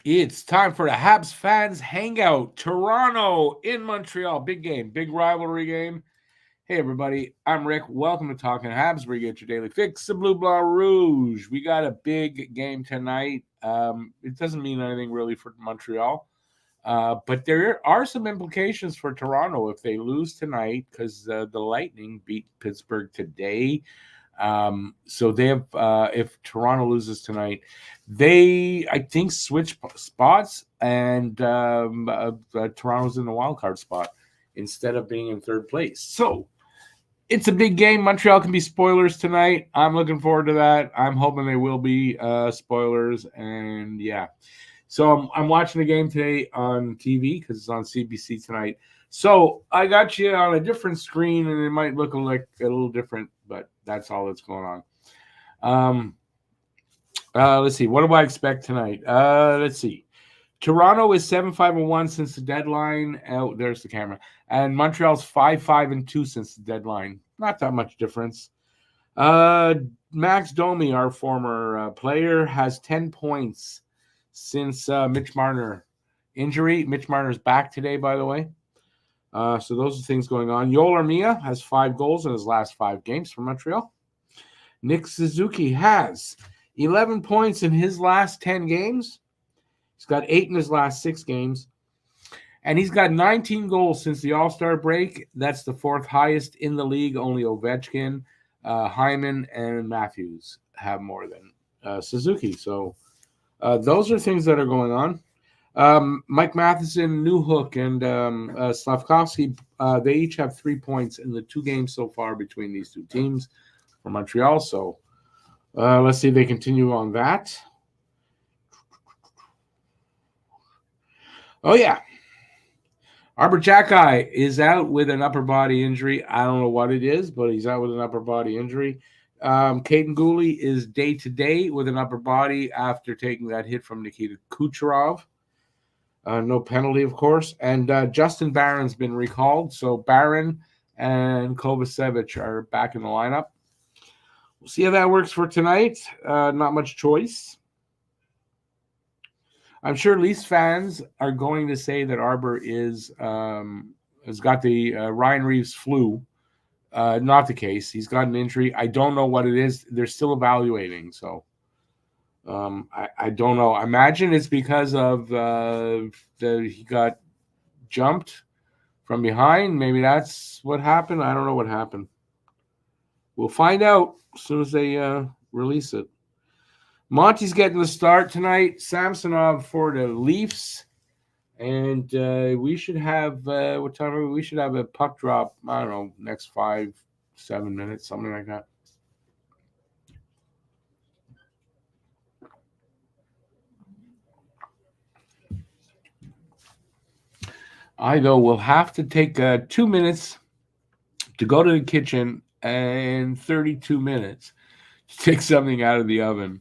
It's time for the Habs fans hangout. Toronto in Montreal. Big game, big rivalry game. Hey, everybody. I'm Rick. Welcome to Talking Habs, where you get your daily fix of Blue Blanc Rouge. We got a big game tonight. It doesn't mean anything really for Montreal, but there are some implications for Toronto if they lose tonight because the Lightning beat Pittsburgh today. So they have, if Toronto loses tonight, they I think switch spots, and Toronto's in the wild card spot instead of being in third place. So it's a big game. Montreal can be spoilers tonight. I'm looking forward to that. I'm hoping they will be spoilers, and yeah. So I'm watching the game today on TV because it's on CBC tonight. So I got you on a different screen, and it might look like a little different, but that's all that's going on. Um, let's see. What do I expect tonight? Let's see. Toronto is 7-5-1 since the deadline. Oh, there's the camera. And Montreal's 5-5-2 since the deadline. Not that much difference. Max Domi, our former player, has 10 points since Mitch Marner injury. Mitch Marner's back today, by the way. So those are things going on. Yoel Armia has 5 goals in his last 5 games for Montreal. Nick Suzuki has 11 points in his last 10 games. He's got 8 in his last 6 games. And he's got 19 goals since the All-Star break. That's the 4th highest in the league. Only Ovechkin, Hyman, and Matthews have more than Suzuki. So those are things that are going on. Mike Matheson, Newhook, and Slavkovsky, they each have 3 points in the 2 games so far between these 2 teams for Montreal. So let's see if they continue on that. Oh, yeah. Arbor Jacki is out with an upper body injury. I don't know what it is, but he's out with an upper body injury. Caden Gooley is day-to-day with an upper body after taking that hit from Nikita Kucherov. No penalty, of course. And Justin Barron's been recalled. So Barron and Kovacevic are back in the lineup. We'll see how that works for tonight. Not much choice. I'm sure Leafs fans are going to say that Arbor has got the Ryan Reeves flu. Not the case. He's got an injury. I don't know what it is. They're still evaluating. So I don't know. I imagine it's because of he got jumped from behind. Maybe that's what happened. I don't know what happened. We'll find out as soon as they release it. Monty's getting the start tonight. Samsonov for the Leafs. And we should have, what time are we? We should have a puck drop, I don't know, next 5-7 minutes, something like that. I, though, will have to take 2 minutes to go to the kitchen and 32 minutes to take something out of the oven.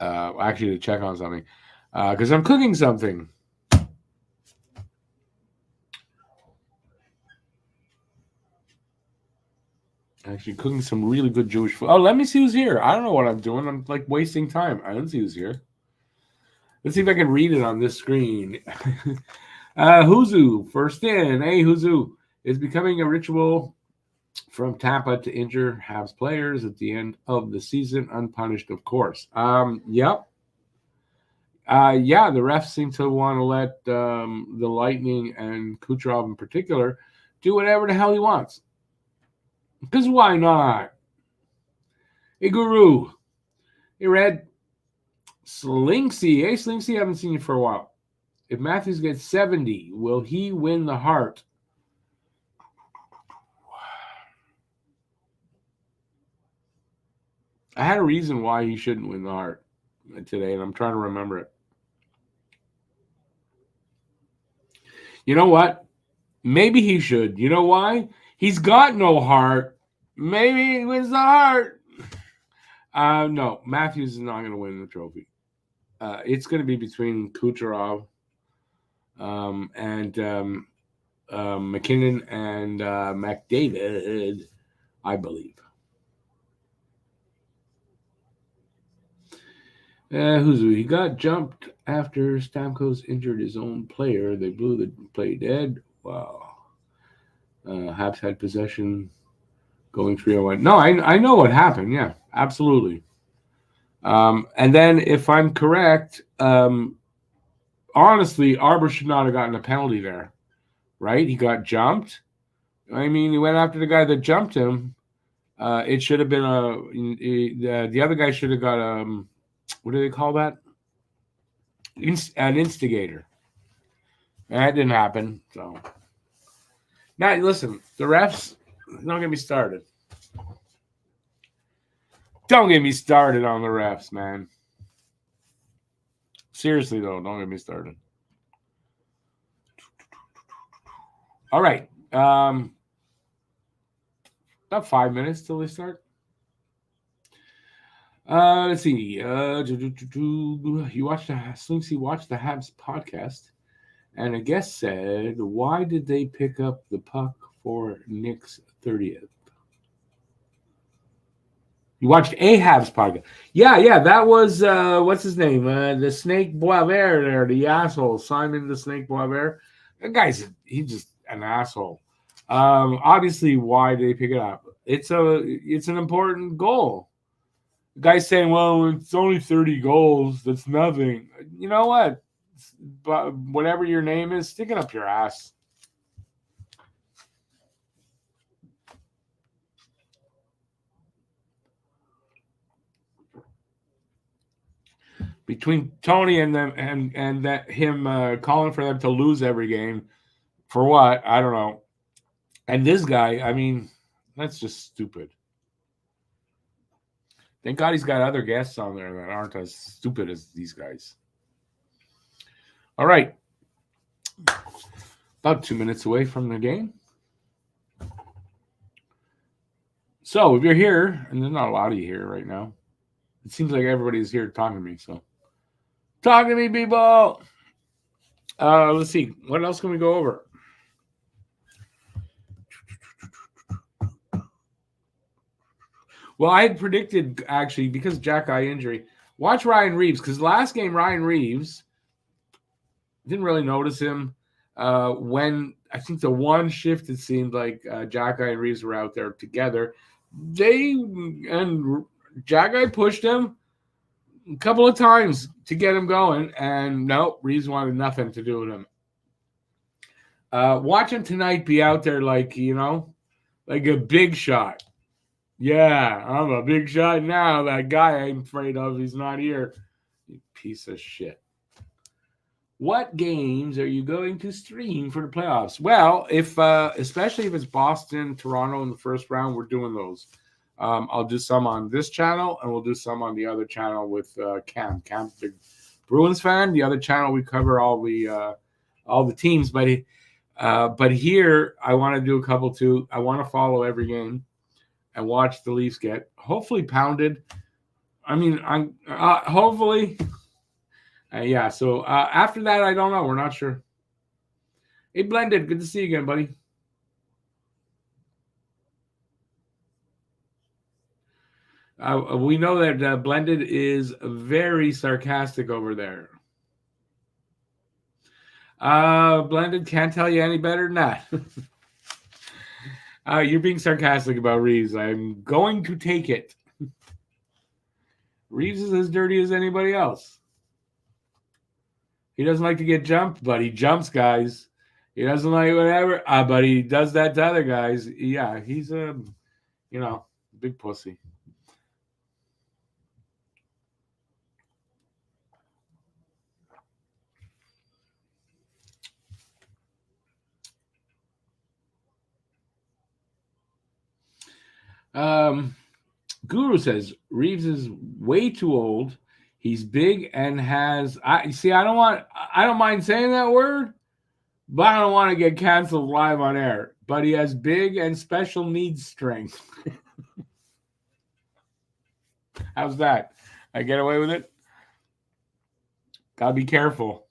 Actually, to check on something. Because I'm cooking something. Actually, cooking some really good Jewish food. Oh, let me see who's here. I don't know what I'm doing. I'm like wasting time. I don't see who's here. Let's see if I can read it on this screen. Huzu, first in. Hey, Huzu. It's becoming a ritual from Tampa to injure Habs players at the end of the season, unpunished, of course. Yep. The refs seem to want to let the Lightning and Kucherov in particular do whatever the hell he wants. Because why not? Hey, Guru. Hey, Red. Slinksy. Hey, Slinksy, I haven't seen you for a while. If Matthews gets 70, will he win the Hart? I had a reason why he shouldn't win the Hart today, and I'm trying to remember it. You know what? Maybe he should. You know why? He's got no heart. Maybe he wins the Hart. No, Matthews is not going to win the trophy. It's going to be between Kucherov and McKinnon and McDavid, I believe. He got jumped after Stamkos injured his own player. They blew the play dead. Wow. Habs had possession going 3-0. No, I know what happened. Yeah, absolutely. And then, if I'm correct, honestly, Arbor should not have gotten a penalty there, right? He got jumped. I mean, he went after the guy that jumped him. It should have been the other guy should have got what do they call that? An instigator. That didn't happen. So now, listen, the refs. Don't get me started. Don't get me started on the refs, man. Seriously though, don't get me started. All right. About 5 minutes till they start. Let's see. You watched Slinksy watched the Habs podcast, and a guest said, "Why did they pick up the puck for Nick's 30th?" You watched a Habs podcast? Yeah. That was what's his name? The Snake Boisvert there, the asshole Simon the Snake Boisvert. That he's just an asshole. Obviously, why did they pick it up? It's an important goal. The guy's saying, "Well, it's only 30 goals. That's nothing." You know what? But whatever your name is, stick it up your ass. Between Tony and them and that him calling for them to lose every game, for what? I don't know. And this guy, I mean, that's just stupid. Thank God he's got other guests on there that aren't as stupid as these guys. All right. About 2 minutes away from the game. So if you're here, and there's not a lot of you here right now, it seems like everybody's here talking to me. So talk to me, people. Let's see. What else can we go over? Well, I had predicted, actually, because Jack eye injury, watch Ryan Reeves, because last game, Ryan Reeves, didn't really notice him. When I think the one shift, it seemed like Jack eye and Reeves were out there together. Jack eye pushed him a couple of times to get him going, and no, Reeves wanted nothing to do with him. Watch him tonight be out there like a big shot. Yeah, I'm a big shot now. That guy I'm afraid of, he's not here. You piece of shit. What games are you going to stream for the playoffs? Well, especially if it's Boston, Toronto in the first round, we're doing those. I'll do some on this channel, and we'll do some on the other channel with Cam. Cam's a big Bruins fan. The other channel, we cover all the teams, but here I want to do a couple too. I want to follow every game and watch the Leafs get hopefully pounded. I mean, I'm hopefully, yeah. So after that, I don't know. We're not sure. Hey, Blended, good to see you again, buddy. We know that Blended is very sarcastic over there. Blended, can't tell you any better than that. You're being sarcastic about Reeves. I'm going to take it. Reeves is as dirty as anybody else. He doesn't like to get jumped, but he jumps guys. He doesn't like whatever, but he does that to other guys. Yeah, he's a, big pussy. Guru says Reeves is way too old. He's big and has. I don't mind saying that word, but I don't want to get canceled live on air. But he has big and special needs strength. How's that? I get away with it? Gotta be careful.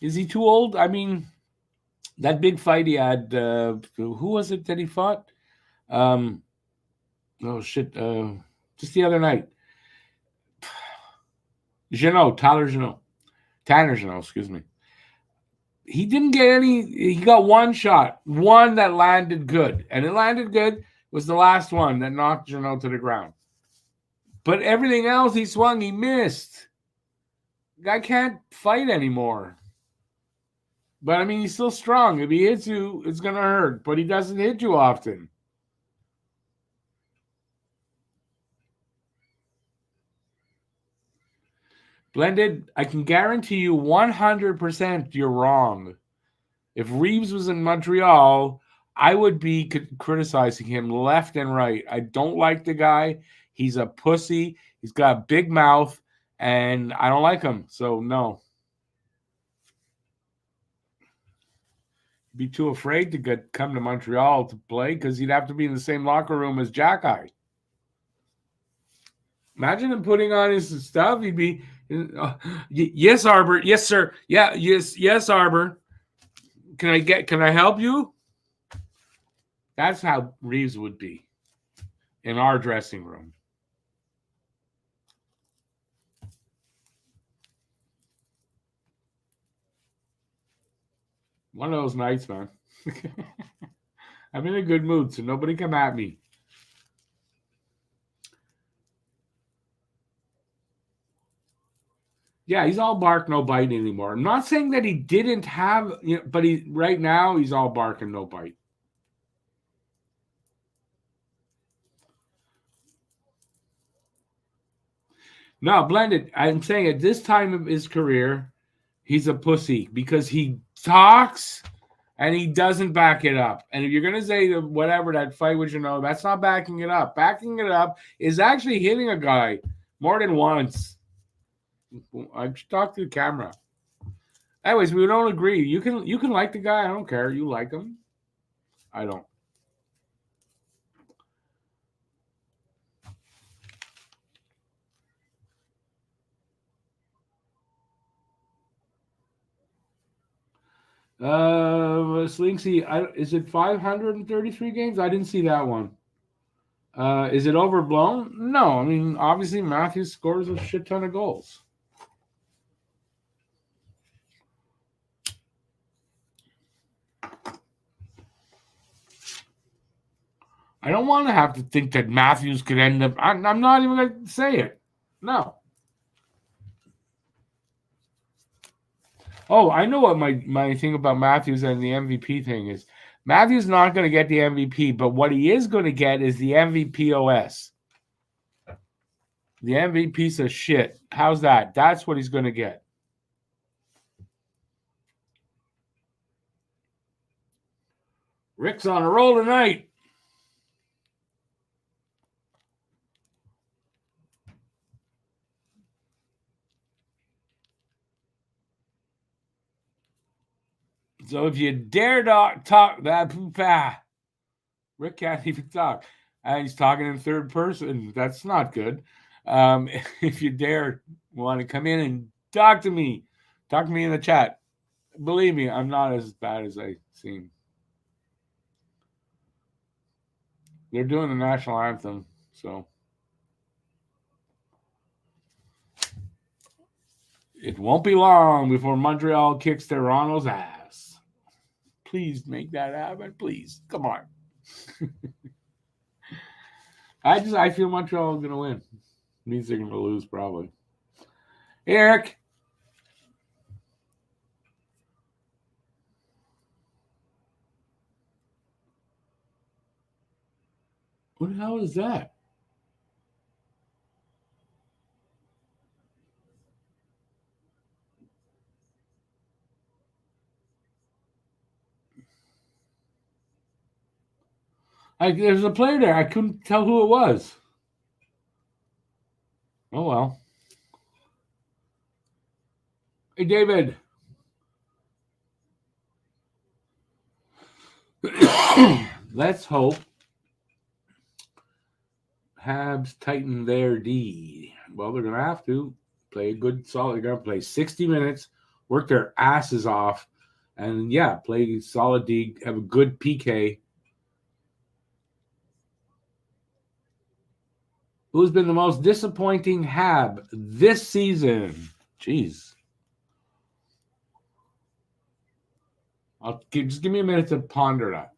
Is he too old? I mean, that big fight he had, who was it that he fought? Oh, shit. just the other night. Tanner Jeannot, excuse me. He didn't get any. He got one shot, one that landed good, and it landed good. It was the last one that knocked Jeannot to the ground. But everything else he swung, he missed. Guy can't fight anymore. But I mean, he's still strong. If he hits you, it's gonna hurt. But he doesn't hit you often. Blended, I can guarantee you 100% you're wrong. If Reeves was in Montreal, I would be criticizing him left and right. I don't like the guy. He's a pussy. He's got a big mouth, and I don't like him. So, no. Be too afraid to come to Montreal to play because he'd have to be in the same locker room as Jack-Eye. Imagine him putting on his stuff. He'd be, yes, Arbor. Yes, sir. Yeah, yes, Arbor. Can I help you? That's how Reeves would be in our dressing room. One of those nights, man. I'm in a good mood, so nobody come at me. Yeah, he's all bark, no bite anymore. I'm not saying that he didn't have, but right now he's all bark and no bite. No, Blended, I'm saying at this time of his career, he's a pussy because he talks and he doesn't back it up. And if you're going to say whatever, that fight with Jeannot, that's not backing it up. Backing it up is actually hitting a guy more than once. I should talk to the camera. Anyways, we don't agree. You can like the guy. I don't care. You like him. I don't. Slinksy, is it 533 games? I didn't see that one. Is it overblown? No. I mean, obviously Matthews scores a shit ton of goals. I don't want to have to think that Matthews could end up. I'm not even going to say it. No. Oh, I know what my thing about Matthews and the MVP thing is. Matthews not going to get the MVP, but what he is going to get is the MVP OS. The MVP piece of shit. How's that? That's what he's going to get. Rick's on a roll tonight. So if you dare talk that, Rick can't even talk. And he's talking in third person. That's not good. If you dare want to come in and talk to me in the chat. Believe me, I'm not as bad as I seem. They're doing the national anthem, so it won't be long before Montreal kicks Toronto's ass. Please make that happen. Please. Come on. I feel Montreal is going to win. It means they're going to lose probably. Hey, Eric. What the hell is that? There's a player there. I couldn't tell who it was. Oh, well. Hey, David. Let's hope Habs tighten their D. Well, they're going to have to play a good, solid. They're going to play 60 minutes, work their asses off, and, yeah, play solid D, have a good PK. Who's been the most disappointing Hab this season? Jeez. Just give me a minute to ponder that.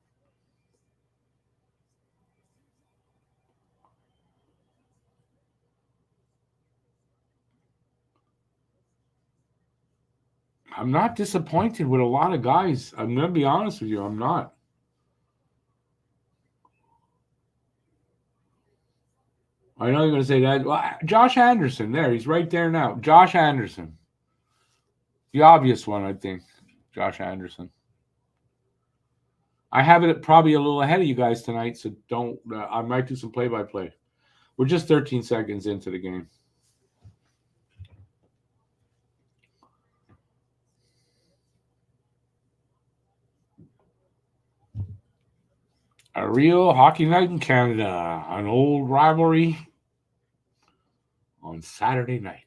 I'm not disappointed with a lot of guys. I'm going to be honest with you. I'm not. I know you're going to say that. Well, Josh Anderson, there. He's right there now. Josh Anderson. The obvious one, I think. Josh Anderson. I have it probably a little ahead of you guys tonight, so don't. I might do some play-by-play. We're just 13 seconds into the game. A real hockey night in Canada. An old rivalry on Saturday night.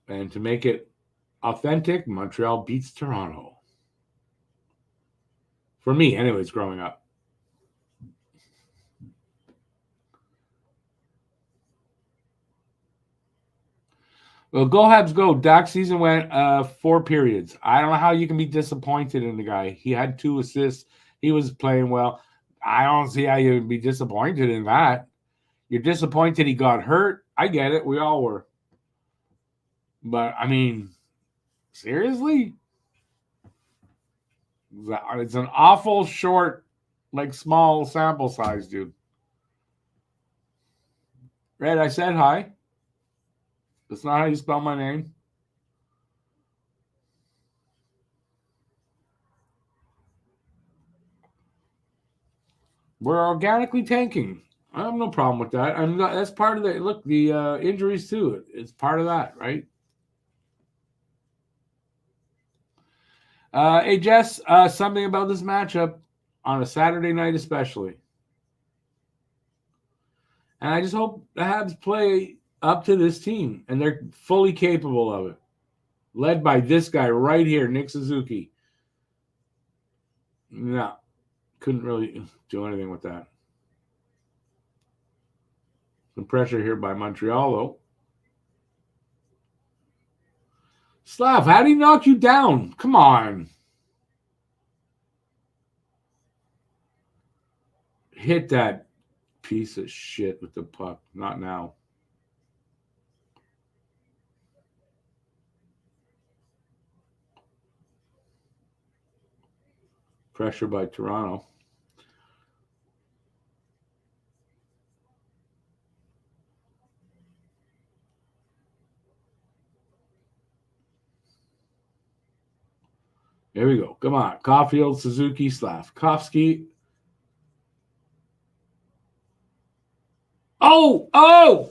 And to make it authentic, Montreal beats Toronto. For me, anyways, growing up. Well, go Habs go. Dak season went 4 periods. I don't know how you can be disappointed in the guy. He had 2 assists. He was playing well. I don't see how you would be disappointed in that. You're disappointed he got hurt. I get it. We all were. But, I mean, seriously? It's an awful short, small sample size, dude. Red, I said hi. That's not how you spell my name. We're organically tanking. I have no problem with that. That's part of the look. The injuries too. It's part of that, right? Hey Jess, something about this matchup on a Saturday night, especially, and I just hope the Habs play up to this team, and they're fully capable of it. Led by this guy right here, Nick Suzuki. No, couldn't really do anything with that. Some pressure here by Montreal, though. Slav, how did he knock you down? Come on. Hit that piece of shit with the puck. Not now. Pressure by Toronto. Here we go. Come on. Caulfield, Suzuki, Slavkovsky. Oh!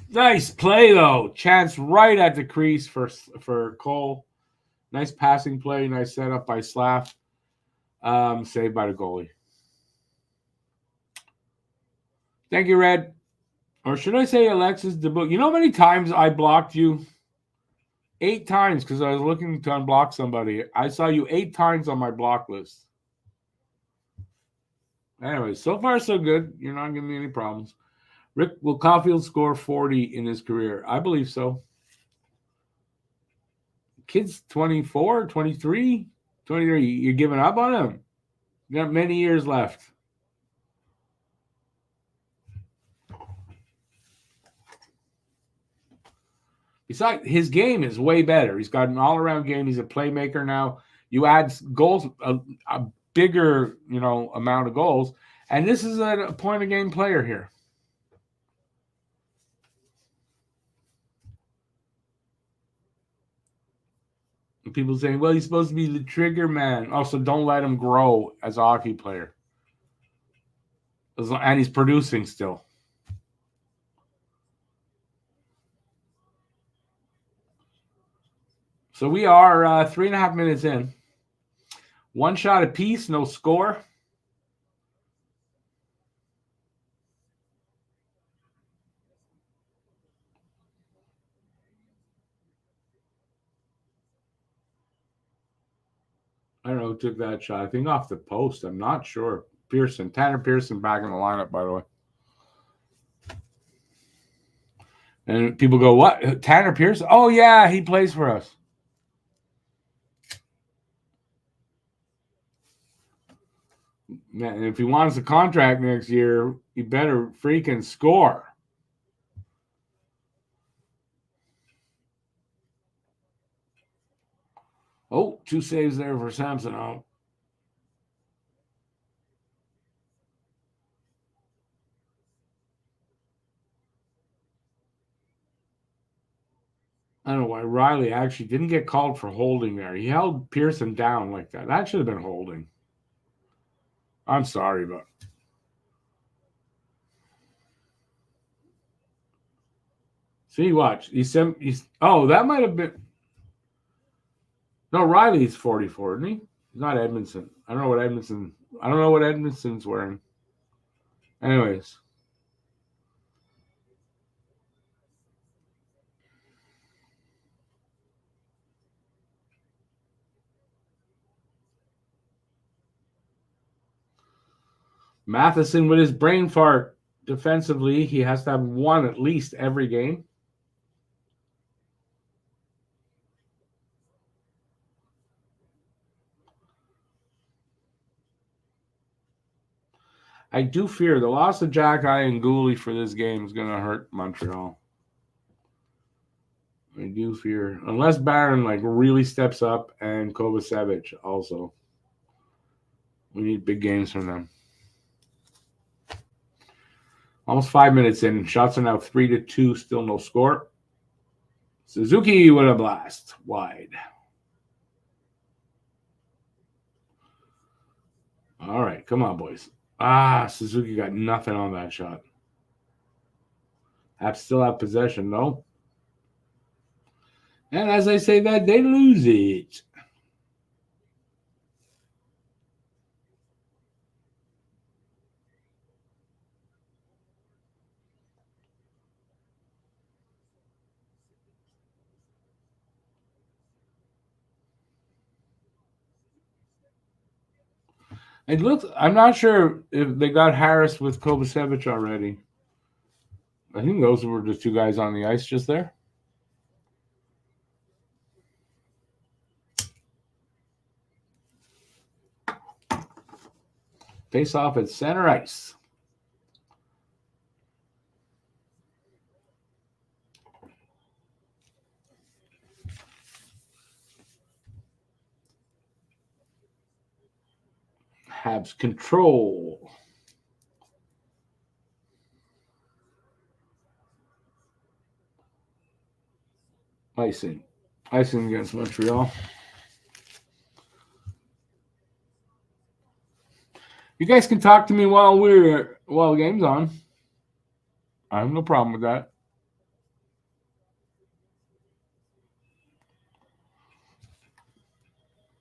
Nice play, though. Chance right at the crease for Cole. Nice passing play. Nice setup by Slav. Saved by the goalie. Thank you, Red. Or should I say Alexis DeBook? You know how many times I blocked you? 8 times because I was looking to unblock somebody. I saw you 8 times on my block list. Anyway, so far so good. You're not giving me any problems. Rick, will Caulfield score 40 in his career? I believe so. Kid's 24, 23, 23. You're giving up on him? You got many years left. Besides, his game is way better. He's got an all-around game. He's a playmaker now. You add goals, a bigger, amount of goals, and this is a point-of-game player here. And people saying, well, he's supposed to be the trigger man. Also, don't let him grow as a hockey player. And he's producing still. So we are 3.5 minutes in. 1 shot apiece, no score. I don't took that shot. I think off the post. I'm not sure. Tanner Pearson back in the lineup, by the way. And people go, what? Tanner Pearson? Oh, yeah, he plays for us. Man, if he wants a contract next year, he better freaking score. Oh, 2 saves there for Samson. Oh. I don't know why Riley actually didn't get called for holding there. He held Pearson down like that. That should have been holding. I'm sorry, but see, watch. He's that might have been. No, Riley's 44, isn't he? He's not Edmondson. I don't know what Edmondson's wearing. Anyways. Matheson with his brain fart defensively. He has to have one at least every game. I do fear the loss of Jack Eye and Gooley for this game is going to hurt Montreal. I do fear. Unless Barron really steps up and Kovacevic also. We need big games from them. Almost 5 minutes in. Shots are now 3-2. Still no score. Suzuki with a blast. Wide. All right. Come on, boys. Suzuki got nothing on that shot. Still have possession, no? And as I say that, they lose it. It looks. I'm not sure if they got Harris with Kovacevic already. I think those were the two guys on the ice just there. Face off at center ice. Habs control. Icing against Montreal. You guys can talk to me while the game's on. I have no problem with that.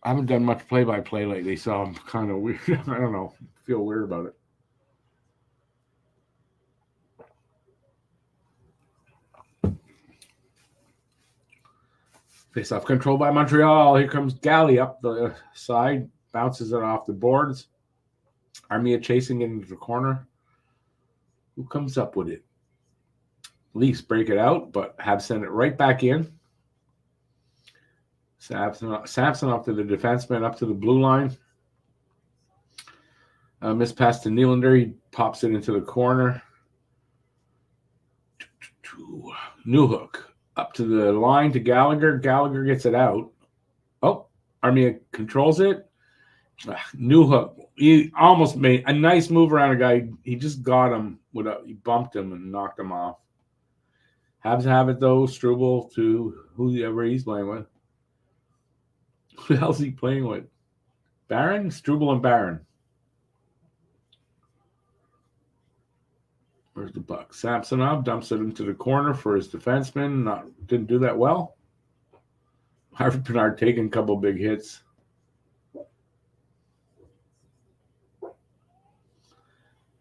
I haven't done much play-by-play lately, so I'm kind of weird. I don't know. I feel weird about it. Face-off control by Montreal. Here comes Galley up the side. Bounces it off the boards. Armia chasing it into the corner. Who comes up with it? Leafs break it out, but have sent it right back in. Samson off to the defenseman, up to the blue line. Miss pass to Nylander. He pops it into the corner. Newhook up to the line to Gallagher. Gallagher gets it out. Oh, Armia controls it. Newhook. He almost made a nice move around a guy. He just got him. He bumped him and knocked him off. Habs have it, though. Struble to whoever he's playing with. Who the hell's he playing with? Barron? Struble and Barron. Where's the puck? Samsonov dumps it into the corner for his defenseman. Didn't do that well. Harvey Pinard taking a couple big hits.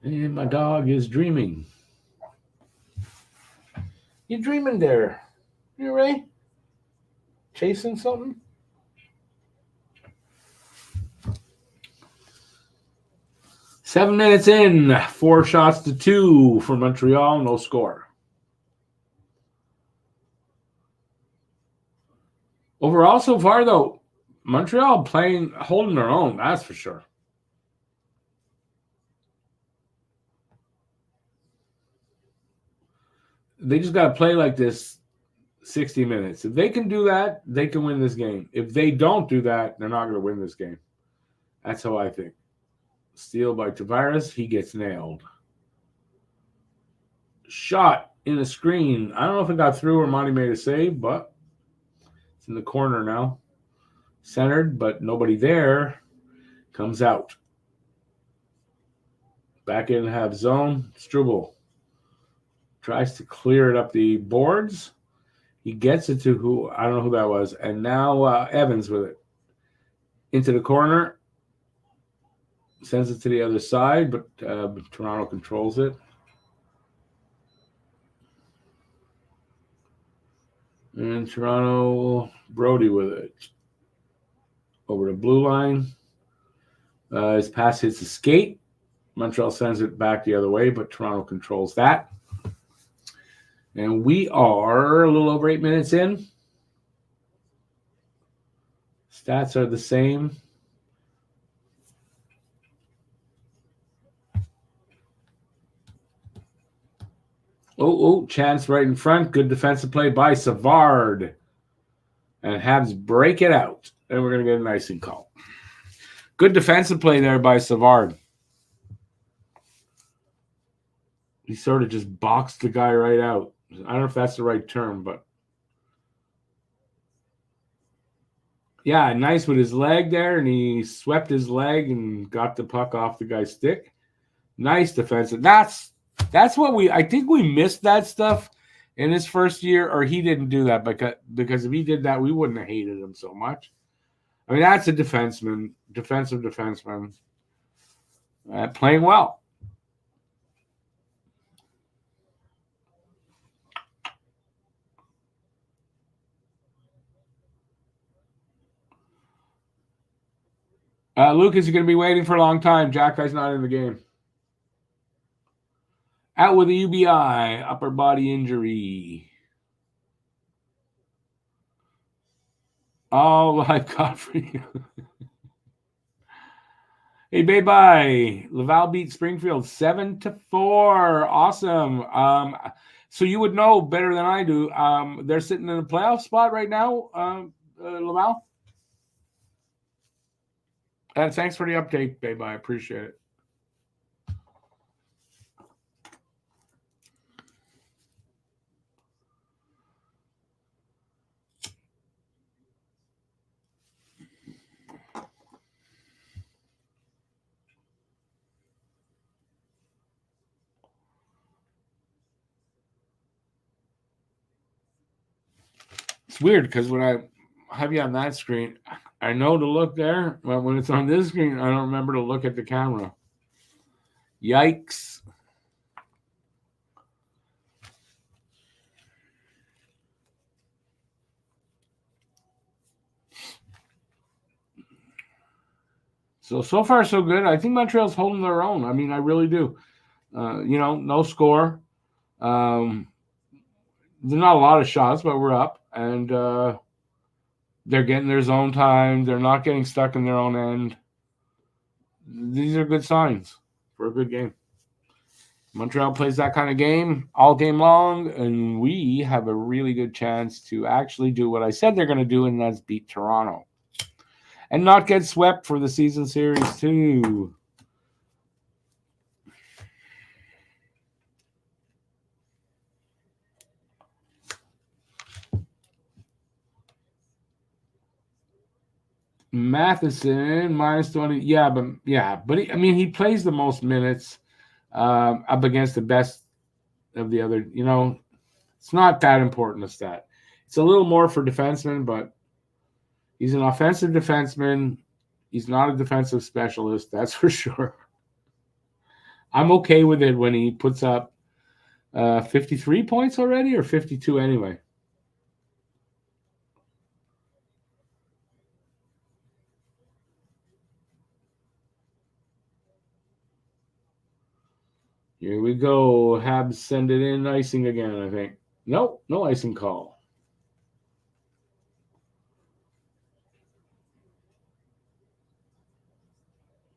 And my dog is dreaming. You dreaming there? You right? Chasing something? 7 minutes in, 4-2 for Montreal, no score. Overall, so far though, Montreal holding their own. That's for sure. They just got to play like this 60 minutes. If they can do that, they can win this game. If they don't do that, they're not going to win this game. That's how I think. Steal by Tavares. He gets nailed. Shot in a screen. I don't know if it got through or Monty made a save, but it's in the corner now. Centered, but nobody there. Comes out. Back in half zone. Struble tries to clear it up the boards. He gets it to who, I don't know who that was. And now Evans with it. Into the corner. Sends it to the other side, but Toronto controls it. And Toronto, Brody with it. Over the blue line. His pass hits the skate. Montreal sends it back the other way, but Toronto controls that. And we are a little over 8 minutes in. Stats are the same. Chance right in front. Good defensive play by Savard. And Habs break it out. And we're going to get an icing call. Good defensive play there by Savard. He sort of just boxed the guy right out. I don't know if that's the right term, but yeah, nice with his leg there, and he swept his leg and got the puck off the guy's stick. Nice defensive. That's what I think we missed that stuff in his first year, or he didn't do that because if he did that, we wouldn't have hated him so much. I mean, that's a defenseman, defensive defenseman, playing well. Lucas is going to be waiting for a long time. Jack Guy's not in the game. Out with a UBI, upper body injury. All I've got for you. Hey, bye-bye. Laval beat Springfield 7-4. Awesome. So you would know better than I do. They're sitting in a playoff spot right now, Laval. And thanks for the update, babe. I appreciate it. It's weird because when I have you on that screen, I know to look there, but when it's on this screen, I don't remember to look at the camera. Yikes. So far, so good. I think Montreal's holding their own. I mean, I really do. No score. There's not a lot of shots, but we're up. And they're getting their zone time. They're not getting stuck in their own end. These are good signs for a good game. Montreal plays that kind of game all game long, and we have a really good chance to actually do what I said they're going to do, and that's beat Toronto. And not get swept for the season series, too. Matheson, minus 20. Yeah, but he plays the most minutes up against the best of the other. It's not that important, a stat. It's a little more for defensemen, but he's an offensive defenseman. He's not a defensive specialist, that's for sure. I'm okay with it when he puts up 53 points already, or 52 anyway. Here we go. Habs send it in. Icing again, I think. Nope, no icing call.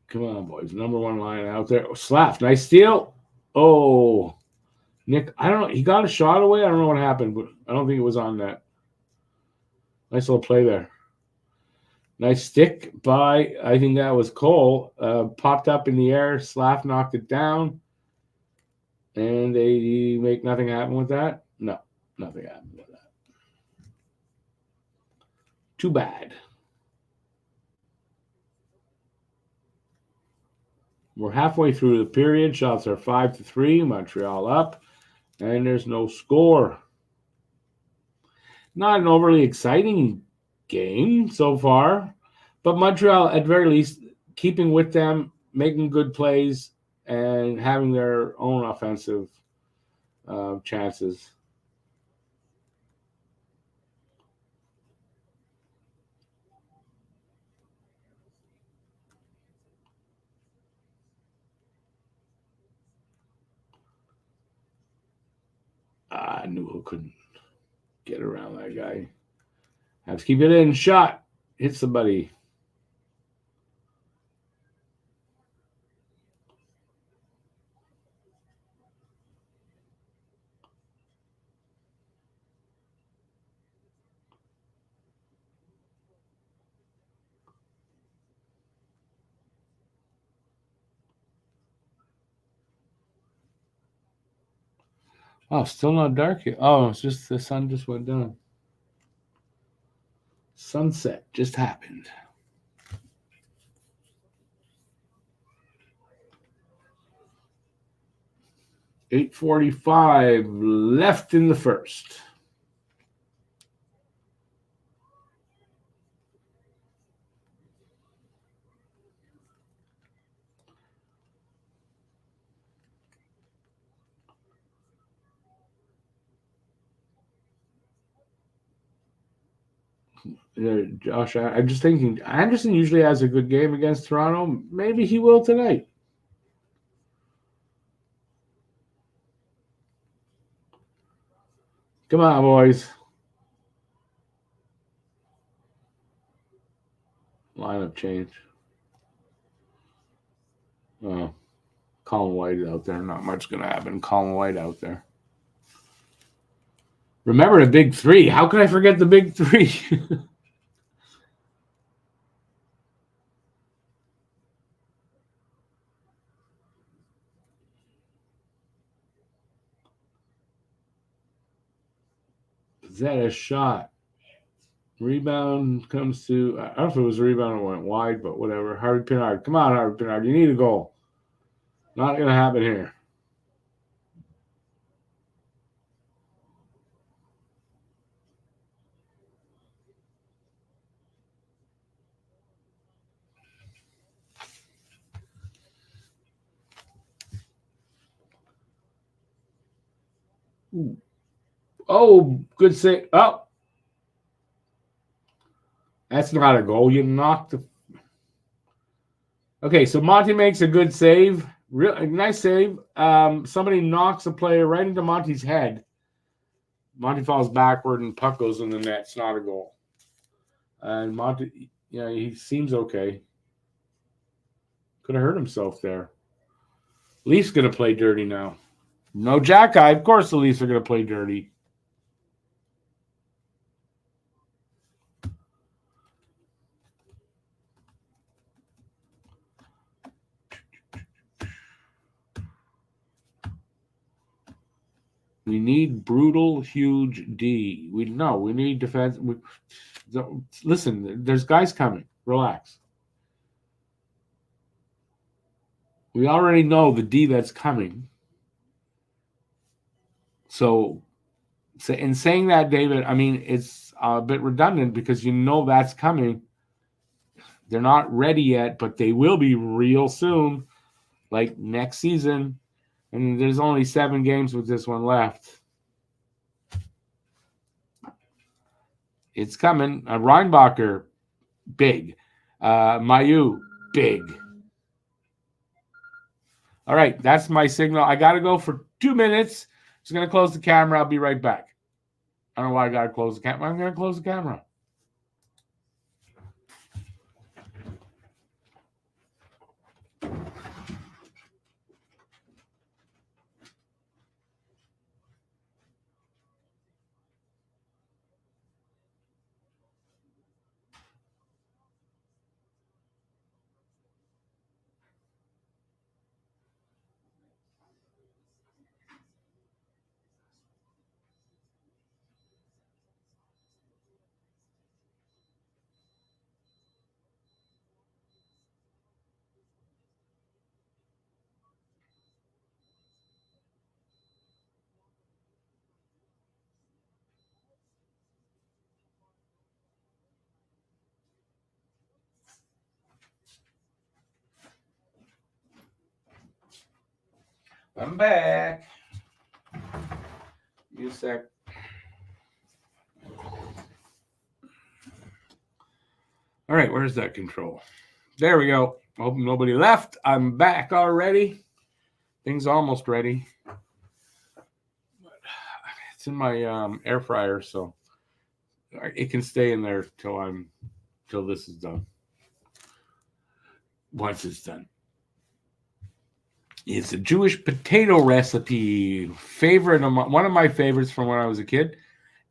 Come on, boys. Number one line out there. Oh, slap. Nice steal. Oh, Nick. I don't know. He got a shot away. I don't know what happened, but I don't think it was on net. Nice little play there. Nice stick by, I think that was Cole. Popped up in the air. Slav knocked it down. And they make nothing happen with that? No, nothing happened with that. Too bad. We're halfway through the period. Shots are 5-3. Montreal up. And there's no score. Not an overly exciting game so far. But Montreal, at very least, keeping with them, making good plays, and having their own offensive chances. I knew who couldn't get around that guy. Have to keep it in. Shot. Hit somebody. Oh, still not dark yet. Oh, it's just the sun just went down. Sunset just happened. .845 left in the first. Josh, I'm just thinking Anderson usually has a good game against Toronto. Maybe he will tonight. Come on, boys. Lineup change. Oh, Colin White out there. Not much going to happen. Colin White out there. Remember the big three. How could I forget the big three? Is that a shot? Rebound comes to, I don't know if it was a rebound or went wide, but whatever. Harvey Pinard. Come on, Harvey Pinard. You need a goal. Not going to happen here. Ooh. Oh, good save. Oh. That's not a goal. You knocked the. Okay, so Monty makes a good save. Real nice save. Somebody knocks a player right into Monty's head. Monty falls backward and puck goes in the net. It's not a goal. And Monty, yeah, he seems okay. Could have hurt himself there. Leafs going to play dirty now. No Jack Eye. Of course the Leafs are going to play dirty. We need brutal, huge D. We need defense. Listen, there's guys coming. Relax. We already know the D that's coming. So, in saying that, David, I mean, it's a bit redundant because you know that's coming. They're not ready yet, but they will be real soon, like next season. And there's only 7 games with this one left. It's coming. Reinbacher, big. Mayu, big. All right, that's my signal. I got to go for 2 minutes. Just going to close the camera. I'll be right back. I don't know why I got to close the camera. I'm going to close the camera. I'm back. Give me a sec. All right, where's that control? There we go. Hope nobody left. I'm back already. Things almost ready. It's in my air fryer, so it can stay in there till this is done. Once it's done. It's a Jewish potato recipe. One of my favorites from when I was a kid.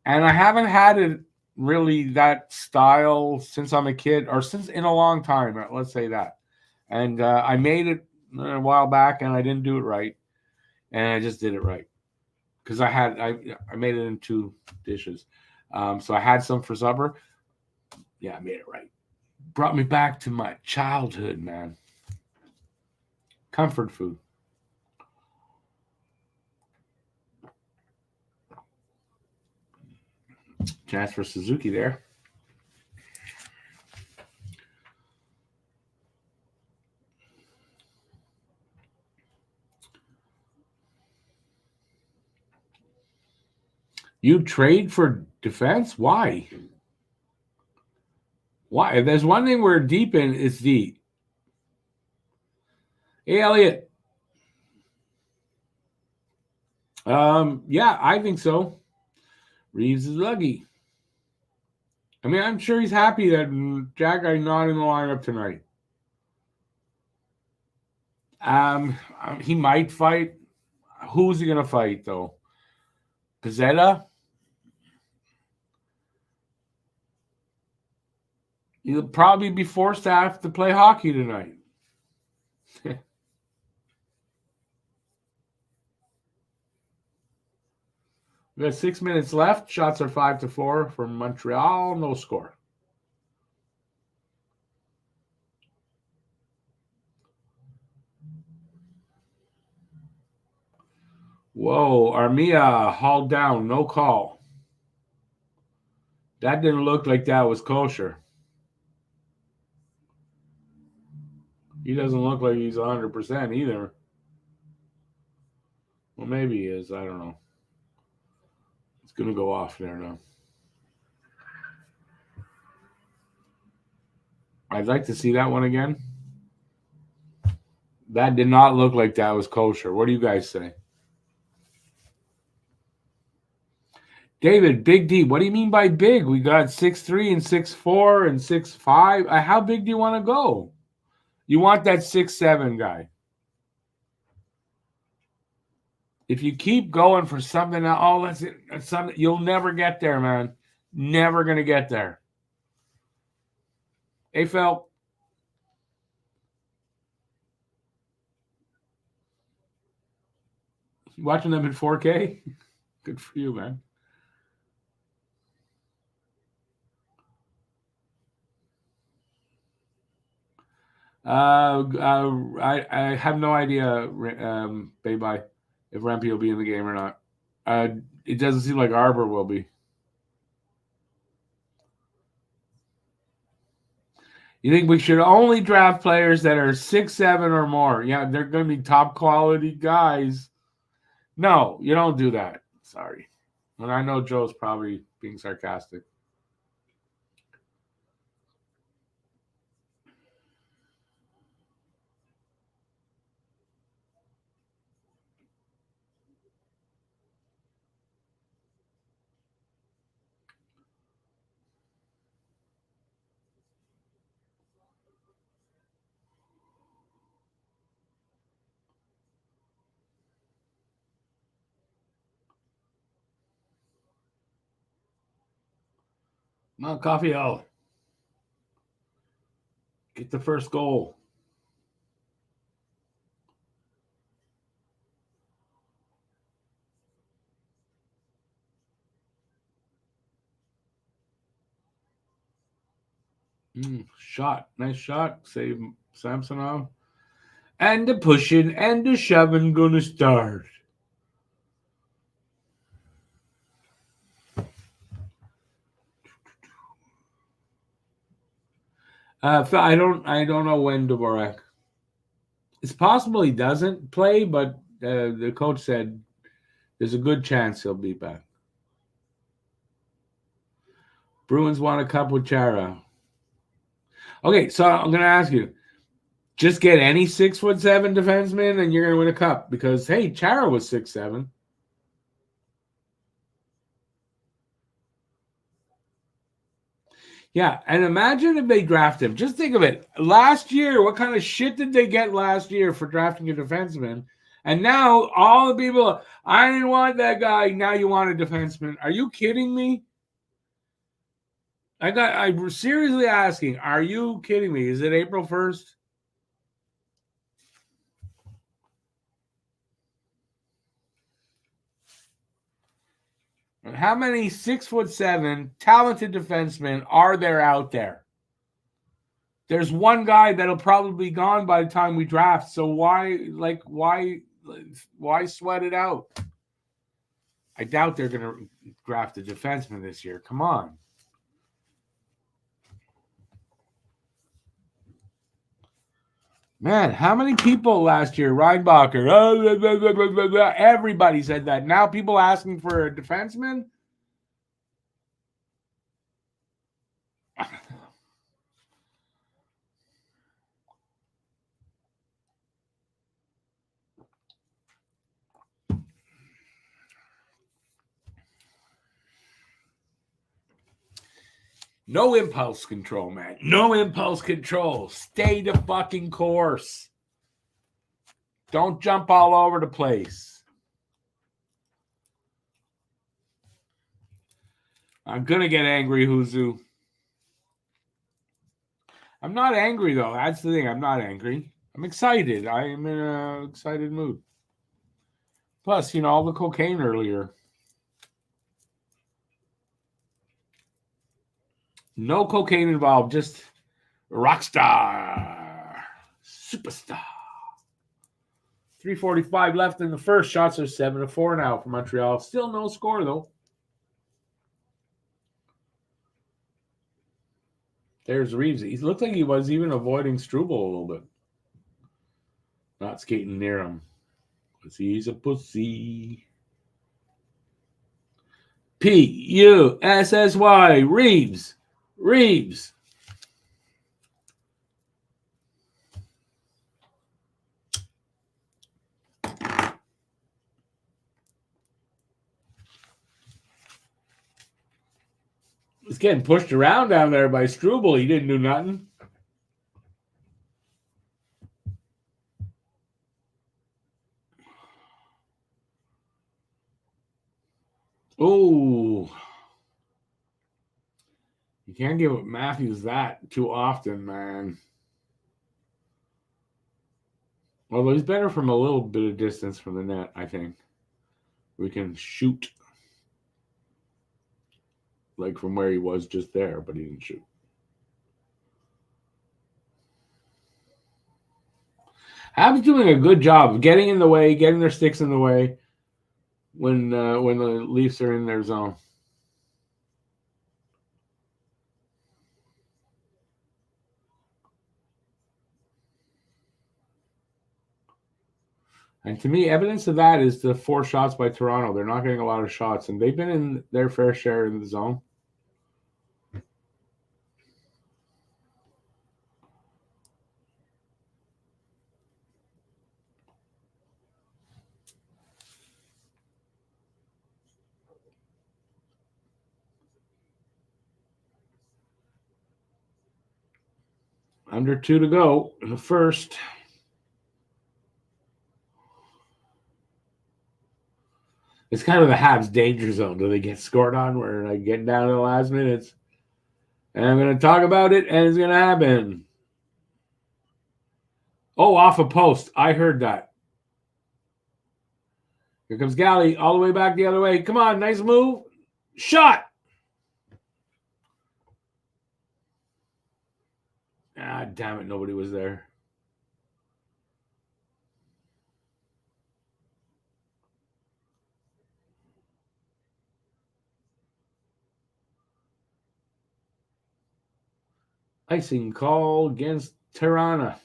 And I haven't had it really that style since I'm a kid, or since in a long time, let's say that. And I made it a while back, and I didn't do it right. And I just did it right. Because I made it in 2 dishes. So I had some for supper. Yeah, I made it right. Brought me back to my childhood, man. Comfort food. Chance for Suzuki there. You trade for defense? Why? Why? If there's one thing we're deep in, it's D. Hey, Elliot. Yeah, I think so. Reeves is lucky. I mean, I'm sure he's happy that Jackie's not in the lineup tonight. He might fight. Who's he gonna fight though? Pizzetta? He'll probably be forced to have to play hockey tonight. We got 6 minutes left. Shots are 5-4 from Montreal. No score. Whoa, Armia hauled down. No call. That didn't look like that was kosher. He doesn't look like he's 100% either. Well, maybe he is. I don't know. It's going to go off there now. I'd like to see that one again. That did not look like that was kosher. What do you guys say? David, Big D, what do you mean by big? We got 6'3" and 6'4" and 6'5". How big do you want to go? You want that 6'7" guy. If you keep going for something, that's it. That's something you'll never get there, man. Never gonna get there. Hey, Phil. Watching them in 4K? Good for you, man. I have no idea, Bye-bye, if Rempe will be in the game or not. It doesn't seem like Arbor will be. You think we should only draft players that are 6'7" or more? Yeah, they're going to be top quality guys. No, you don't do that. Sorry. And I know Joe's probably being sarcastic. Come on, Coffee Hill. Get the first goal. Shot. Nice shot. Save Samsonov. And the pushing and the shoving gonna start. I don't know when Dvorak. It's possible he doesn't play, but the coach said there's a good chance he'll be back. Bruins won a cup with Chara. Okay, so I'm going to ask you, just get any 6'7" defenseman and you're going to win a cup because, hey, Chara was 6'7". Yeah, and imagine if they draft him. Just think of it. Last year, what kind of shit did they get last year for drafting a defenseman? And now all the people, I didn't want that guy. Now you want a defenseman. Are you kidding me? I'm seriously asking, are you kidding me? Is it April 1st? How many 6'7" talented defensemen are there out there? There's one guy that'll probably be gone by the time we draft. So why sweat it out? I doubt they're going to draft a defenseman this year. Come on. Man, how many people last year? Reinbacher. Everybody said that. Now people asking for a defenseman? No impulse control, man. No impulse control. Stay the fucking course. Don't jump all over the place. I'm going to get angry, Huzu. I'm not angry, though. That's the thing. I'm not angry. I'm excited. I am in an excited mood. Plus, all the cocaine earlier. No cocaine involved, just rock star, superstar. 3:45 left in the first. Shots are 7-4 now for Montreal. Still no score, though. There's Reeves. He looked like he was even avoiding Struble a little bit. Not skating near him. Because he's a pussy. P-U-S-S-Y. Reeves. Reeves. He's getting pushed around down there by Struble. He didn't do nothing. Oh. You can't give Matthews that too often, man. Although he's better from a little bit of distance from the net, I think. We can shoot. Like from where he was just there, but he didn't shoot. Habs doing a good job of getting in the way, getting their sticks in the way when the Leafs are in their zone. And to me, evidence of that is the 4 shots by Toronto. They're not getting a lot of shots, and they've been in their fair share in the zone. Under 2 to go in the first. It's kind of the Habs danger zone. Do they get scored on where getting down to the last minutes? And I'm going to talk about it, and it's going to happen. Oh, off a post. I heard that. Here comes Galley all the way back the other way. Come on, nice move. Shot. Ah, damn it. Nobody was there. Icing call against Tirana.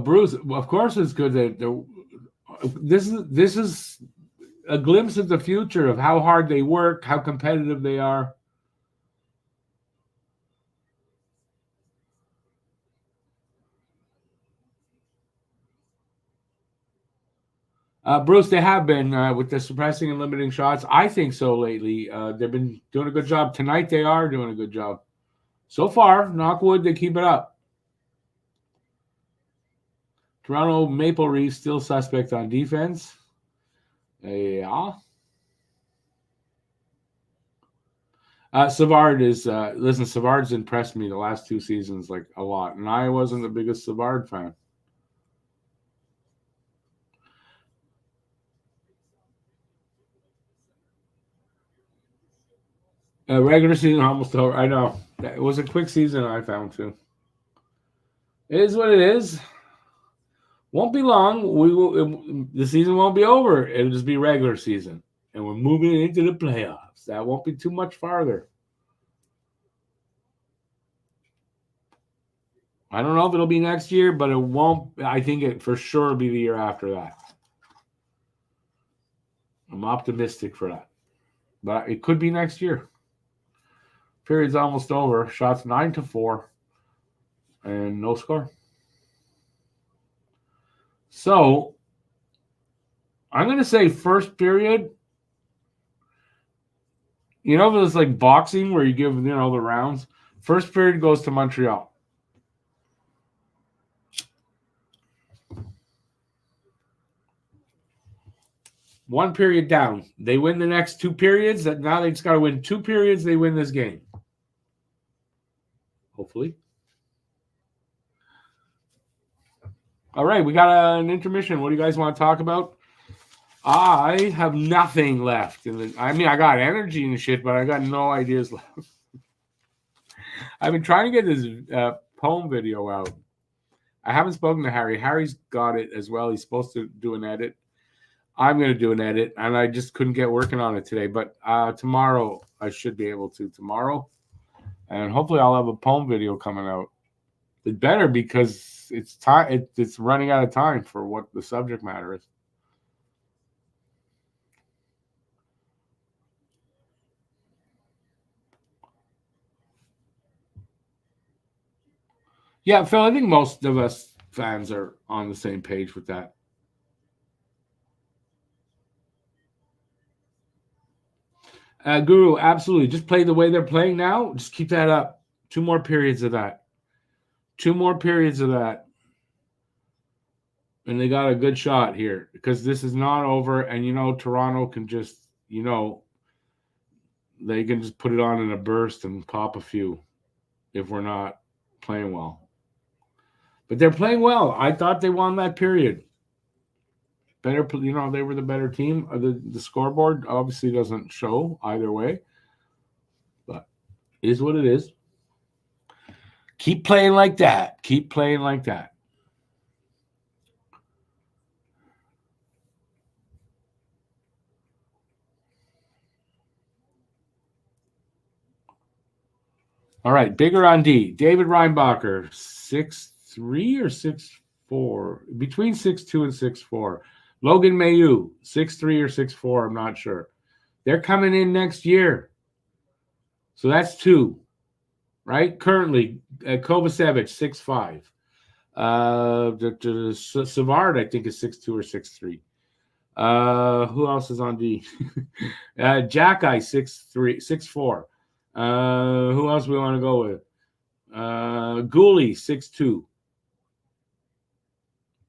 Bruce, of course it's good that this is a glimpse of the future of how hard they work, how competitive they are. Bruce, they have been with the suppressing and limiting shots. I think so lately. They've been doing a good job. Tonight they are doing a good job. So far, knock wood, they keep it up. Toronto Maple Leafs still suspect on defense. Yeah. Savard is listen. Savard's impressed me the last 2 seasons like a lot, and I wasn't the biggest Savard fan. Regular season almost over. I know it was a quick season. I found too. It is what it is. Won't be long. We will. The season won't be over. It'll just be regular season, and we're moving into the playoffs. That won't be too much farther. I don't know if it'll be next year, but it won't. I think it for sure will be the year after that. I'm optimistic for that, but it could be next year. Period's almost over. Shots 9-4, and no score. So I'm going to say first period. You know, it's like boxing where you give the rounds. First period goes to Montreal. One period down. They win the next 2 periods. Now they just got to win 2 periods. They win this game. Hopefully. All right, we got an intermission. What do you guys want to talk about? I have nothing left. I mean, I got energy and shit, but I got no ideas left. I've been trying to get this poem video out. I haven't spoken to Harry. Harry's got it as well. He's supposed to do an edit. I'm going to do an edit, and I just couldn't get working on it today. But tomorrow, I should be able to tomorrow. And hopefully I'll have a poem video coming out. It better because it's time. It's running out of time for what the subject matter is. Yeah, Phil, I think most of us fans are on the same page with that. Guru, absolutely. Just play the way they're playing now. Just keep that up. 2 more periods of that. 2 more periods of that. And they got a good shot here because this is not over. And, Toronto can just, they can just put it on in a burst and pop a few if we're not playing well. But they're playing well. I thought they won that period. Better, they were the better team. The scoreboard obviously doesn't show either way, but it is what it is. Keep playing like that. Keep playing like that. All right, bigger on D. David Reinbacher, 6'3" or 6'4", between 6'2" and 6'4". Logan Mayu, 6'3" or 6'4", I'm not sure. They're coming in next year. So that's 2, right? Currently, Kovacevic, 6'5". Savard, I think, is 6'2" or 6'3". Who else is on D? Jack Eye 6'3", 6'4". Who else we want to go with? Ghoulie 6'2".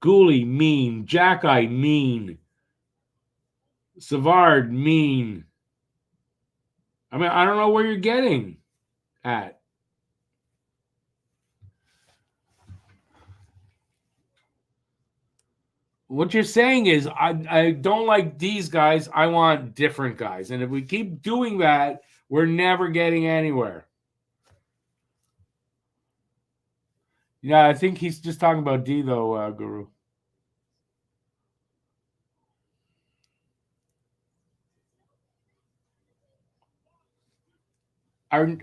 Ghoulie mean. Jack Eye mean. Savard mean. I mean, I don't know where you're getting at. What you're saying is I don't like these guys. I want different guys. And if we keep doing that, we're never getting anywhere. Yeah, I think he's just talking about D, though, Guru.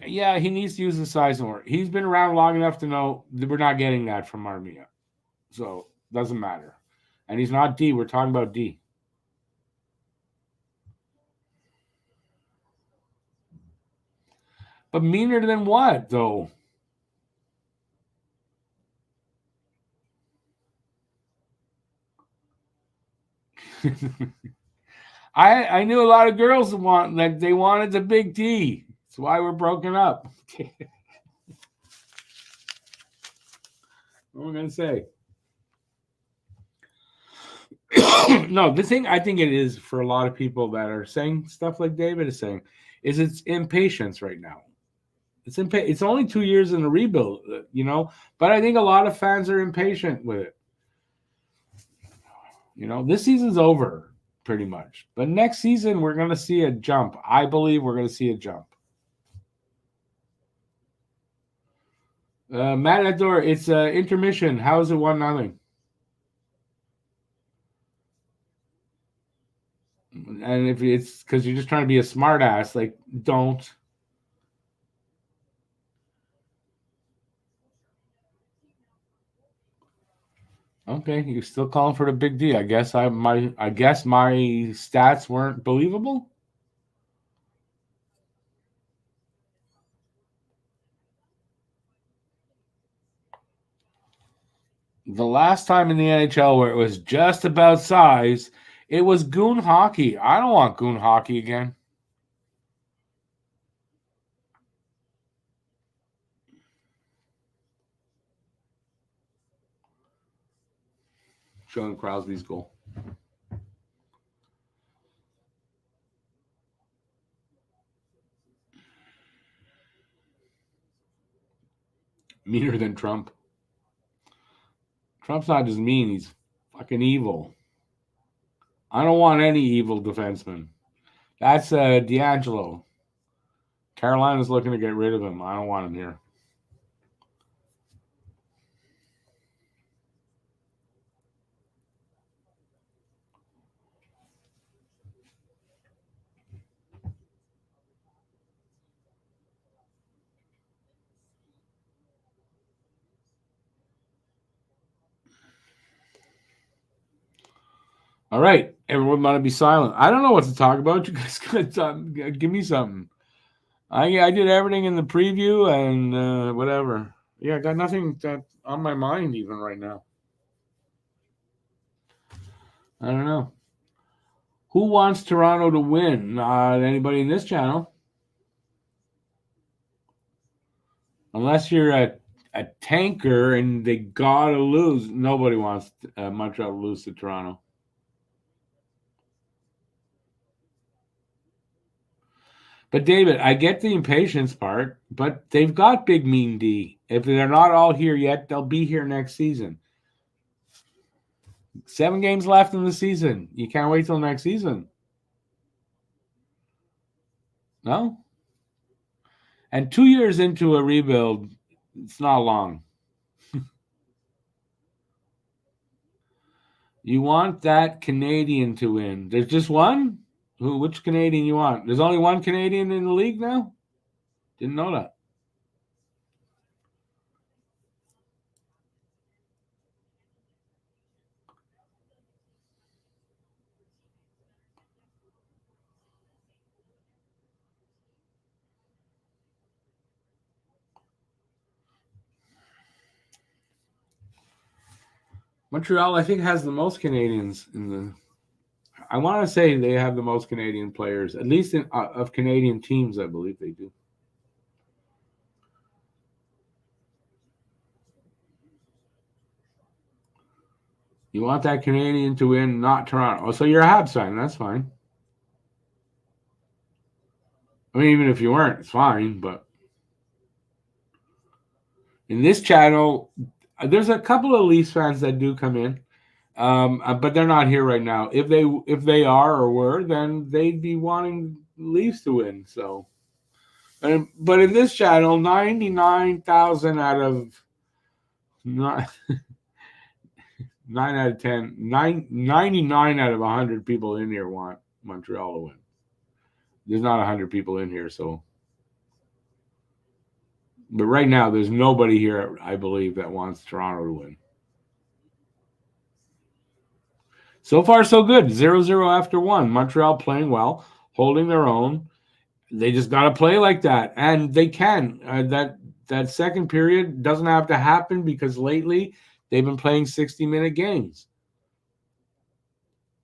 Yeah, he needs to use the size more. He's been around long enough to know that we're not getting that from Armia. So, doesn't matter. And he's not D. We're talking about D. But meaner than what, though? I knew a lot of girls that they wanted the big D. That's why we're broken up. What am I gonna say? No, the thing I think it is for a lot of people that are saying stuff like David is saying is it's impatience right now. It's only 2 years in the rebuild, but I think a lot of fans are impatient with it. This season's over pretty much, but next season we're going to see a jump. I believe we're going to see a jump. Matt Ador, it's intermission. How is it 1-0? And if it's because you're just trying to be a smart ass, like, don't. Okay, you're still calling for the big D. I guess my stats weren't believable. The last time in the NHL where it was just about size, it was goon hockey. I don't want goon hockey again. Showing Crosby's goal. Meaner than Trump. Trump's not just mean, he's fucking evil. I don't want any evil defenseman. That's D'Angelo. Carolina's looking to get rid of him. I don't want him here. All right, everyone might be silent. I don't know what to talk about. You guys got give me something. I did everything in the preview and whatever. Yeah, I got nothing on my mind even right now. I don't know. Who wants Toronto to win? Not anybody in this channel. Unless you're a tanker and they gotta lose. Nobody wants Montreal to lose to Toronto. But David, I get the impatience part, but they've got big mean D. If they're not all here yet, they'll be here next season. 7 games left in the season. You can't wait till next season. No? And 2 years into a rebuild, it's not long. You want that Canadian to win. There's just one? Which Canadian you want? There's only one Canadian in the league now? Didn't know that. Montreal, I think, has the most Canadians in the. I want to say they have the most Canadian players, at least of Canadian teams. I believe they do. You want that Canadian to win, not Toronto. Oh, so you're a Habs fan. That's fine. I mean, even if you weren't, it's fine. But in this channel, there's a couple of Leafs fans that do come in, but they're not here right now. If they are or were, then they'd be wanting Leafs to win. So, but in this channel, 99,000 out of 9 out of 10, 99 out of 100 people in here want Montreal to win. There's not 100 people in here, so. But right now, there's nobody here, I believe, that wants Toronto to win. So far, so good. 0-0 after 1. Montreal playing well, holding their own. They just got to play like that, and they can. That second period doesn't have to happen because lately they've been playing 60-minute games.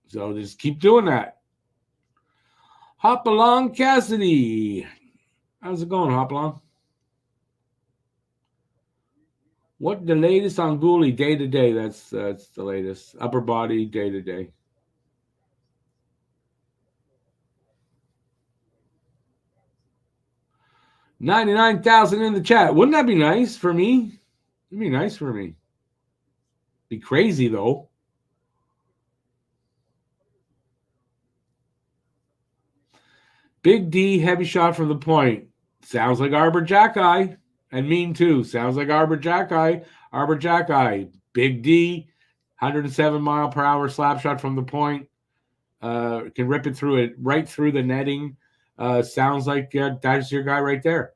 So just keep doing that. Hop along, Cassidy. How's it going, Hop along? What the latest on Gooley day to day? That's the latest. Upper body day to day. $99,000 in the chat. Wouldn't that be nice for me? It'd be nice for me. Be crazy though. Big D heavy shot from the point. Sounds like Arbor Jackeye. And mean too. Sounds like Arbor Jackeye. Arbor Jackeye. Big D, 107 mile per hour slap shot from the point. Can rip it through it right through the netting. Sounds like that's your guy right there.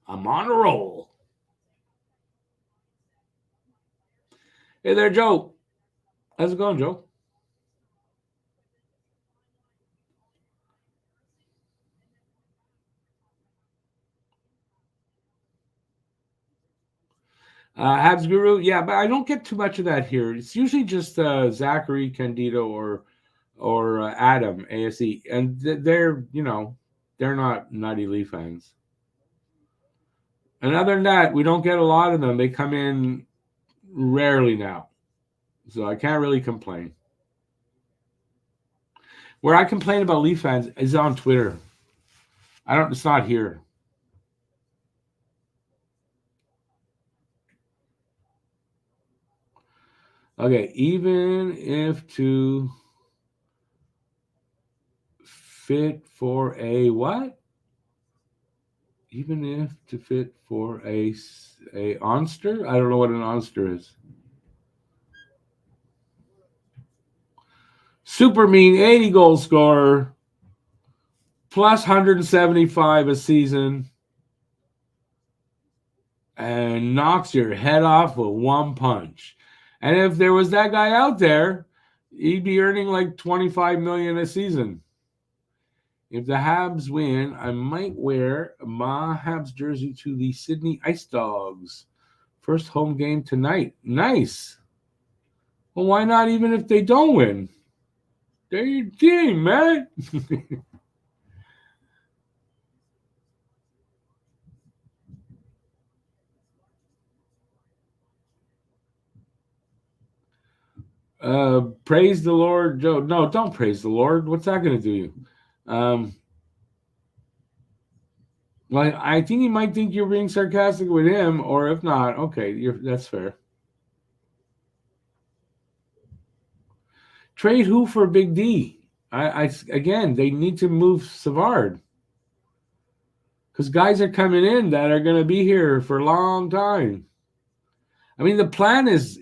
I'm on a roll. Hey there, Joe. How's it going, Joe? Habs Guru, yeah, but I don't get too much of that here. It's usually just Zachary, Candido, or Adam, ASE, and they're not Nutty Leaf fans. And other than that, we don't get a lot of them. They come in rarely now, so I can't really complain. Where I complain about Leaf fans is on Twitter. It's not here. Okay, even if to fit for a what? Even if to fit for a onster? I don't know what an onster is. Super mean 80 goal scorer, plus 175 a season, and knocks your head off with one punch. And if there was that guy out there, he'd be earning like $25 million a season. If the Habs win, I might wear my Habs jersey to the Sydney Ice Dogs. First home game tonight. Nice. Well, why not even if they don't win? They're your team, man. Praise the Lord, Joe. No, don't praise the Lord. What's that going to do you? Well, I think he might think you're being sarcastic with him, or if not, okay, that's fair. Trade who for Big D? Again, they need to move Savard because guys are coming in that are going to be here for a long time. I mean, the plan is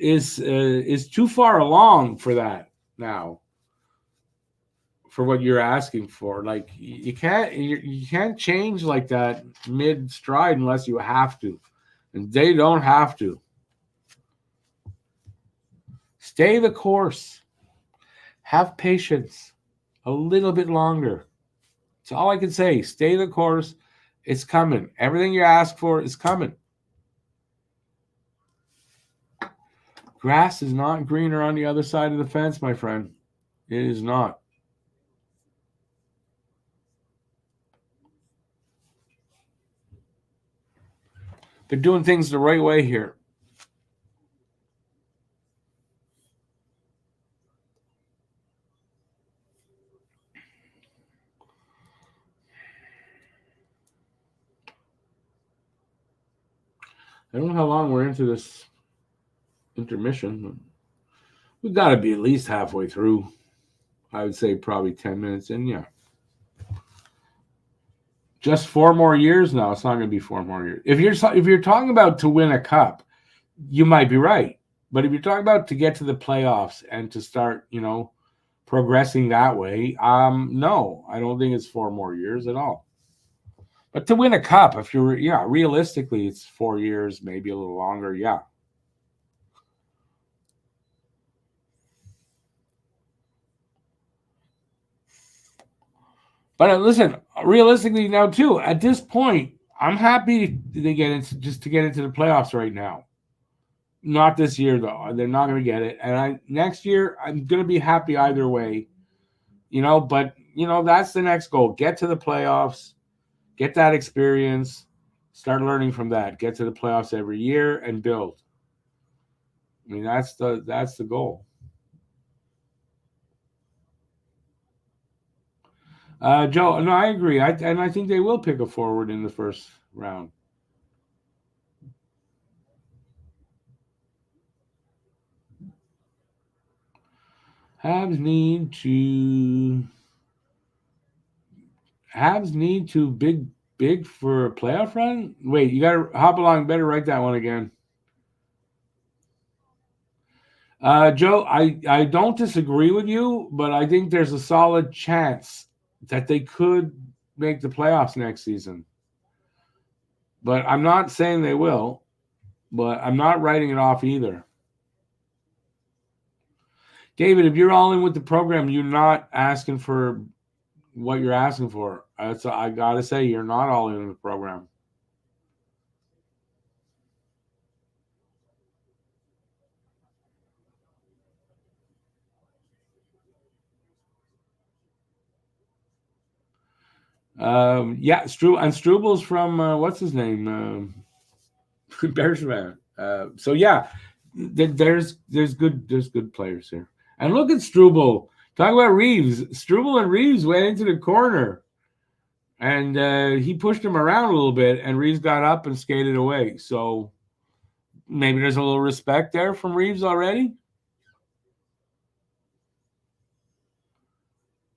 too far along for that now. For what you're asking for, like you can't change like that mid stride unless you have to, and they don't have to. Stay the course. Have patience a little bit longer. That's all I can say. Stay the course. It's coming. Everything you ask for is coming. Grass is not greener on the other side of the fence, my friend. It is not. They're doing things the right way here. I don't know how long we're into this intermission. We've got to be at least halfway through. I would say probably 10 minutes in, yeah. Just 4 more years now. It's not going to be 4 more years. If you're talking about to win a cup, you might be right. But if you're talking about to get to the playoffs and to start, progressing that way, no, I don't think it's 4 more years at all. But to win a cup, if you're, realistically, it's 4 years, maybe a little longer, yeah. But listen, realistically now too, at this point, I'm happy they get into to get into the playoffs right now. Not this year though; they're not going to get it. And next year, I'm going to be happy either way. But that's the next goal: get to the playoffs, get that experience, start learning from that, get to the playoffs every year, and build. I mean, that's the goal. Joe, no, I agree. I think they will pick a forward in the first round. Habs need to big for a playoff run. Wait, you got to hop along. Better write that one again. Joe, I don't disagree with you, but I think there's a solid chance that they could make the playoffs next season. But I'm not saying they will, but I'm not writing it off either. David, if you're all in with the program, you're not asking for what you're asking for. I got to say, you're not all in with the program. Yeah, Strubal's from what's his name? Bearsman. So yeah, there's good players here. And look at Struble. Talk about Reeves. Struble and Reeves went into the corner, and he pushed him around a little bit, and Reeves got up and skated away. So maybe there's a little respect there from Reeves already.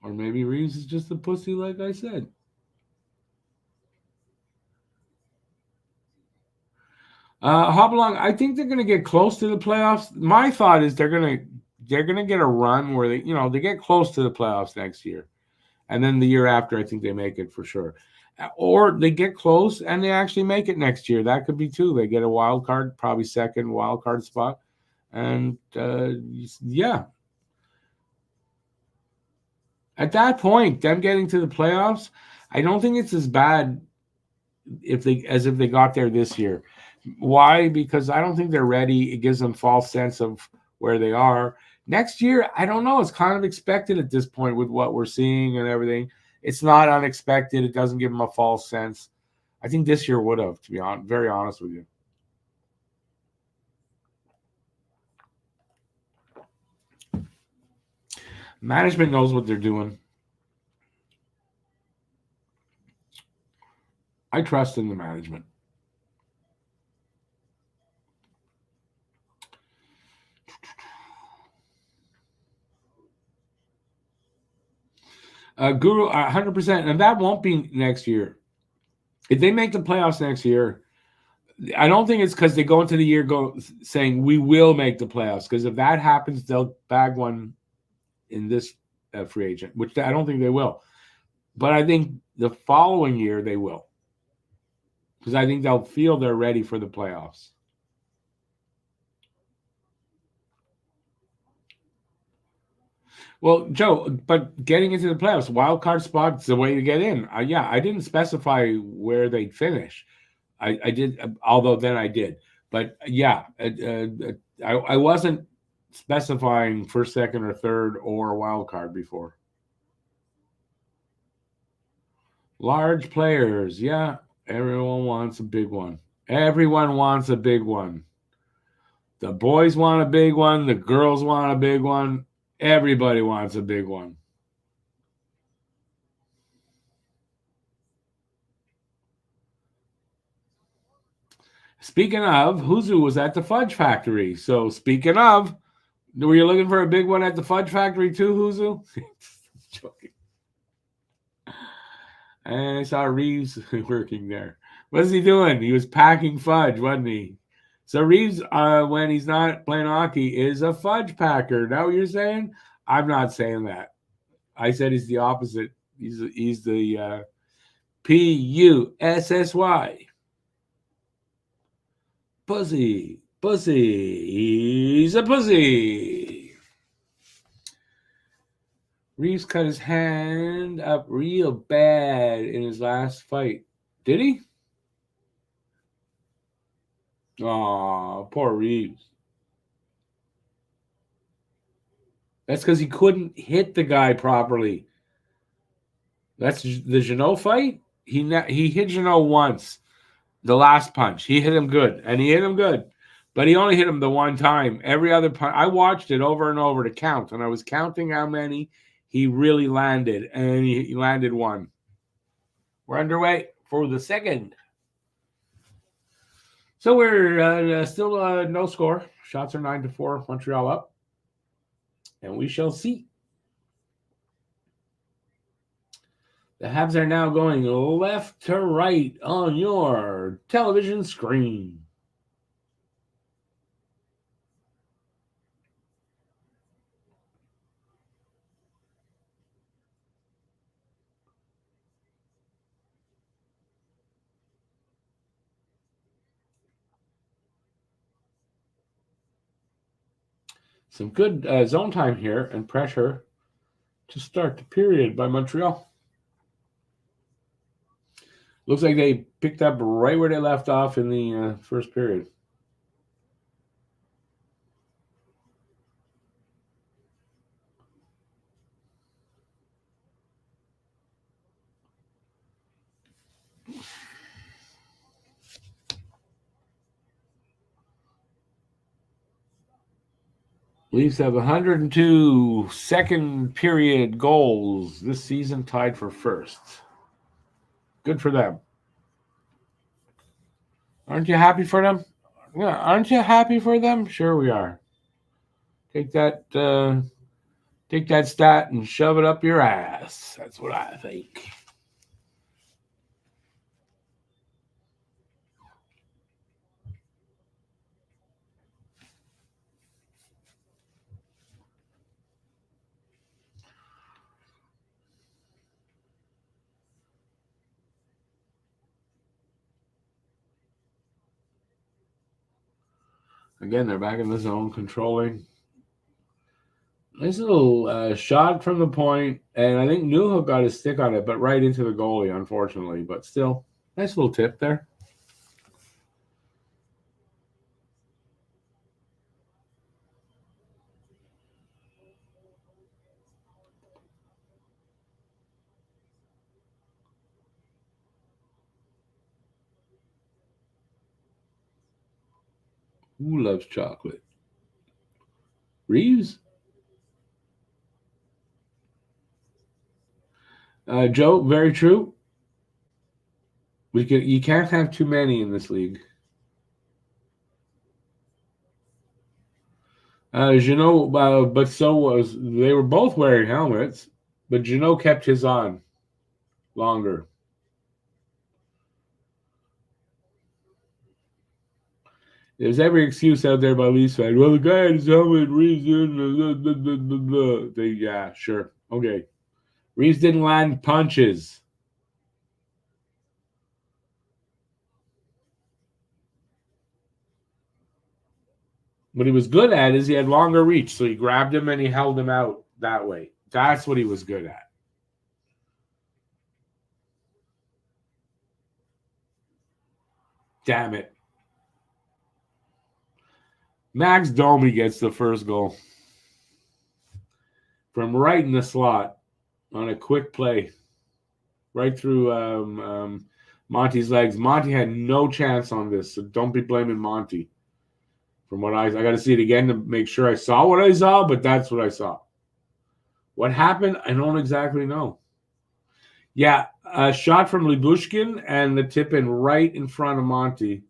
Or maybe Reeves is just a pussy, like I said. Hop along. I think they're going to get close to the playoffs. My thought is they're going to get a run where they get close to the playoffs next year, and then the year after, I think they make it for sure. Or they get close and they actually make it next year. That could be too. They get a wild card, probably second wild card spot, and yeah. At that point, them getting to the playoffs, I don't think it's as bad as if they got there this year. Why? Because I don't think they're ready. It gives them false sense of where they are. Next year, I don't know. It's kind of expected at this point with what we're seeing and everything. It's not unexpected. It doesn't give them a false sense. I think this year would have, to be very honest with you. Management knows what they're doing. I trust in the management. Guru, 100%, and that won't be next year. If they make the playoffs next year, I don't think it's because they go into the year saying we will make the playoffs. Because if that happens, they'll bag one in this free agent, which I don't think they will. But I think the following year they will, because I think they'll feel they're ready for the playoffs. Well, Joe, but getting into the playoffs, wild card spot is the way to get in. Yeah, I didn't specify where they'd finish. I did, although then I did. But yeah, I wasn't specifying first, second, or third or wild card before. Large players, yeah. Everyone wants a big one. Everyone wants a big one. The boys want a big one. The girls want a big one. Everybody wants a big one. Speaking of, Huzu was at the Fudge Factory. So speaking of, were you looking for a big one at the Fudge Factory too, Huzu? Joking. And I saw Reeves working there. What's he doing? He was packing fudge, wasn't he? So Reeves, when he's not playing hockey, is a fudge packer. Now what you're saying? I'm not saying that. I said he's the opposite. He's the Pussy. Pussy. He's a pussy. Reeves cut his hand up real bad in his last fight. Did he? Aw, poor Reeves. That's because he couldn't hit the guy properly. That's the Janot fight. He hit Janot once. The last punch, he hit him good, and he hit him good, but he only hit him the one time. Every other punch, I watched it over and over to count, and I was counting how many he really landed, and he landed one. We're underway for the second. So we're still no score. Shots are 9-4. Montreal up, and we shall see. The Habs are now going left to right on your television screen. Some good zone time here and pressure to start the period by Montreal. Looks like they picked up right where they left off in the first period. Leafs have 102 second period goals this season, tied for first. Good for them. Aren't you happy for them? Yeah, aren't you happy for them? Sure we are. Take that stat and shove it up your ass. That's what I think. Again, they're back in the zone, controlling. Nice little shot from the point, and I think Newhook got his stick on it, but right into the goalie, unfortunately. But still, nice little tip there. Who loves chocolate? Reeves? Joe, very true. You can't have too many in this league. Janot, but so was they were both wearing helmets, but Janot kept his on longer. There's every excuse out there by Leafs fans. Well, the guy had his helmet. Reeves didn't. Yeah, sure, okay. Reeves didn't land punches. What he was good at is he had longer reach, so he grabbed him and he held him out that way. That's what he was good at. Damn it. Max Domi gets the first goal from right in the slot on a quick play, right through Monty's legs. Monty had no chance on this, so don't be blaming Monty. From what I got to see it again to make sure I saw what I saw, but that's what I saw. What happened, I don't exactly know. Yeah, a shot from Lyubushkin and the tip in right in front of Monty,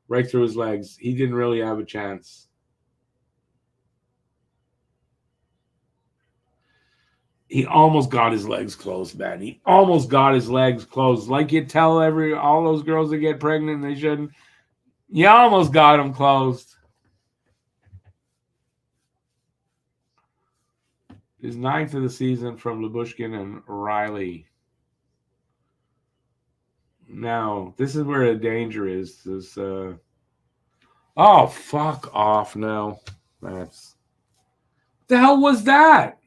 right through his legs. He didn't really have a chance. He almost got his legs closed, man. He almost got his legs closed. Like you tell all those girls that get pregnant, they shouldn't. You almost got them closed. His 9th of the season from Lyubushkin and Riley. Now, this is where the danger is. Oh, fuck off now. That's... the hell was that?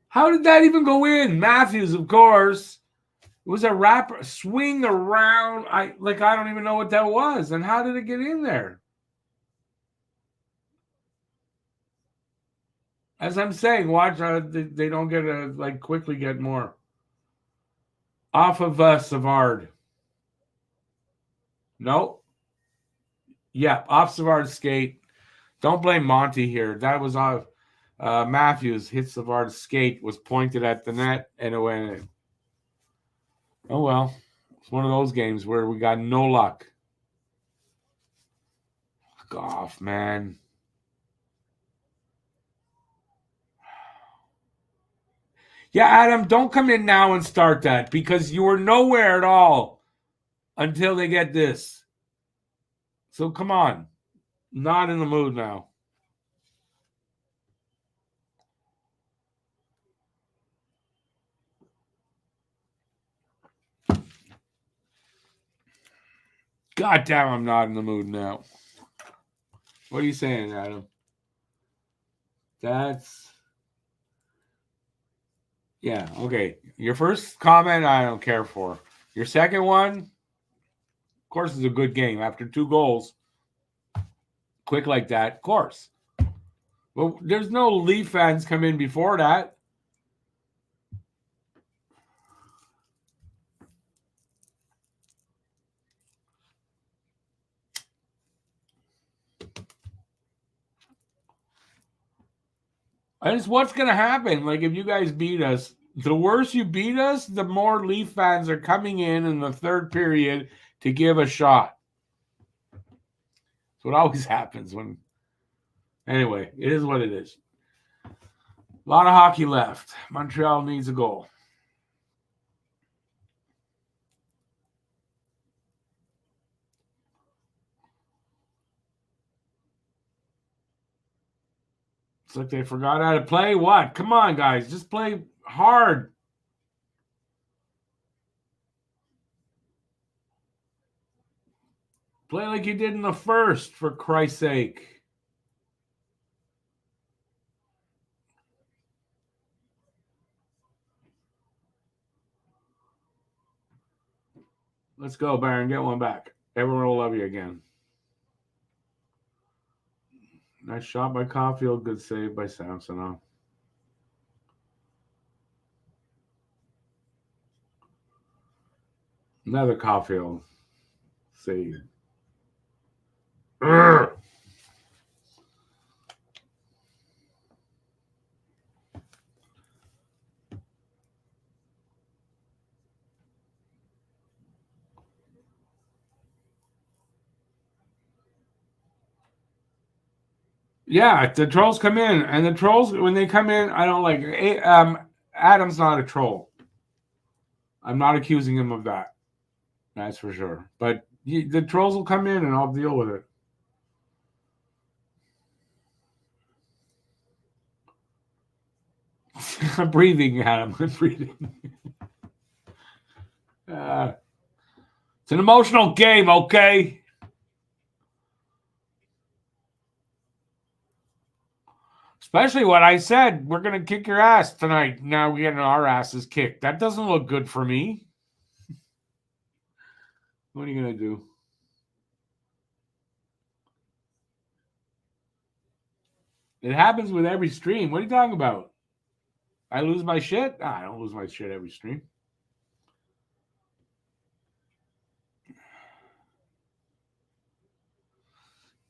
How did that even go in? Matthews, of course. It was a wrap swing around. I don't even know what that was. And how did it get in there? As I'm saying, watch. They don't get quickly get more. Off of Savard. Nope. Yeah, off Savard's skate. Don't blame Monty here. That was off. Matthews hit Savard's skate, was pointed at the net, and it went in. Oh, well. It's one of those games where we got no luck. Fuck off, man. Yeah, Adam, don't come in now and start that because you were nowhere at all until they get this. So come on. Not in the mood now. God damn, I'm not in the mood now. What are you saying, Adam? Yeah, okay. Your first comment, I don't care for. Your second one, of course, is a good game. After 2 goals, quick like that, of course. Well, there's no Leaf fans come in before that. And it's what's going to happen. Like, if you guys beat us, the worse you beat us, the more Leaf fans are coming in the third period to give a shot. That's what always happens when... Anyway, it is what it is. A lot of hockey left. Montreal needs a goal. It's like they forgot how to play. What? Come on, guys. Just play hard. Play like you did in the first, for Christ's sake. Let's go, Baron. Get one back. Everyone will love you again. Nice shot by Caulfield. Good save by Samsonov. Another Caulfield save. Urgh. Yeah, the trolls come in, and the trolls, when they come in, I don't like it. Adam's not a troll. I'm not accusing him of that. That's for sure. But the trolls will come in, and I'll deal with it. I'm breathing, Adam. I'm breathing. It's an emotional game, okay? Especially what I said, we're going to kick your ass tonight. Now we're getting our asses kicked. That doesn't look good for me. What are you going to do? It happens with every stream. What are you talking about? I lose my shit? I don't lose my shit every stream.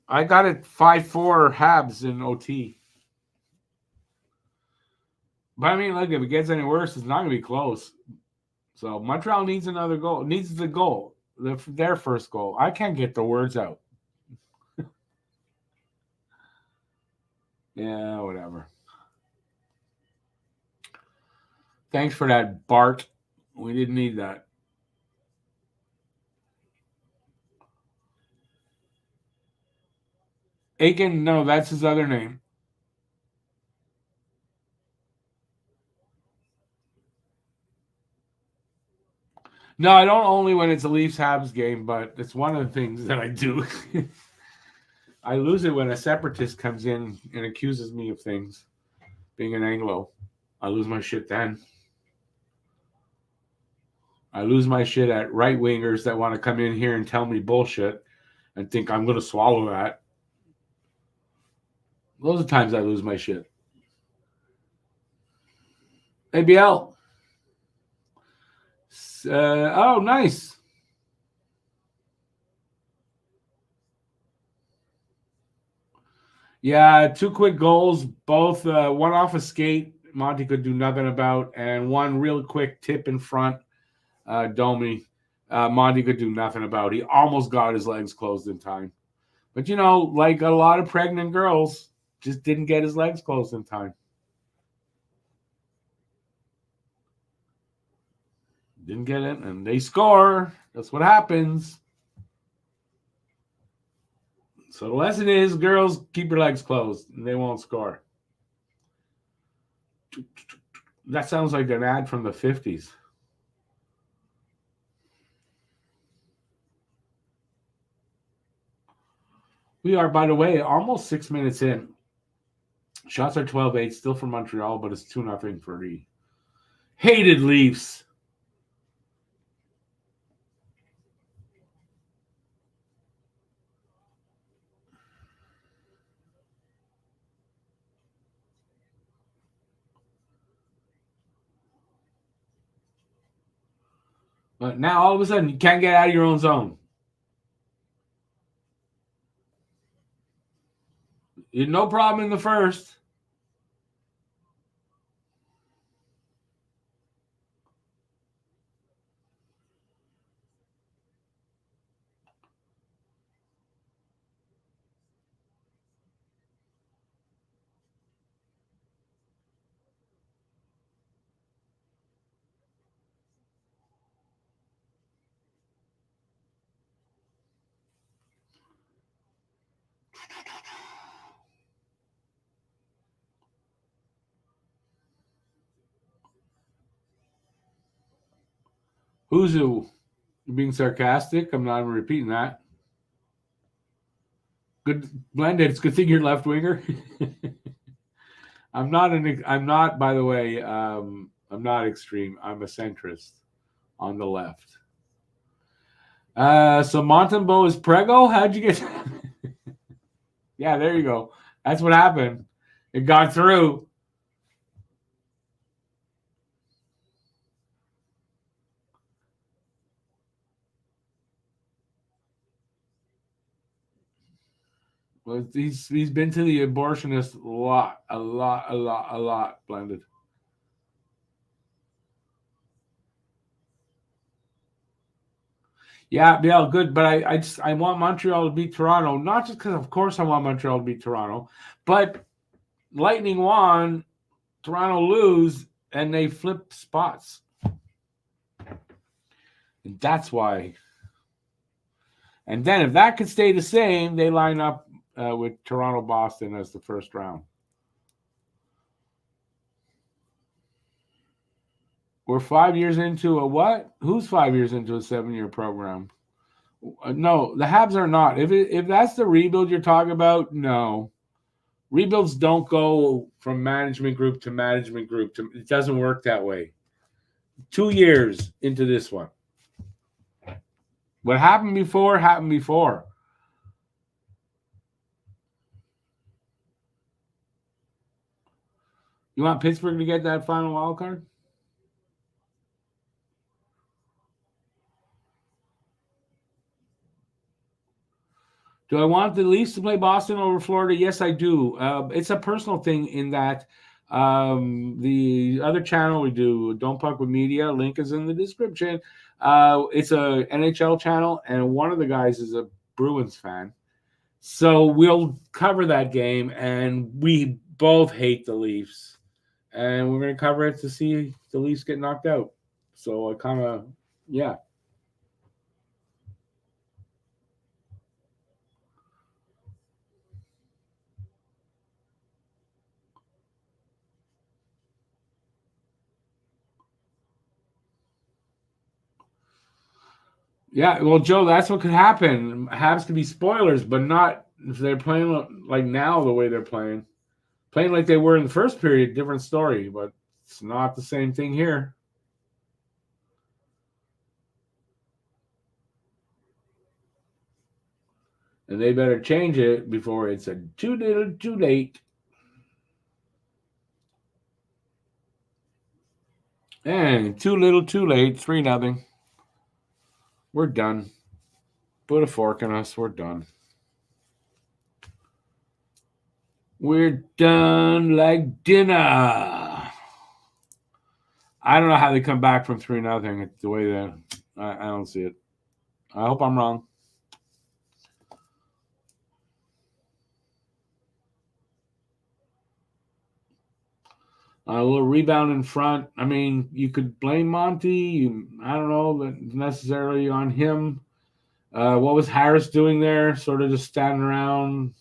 I got it 5-4 Habs in OT. But I mean, look, if it gets any worse, it's not going to be close. So Montreal needs another goal. Needs the goal. Their first goal. I can't get the words out. Yeah, whatever. Thanks for that, Bart. We didn't need that. Aiken, no, that's his other name. No, I don't only when it's a Leafs Habs game, but it's one of the things that I do. I lose it when a separatist comes in and accuses me of things. Being an Anglo, I lose my shit then. I lose my shit at right wingers that want to come in here and tell me bullshit and think I'm going to swallow that. Those are times I lose my shit. ABL. Oh, nice. Yeah, 2 quick goals, both one off a skate, Monty could do nothing about, and one real quick tip in front, Domi, Monty could do nothing about. He almost got his legs closed in time. But, like a lot of pregnant girls, just didn't get his legs closed in time. Didn't get it, and they score. That's what happens. So the lesson is, girls, keep your legs closed, and they won't score. That sounds like an ad from the 50s. We are, by the way, almost 6 minutes in. Shots are 12-8, still for Montreal, but it's 2-0 for the hated Leafs. But now, all of a sudden, you can't get out of your own zone. You had no problem in the first. Who's who? You're being sarcastic? I'm not even repeating that. Good blended. It's a good thing you're left winger. I'm not, by the way, I'm not extreme. I'm a centrist on the left. So Montembeau is Prego? How'd you get Yeah, there you go. That's what happened. It got through. Well, he's been to the abortionist a lot, blended. Yeah, good. But I want Montreal to beat Toronto, not just because, of course, I want Montreal to beat Toronto, but Lightning won, Toronto lose, and they flip spots. And that's why. And then if that could stay the same, they line up with Toronto-Boston as the first round. We're 5 years into a what? Who's 5 years into a 7-year program? No, the Habs are not. If that's the rebuild you're talking about, no. Rebuilds don't go from management group to management group. It doesn't work that way. 2 years into this one. What happened before happened before. You want Pittsburgh to get that final wild card? Do I want the Leafs to play Boston over Florida? Yes, I do. It's a personal thing in that the other channel we do, Don't Puck with Media, link is in the description. It's a NHL channel, and one of the guys is a Bruins fan. So we'll cover that game, and we both hate the Leafs. And we're going to cover it to see the Leafs get knocked out. So I kind of, yeah. Yeah, well, Joe, that's what could happen. Habs could be spoilers, but not if they're playing like now the way they're playing. Playing like they were in the first period, different story, but it's not the same thing here. And they better change it before it's too little, too late. And too little, too late. 3-0. We're done. Put a fork in us. We're done. We're done like dinner. I don't know how they come back from 3-0. It's the way that I don't see it. I hope I'm wrong. A little rebound in front. I mean, you could blame Monty. I don't know necessarily on him. What was Harris doing there? Sort of just standing around,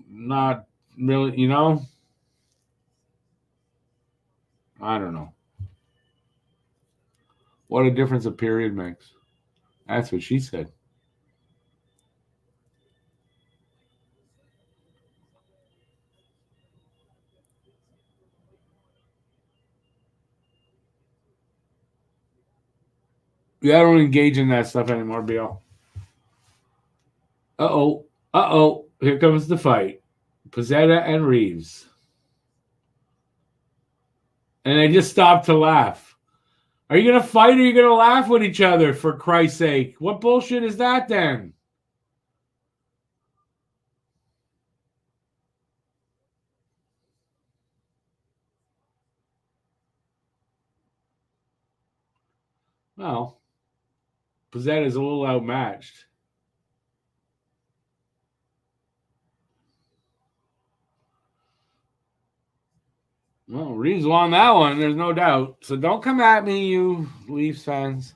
not really, you know? I don't know. What a difference a period makes. That's what she said. Yeah, I don't engage in that stuff anymore, Bill. Uh-oh. Uh-oh. Here comes the fight. Pizzetta and Reeves. And they just stopped to laugh. Are you going to fight or are you going to laugh with each other, for Christ's sake? What bullshit is that then? Well, Pizzetta is a little outmatched. Well, Reeves won that one, there's no doubt. So don't come at me, you Leafs fans.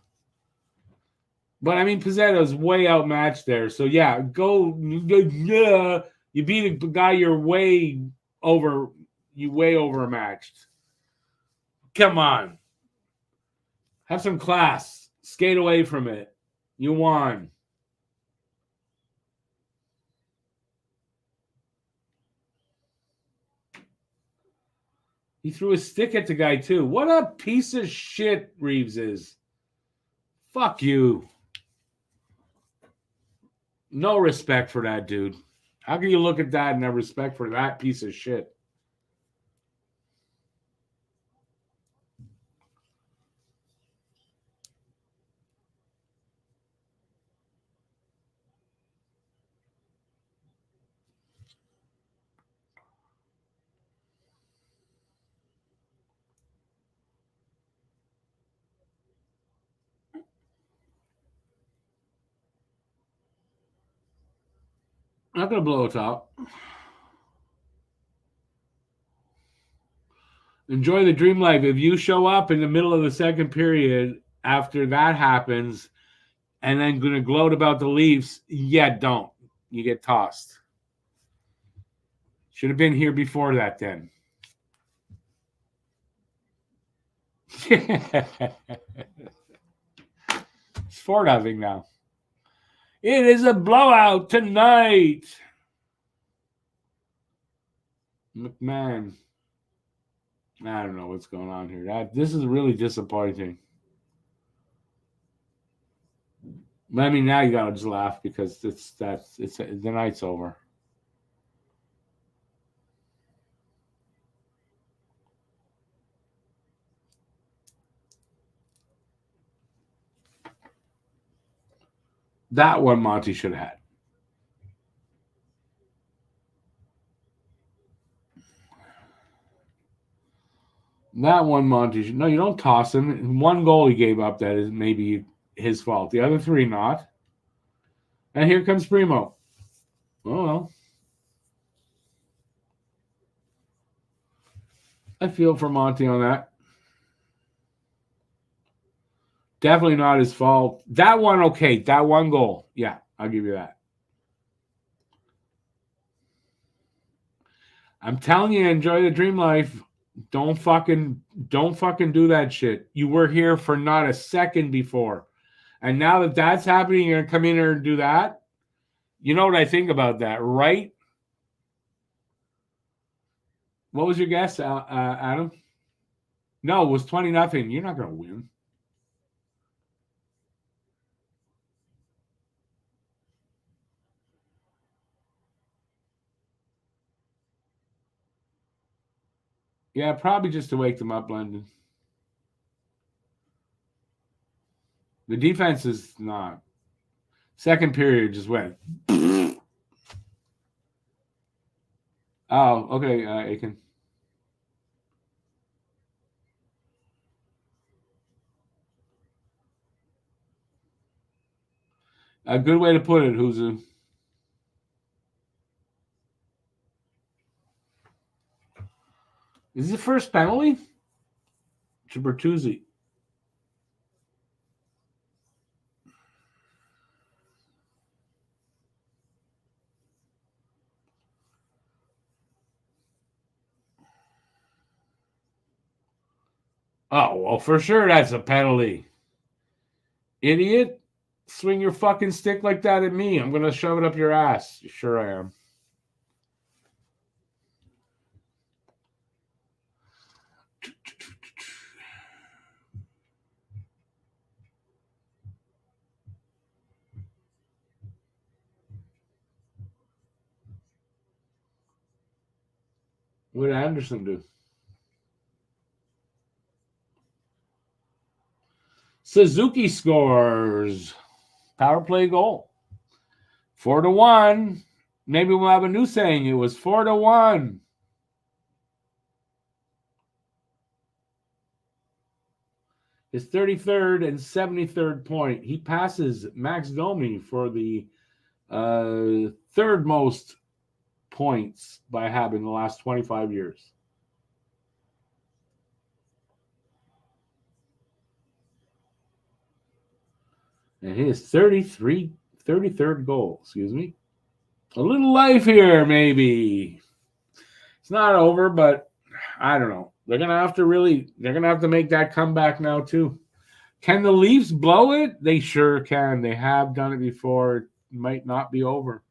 But I mean, Pizzetto's way outmatched there. So yeah, go. Yeah, you beat a guy you're way overmatched. Come on, have some class. Skate away from it. You won. He threw a stick at the guy too. What a piece of shit Reeves is. Fuck you. No respect for that dude. How can you look at that and have respect for that piece of shit? Not gonna blow a top. Enjoy the dream life. If you show up in the middle of the second period after that happens and then going to gloat about the Leafs, yeah, don't. You get tossed. Should have been here before that then. It's 4-0 now. It is a blowout tonight. McMahon. I don't know what's going on here. This is really disappointing. I mean, now you gotta just laugh because it's the night's over. That one Monty should have had. That one Monty should. No, you don't toss him. One goal he gave up that is maybe his fault. The other three not. And here comes Primo. Oh well. I feel for Monty on that. Definitely not his fault. That one, okay. That one goal. Yeah, I'll give you that. I'm telling you, enjoy the dream life. Don't fucking do that shit. You were here for not a second before. And now that that's happening, you're gonna come in here and do that. You know what I think about that, right? What was your guess, Adam? No, it was 20-0. You're not gonna win. Yeah, probably just to wake them up, London. The defense is not. Second period just went. Oh, okay, Aiken. A good way to put it, Huzu. Is this the first penalty? To Bertuzzi. Oh, well, for sure that's a penalty. Idiot. Swing your fucking stick like that at me. I'm going to shove it up your ass. Sure I am. What did Anderson do? Suzuki scores. Power play goal. 4-1. Maybe we'll have a new saying. It was 4-1. His 33rd and 73rd point. He passes Max Domi for the third most points by Hab in the last 25 years. And his 33rd goal, excuse me. A little life here, maybe. It's not over, but I don't know. They're gonna have to make that comeback now too. Can the Leafs blow it? They sure can. They have done it before. It might not be over.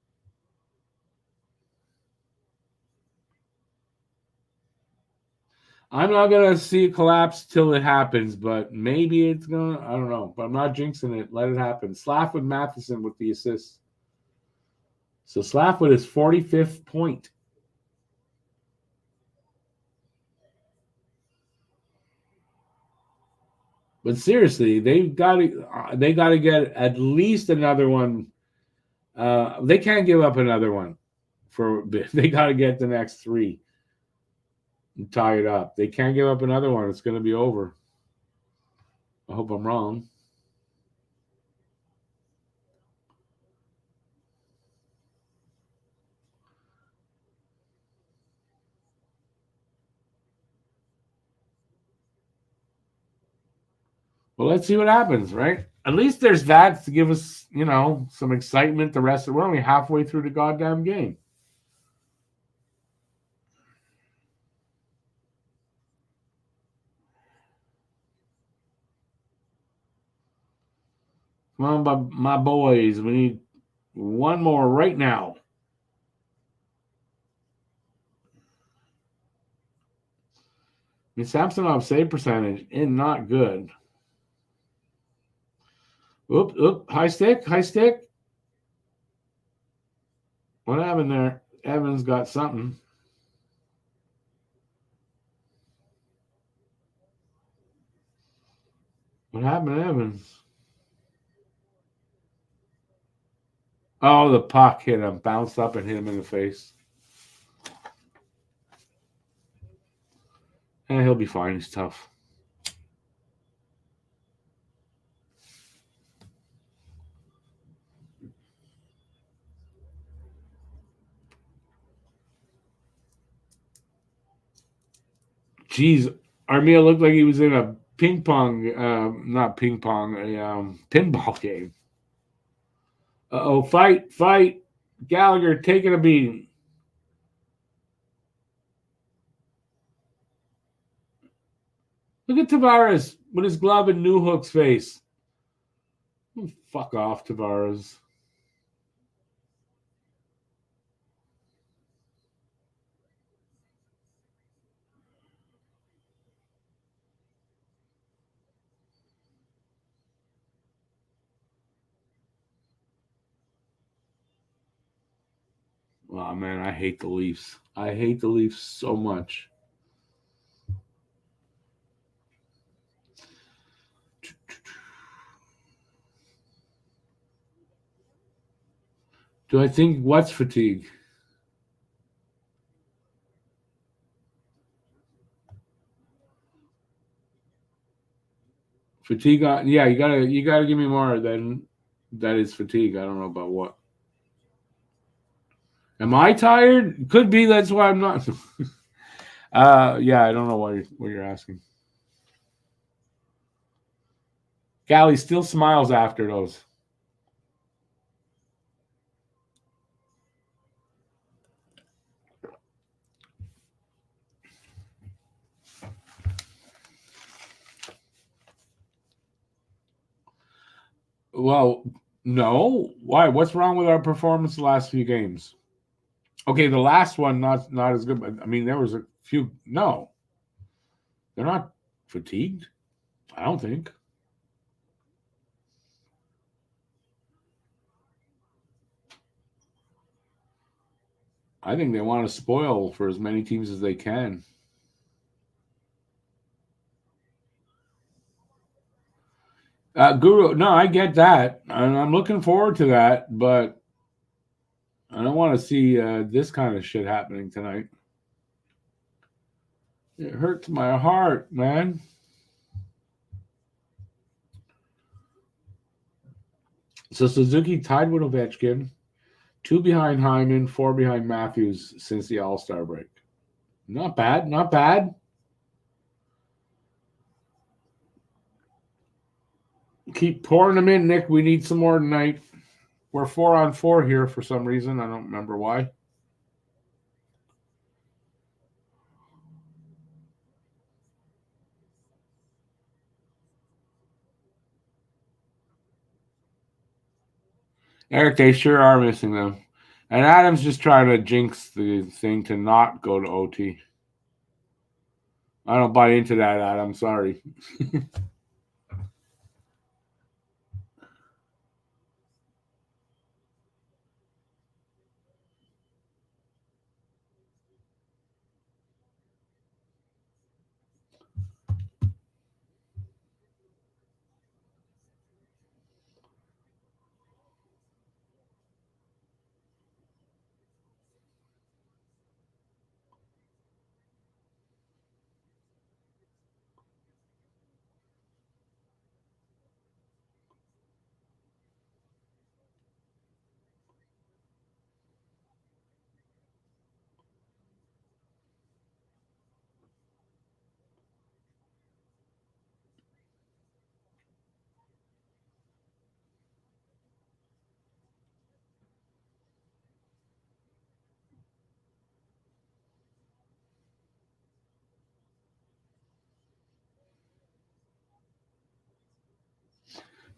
I'm not gonna see it collapse till it happens, but maybe it's gonna. I don't know, but I'm not jinxing it. Let it happen. Slaff with Matheson with the assist. So Slaff with his 45th point. But seriously, they got to get at least another one. They can't give up another one. They got to get the next three and tie it up. They can't give up another one. It's going to be over. I hope I'm wrong. Well, let's see what happens, right? At least there's that to give us, some excitement. We're only halfway through the goddamn game. Come on, my boys. We need one more right now. I mean, Samsonov save percentage is not good. Oop, high stick. What happened there? Evans got something. What happened to Evans? Oh, the puck hit him, bounced up and hit him in the face. And he'll be fine. He's tough. Jeez, Armia looked like he was in a ping pong, not ping pong, a pinball game. Uh-oh, fight. Gallagher taking a beating. Look at Tavares with his glove in Newhook's face. Oh, fuck off, Tavares. Oh, man, I hate the Leafs. I hate the Leafs so much. Do I think what's fatigue? Fatigue on, yeah, you gotta give me more than that is fatigue. I don't know about what. Am I tired? Could be. That's why I'm not. Yeah, I don't know what you're asking. Gally still smiles after those. Well, no. Why? What's wrong with our performance the last few games? Okay, the last one not as good, but I mean there was a few. No, they're not fatigued. I don't think. I think they want to spoil for as many teams as they can. Guru, no, I get that, and I'm looking forward to that, but I don't want to see this kind of shit happening tonight. It hurts my heart, man. So Suzuki tied with Ovechkin, 2 behind Hyman, 4 behind Matthews since the All Star break. Not bad, not bad. Keep pouring them in, Nick. We need some more tonight. We're 4-on-4 here for some reason. I don't remember why. Eric, they sure are missing them. And Adam's just trying to jinx the thing to not go to OT. I don't buy into that, Adam. Sorry.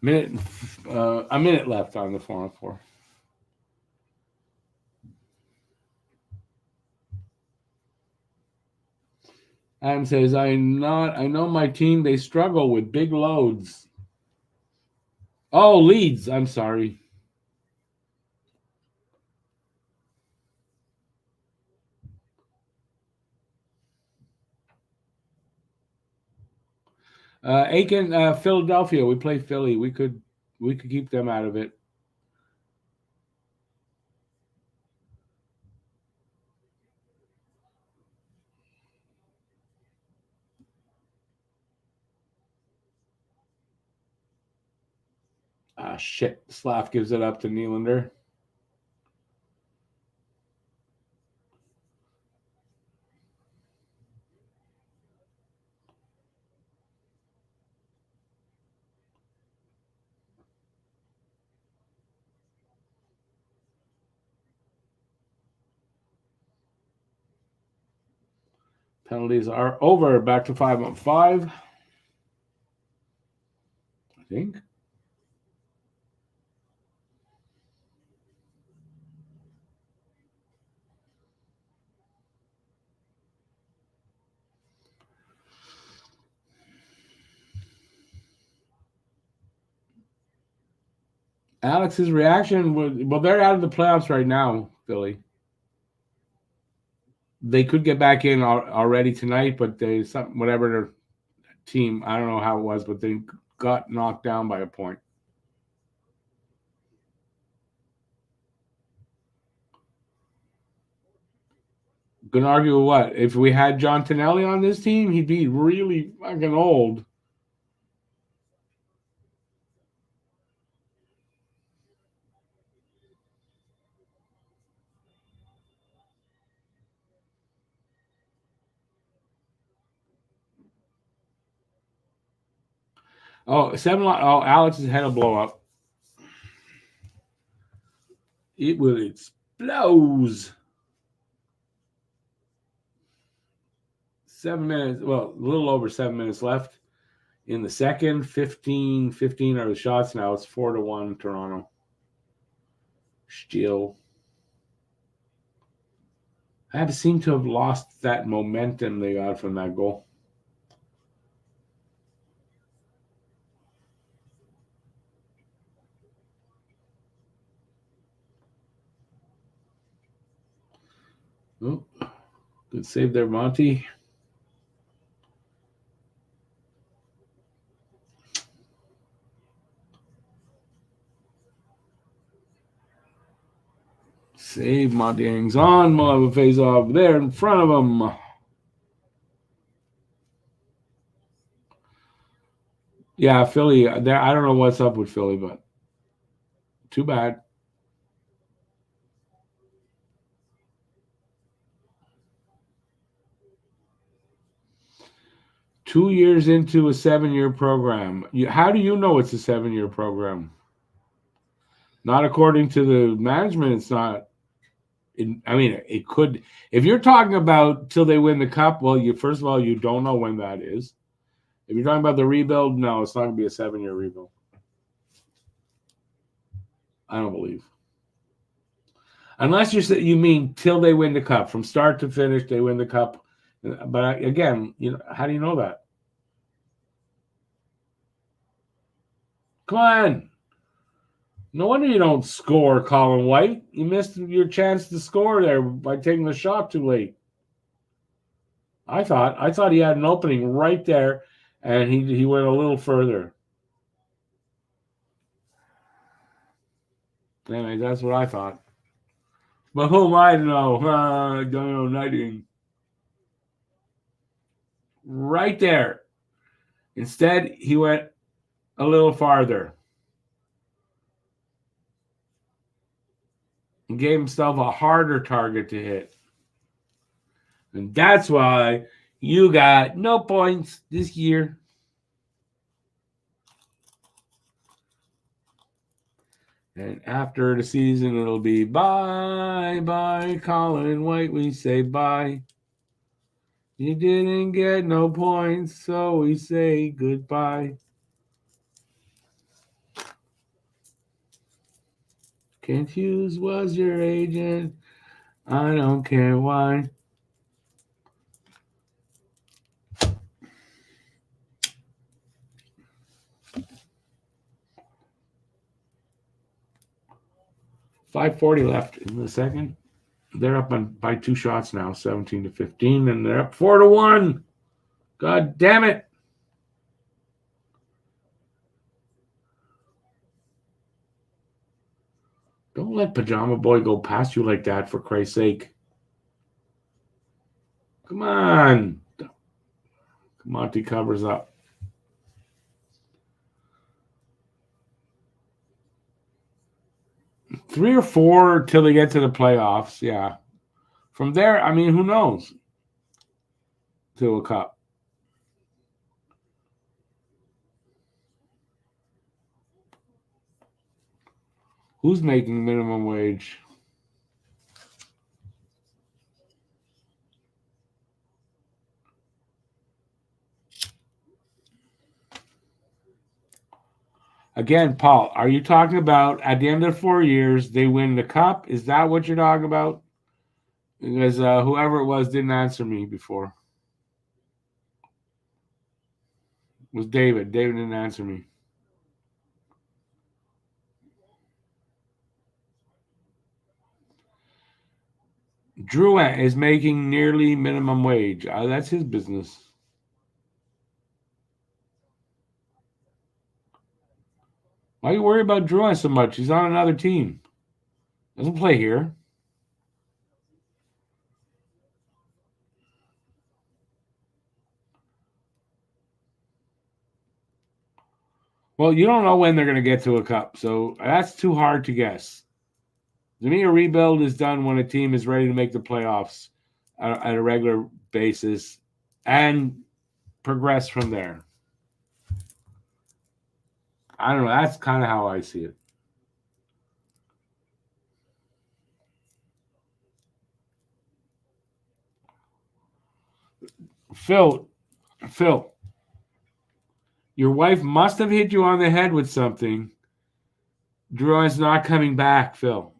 minute, a minute left on the 4-on-4. Adam says, I know my team, they struggle with big loads. Oh, leads. I'm sorry. Aiken, Philadelphia. We play Philly. We could keep them out of it. Shit. Slav gives it up to Nylander. Penalties are over. Back to 5-on-5. I think. Alex's reaction was, well, they're out of the playoffs right now, Philly. They could get back in already tonight, but they whatever their team, I don't know how it was, but they got knocked down by a point. Gonna argue with what? If we had John Tonelli on this team, he'd be really fucking old. Oh, Alex's head will blow up. It will explode. 7 minutes, well, a little over 7 minutes left in the second. 15 are the shots now. It's 4-1 Toronto. Still. Habs seem to have lost that momentum they got from that goal. Oh, good save there, Monty. Save, Monty hangs on. We'll have a face off there in front of him. Yeah, Philly. There, I don't know what's up with Philly, but too bad. Two years into a 7-year program. How do you know it's a 7-year program? Not according to the management. It's not. I mean, it could. If you're talking about till they win the cup, well, first of all, you don't know when that is. If you're talking about the rebuild, no, it's not going to be a 7-year rebuild. I don't believe. Unless you mean till they win the cup, from start to finish, they win the cup. But again, how do you know that? Come on. No wonder you don't score, Colin White. You missed your chance to score there by taking the shot too late. I thought he had an opening right there, and he went a little further. Anyway, that's what I thought. But who am I to know? I don't know nothing. Right there. Instead, he went a little farther. And gave himself a harder target to hit. And that's why you got no points this year. And after the season, it'll be bye, Colin White. We say bye. You didn't get no points, so we say goodbye. Kent Hughes was your agent. I don't care why. .540 left in the second. They're up by 2 shots now, 17-15, and they're up 4-1. God damn it. Don't let Pajama Boy go past you like that, for Christ's sake. Come on. Monty covers up. 3 or 4 till they get to the playoffs. Yeah. From there, I mean, who knows? To a cup. Who's making minimum wage? Again, Paul, are you talking about at the end of 4 years they win the cup? Is that what you're talking about? Because whoever it was didn't answer me before. It was David. David didn't answer me. Drouin is making nearly minimum wage. That's his business. Why you worry about Drouin so much? He's on another team. Doesn't play here. Well, you don't know when they're going to get to a cup, so that's too hard to guess. To me, a rebuild is done when a team is ready to make the playoffs at a regular basis and progress from there. I don't know. That's kind of how I see it. Phil, your wife must have hit you on the head with something. Drouin's not coming back, Phil.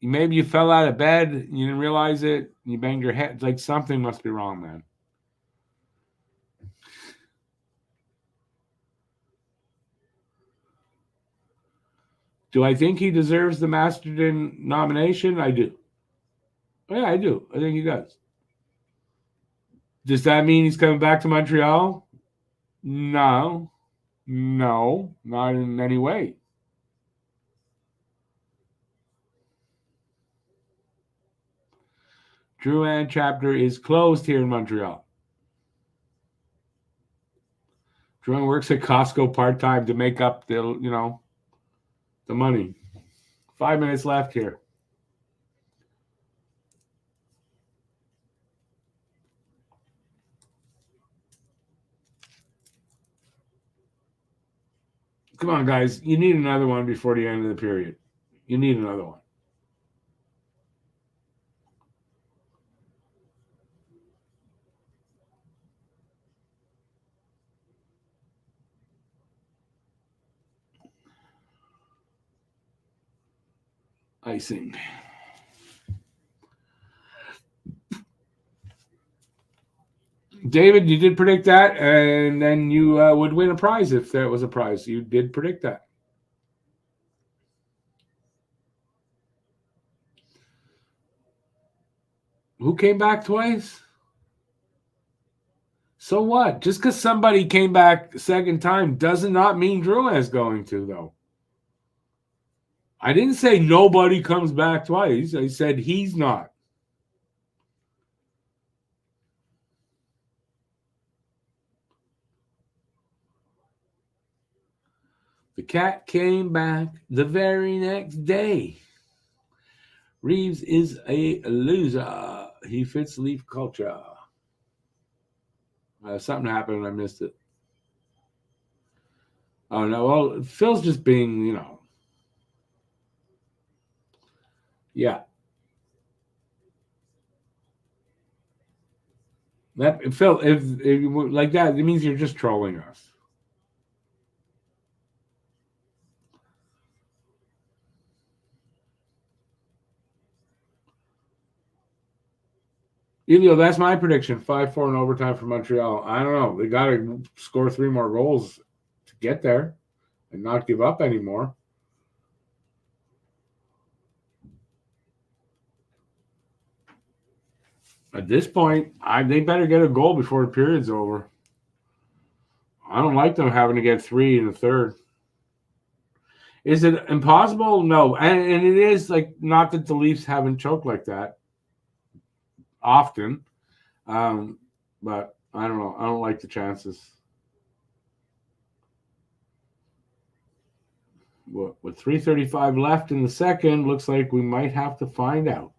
Maybe you fell out of bed, you didn't realize it, you banged your head. Like something must be wrong, man. Do I think he deserves the Masterton nomination? I do. Yeah, I do. I think he does. Does that mean he's coming back to Montreal? No. No, not in any way. Drouin chapter is closed here in Montreal. Drouin works at Costco part-time to make up the money. 5 minutes left here. Come on, guys. You need another one before the end of the period. You need another one. Icing. David, you did predict that, and then you would win a prize if there was a prize. You did predict that. Who came back twice? So what? Just because somebody came back second time does not mean Drouin is going to, though. I didn't say nobody comes back twice. I said he's not. The cat came back the very next day. Reeves is a loser. He fits Leaf culture. Something happened and I missed it. Oh, no. Well, Phil's just being, yeah. That Phil, if like that, it means you're just trolling us. Elio, that's my prediction. 5-4 in overtime for Montreal. I don't know. They got to score 3 more goals to get there and not give up anymore. At this point, they better get a goal before the period's over. I don't like them having to get 3 in the third. Is it impossible? No. And it is like not that the Leafs haven't choked like that often. But I don't know. I don't like the chances. with 3:35 left in the second, looks like we might have to find out.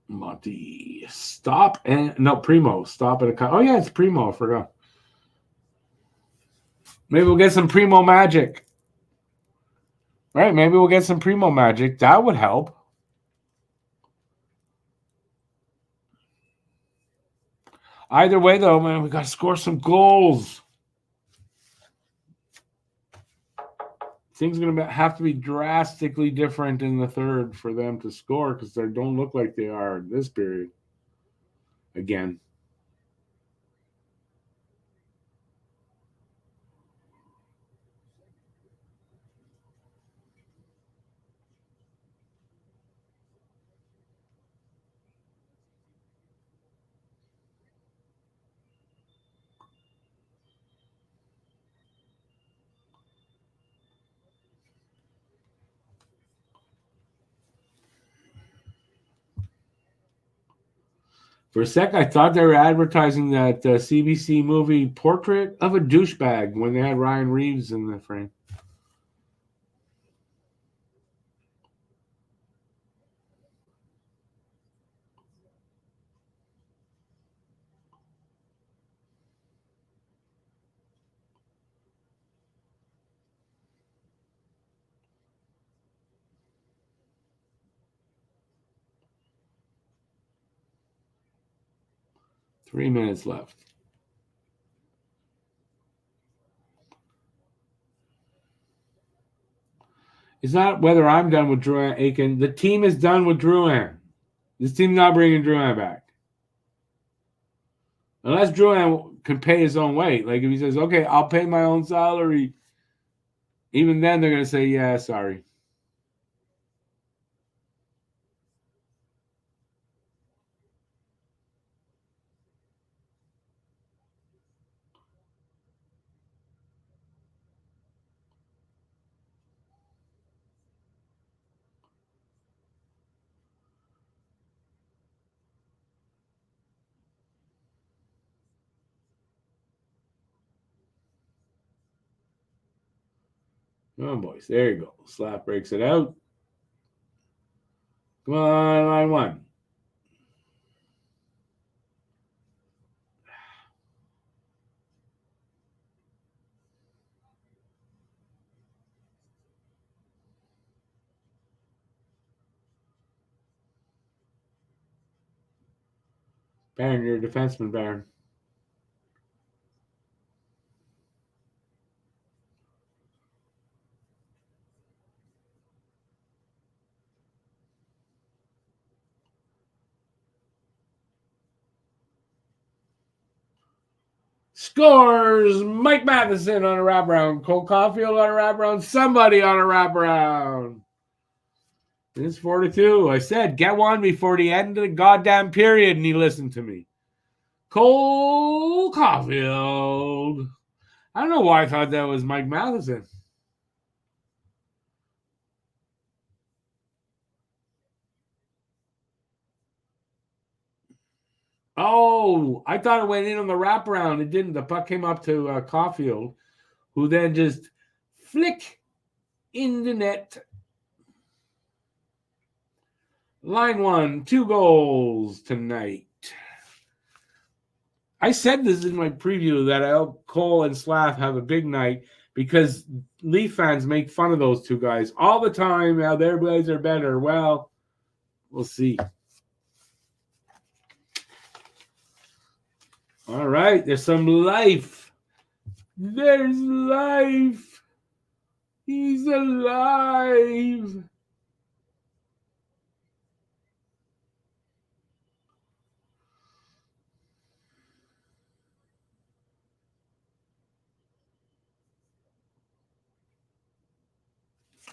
Monty, stop and no Primo, stop at a cut. Oh yeah, it's Primo. I forgot. Maybe we'll get some Primo magic. Right? Maybe we'll get some Primo magic. That would help. Either way, though, man, we got to score some goals. Things are going to have to be drastically different in the third for them to score because they don't look like they are in this period. Again. For a sec, I thought they were advertising that CBC movie Portrait of a Douchebag when they had Ryan Reeves in the frame. Three minutes left. It's not whether I'm done with Drouin Aiken. The team is done with Drouin. This team's not bringing Drouin back. Unless Drouin can pay his own way. Like if he says, okay, I'll pay my own salary. Even then, they're going to say, yeah, sorry. Oh, boys. There you go. Slap breaks it out. Come on, line one. Baron, you're a defenseman, Baron. Scores Mike Matheson on a wraparound. Cole Caulfield on a wraparound. Somebody on a wraparound. It's 4-2. I said, get one before the end of the goddamn period, and he listened to me. Cole Caulfield. I don't know why I thought that was Mike Matheson. Oh, I thought it went in on the wraparound. It didn't. The puck came up to Caulfield, who then just flick in the net. Line one, 2 goals tonight. I said this in my preview that Cole and Slav have a big night because Leaf fans make fun of those two guys all the time. Now their Blades are better. Well, we'll see. All right, there's some life. There's life. He's alive.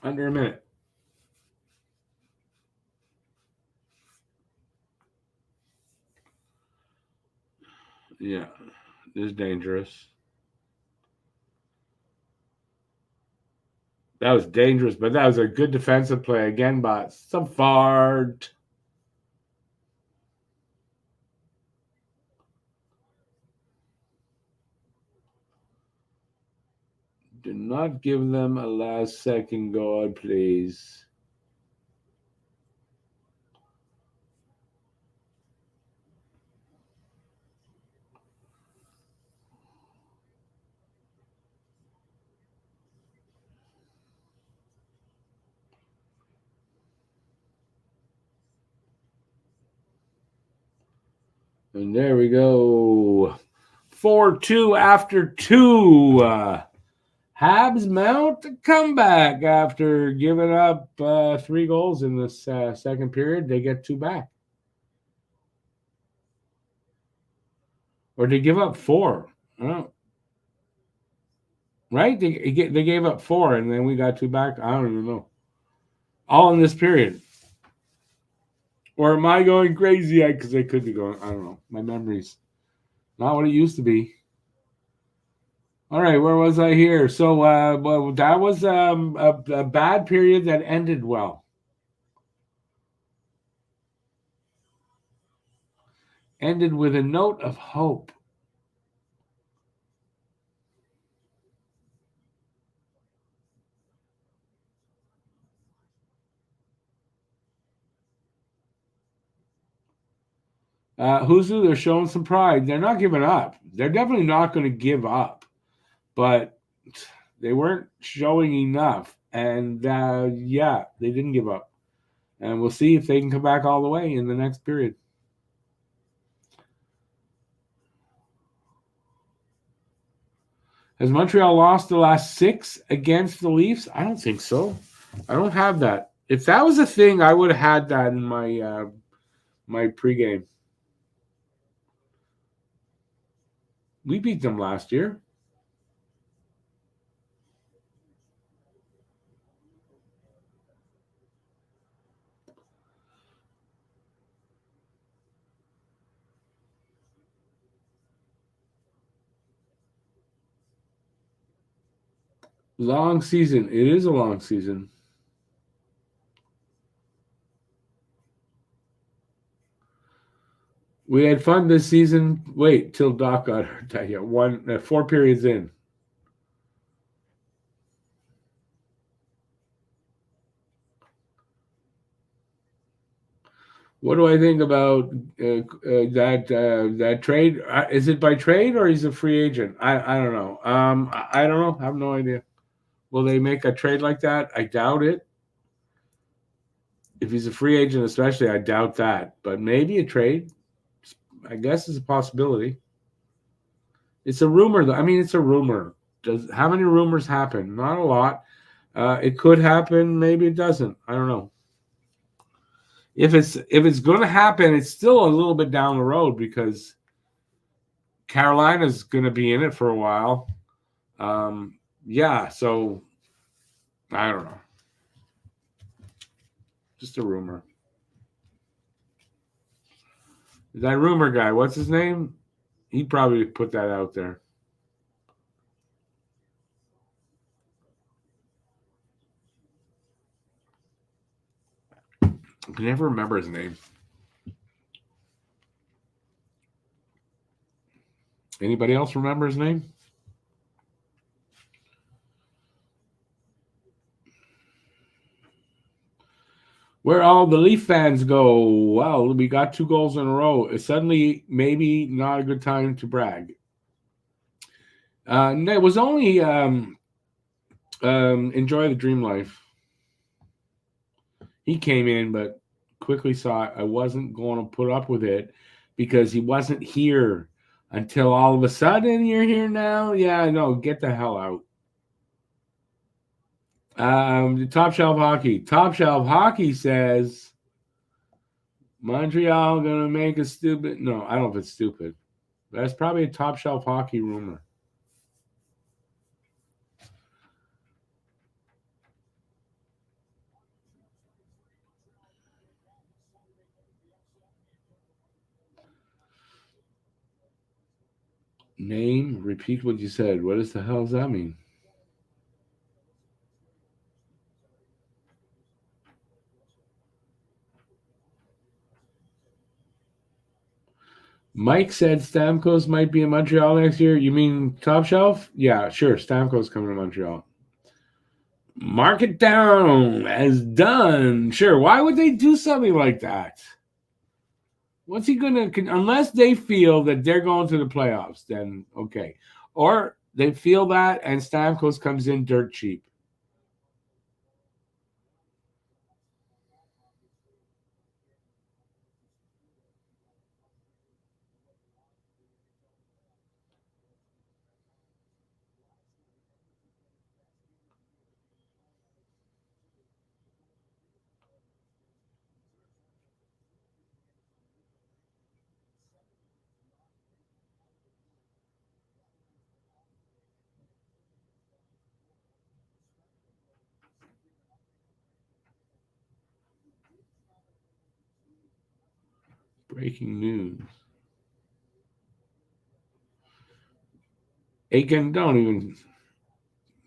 Under a minute. Yeah, this is dangerous. That was dangerous, but that was a good defensive play again by Savard. Do not give them a last second God, please. And there we go. 4-2 after 2. Habs mount a comeback after giving up 3 goals in this second period. They get 2 back. Or they give up 4. Oh. Right? They gave up 4, and then we got 2 back. I don't even know. All in this period. Or am I going crazy? Because I could be going, I don't know. My memory's not what it used to be. All right, where was I here? So well, that was a bad period that ended well. Ended with a note of hope. Huzu, they're showing some pride. They're not giving up. They're definitely not going to give up. But they weren't showing enough. And yeah, they didn't give up. And we'll see if they can come back all the way in the next period. Has Montreal lost the last 6 against the Leafs? I don't think so. I don't have that. If that was a thing, I would have had that in my my pregame. We beat them last year. Long season. It is a long season. We had fun this season. Wait till Doc got hurt. Yeah, 4 periods in. What do I think about that trade? Is it by trade or he's a free agent? I don't know. I don't know. I have no idea. Will they make a trade like that? I doubt it. If he's a free agent, especially, I doubt that. But maybe a trade, I guess, is a possibility. It's a rumor, though. I mean, it's a rumor. How many rumors happen? Not a lot. It could happen. Maybe it doesn't. I don't know. If it's going to happen, it's still a little bit down the road because Carolina's going to be in it for a while. Yeah, so I don't know. Just a rumor. That rumor guy, what's his name? He probably put that out there. I can never remember his name. Anybody else remember his name? Where all the Leaf fans go, well, we got 2 goals in a row. It's suddenly maybe not a good time to brag. It was only enjoy the dream life. He came in, but quickly saw I wasn't going to put up with it because he wasn't here until all of a sudden you're here now. Yeah, no, get the hell out. Top Shelf Hockey. Top Shelf Hockey says Montreal gonna make a stupid. No, I don't know if it's stupid. That's probably a Top Shelf Hockey rumor. Name, repeat what you said. What the hell does that mean? Mike said Stamkos might be in Montreal next year. You mean top shelf? Yeah, sure. Stamkos coming to Montreal. Mark it down as done. Sure. Why would they do something like that? What's he going to, unless they feel that they're going to the playoffs, then okay. Or they feel that and Stamkos comes in dirt cheap. Breaking news. Aiken, don't even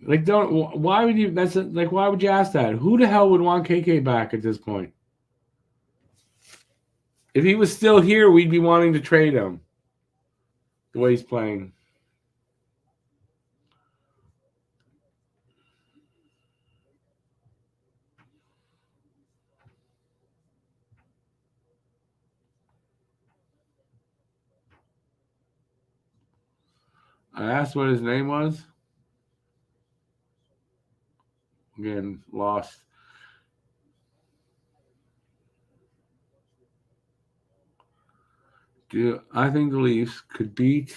why would you why would you ask that? Who the hell would want KK back at this point? If he was still here, we'd be wanting to trade him. The way he's playing. I asked what his name was. Again, lost. I think the Leafs could beat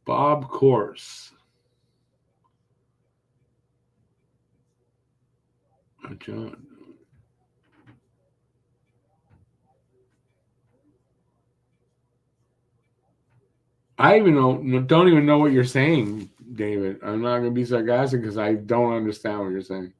Bob Course. John. I don't even know what you're saying, David. I'm not going to be sarcastic because I don't understand what you're saying.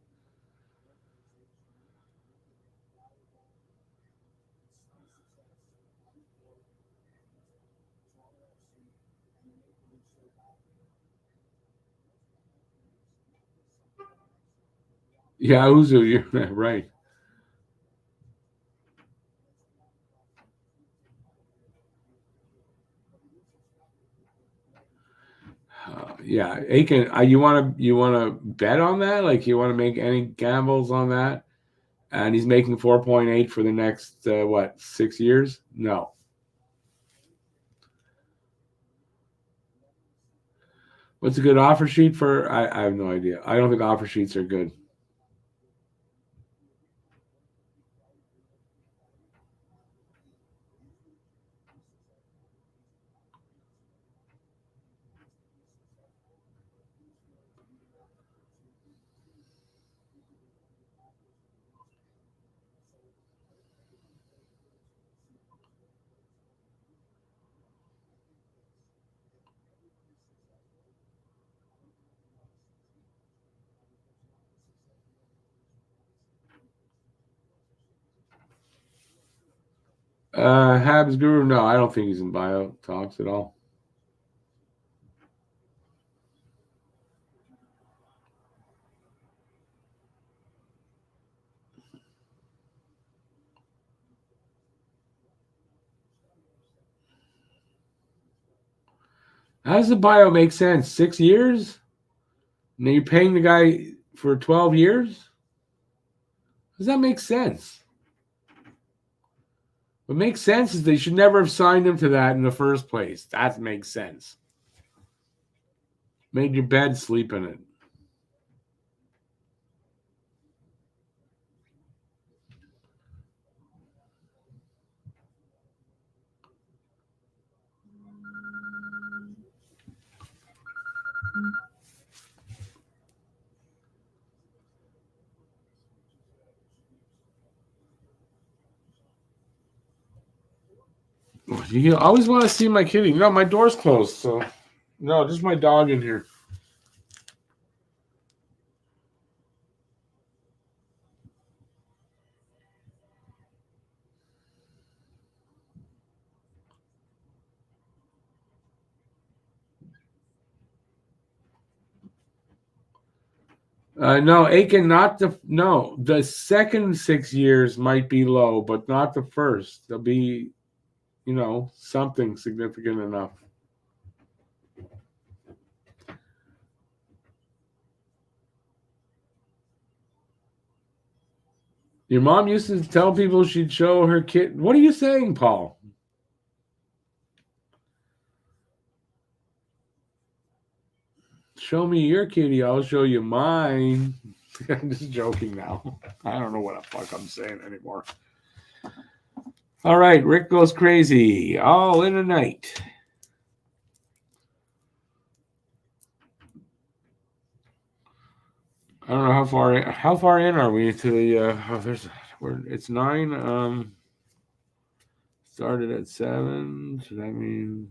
Yeah, Uzu, you're right. Yeah, Aiken, you want to bet on that? Like you want to make any gambles on that? And he's making 4.8 for the next 6 years? No. What's a good offer sheet for? I have no idea. I don't think offer sheets are good. Habs Guru, no, I don't think he's in buyout talks at all. How does the buyout make sense? 6 years? And then you're paying the guy for 12 years? Does that make sense? What makes sense is they should never have signed him to that in the first place. That makes sense. Made your bed, sleep in it. You always want to see my kitty. No, my door's closed, so no, just my dog in here. No, Aiken, the second 6 years might be low, but not the first. They'll be, something significant enough. Your mom used to tell people she'd show her kid. What are you saying, Paul? Show me your kitty, I'll show you mine. I'm just joking now. I don't know what the fuck I'm saying anymore. All right, Rick goes crazy. All in a night. I don't know how far in are we to the it's 9. Started at 7, so that means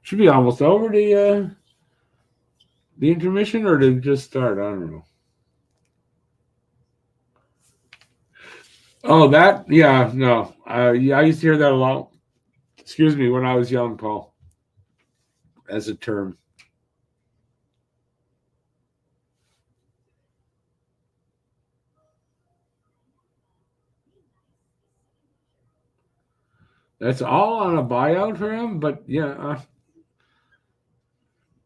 should be almost over the intermission, or did it just start? I don't know. Oh, that, yeah, no. I used to hear that a lot. Excuse me, when I was young, Paul, as a term. That's all on a buyout for him, but yeah.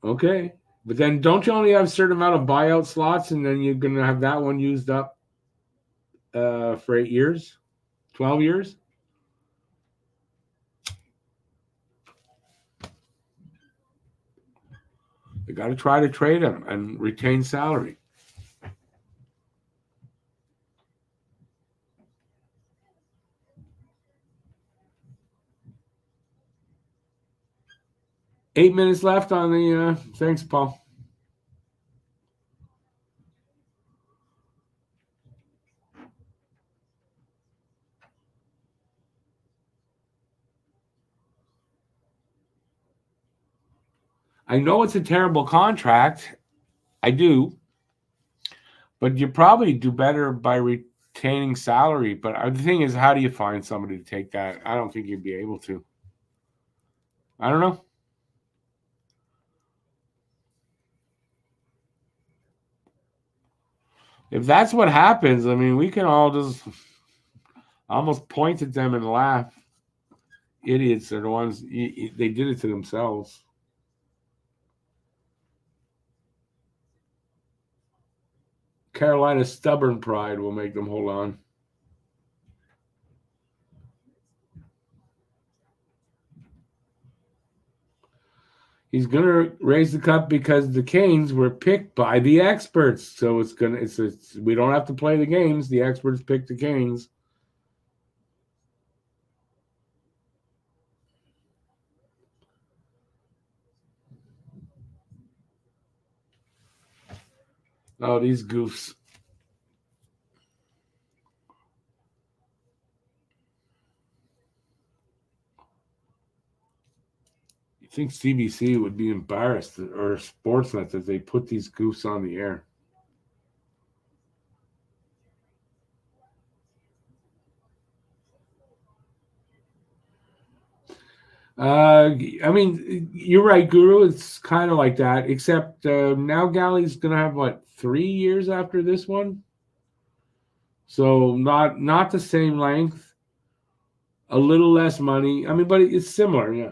Okay. But then don't you only have a certain amount of buyout slots, and then you're going to have that one used up for 8 years, 12 years? They got to try to trade him and retain salary. Eight minutes left on the. Thanks, Paul. I know it's a terrible contract. I do. But you probably do better by retaining salary. But the thing is, how do you find somebody to take that? I don't think you'd be able to. I don't know. If that's what happens, I mean, we can all just almost point at them and laugh. Idiots are the ones, they did it to themselves. Carolina's stubborn pride will make them hold on. He's going to raise the cup because the Canes were picked by the experts. So we don't have to play the games. The experts picked the Canes. Oh, these goofs. You think CBC would be embarrassed, or Sportsnet, that they put these goofs on the air? I mean, you're right, Guru. It's kind of like that, except now Galley's going to have, 3 years after this one? So not the same length, a little less money. I mean, but it's similar, yeah.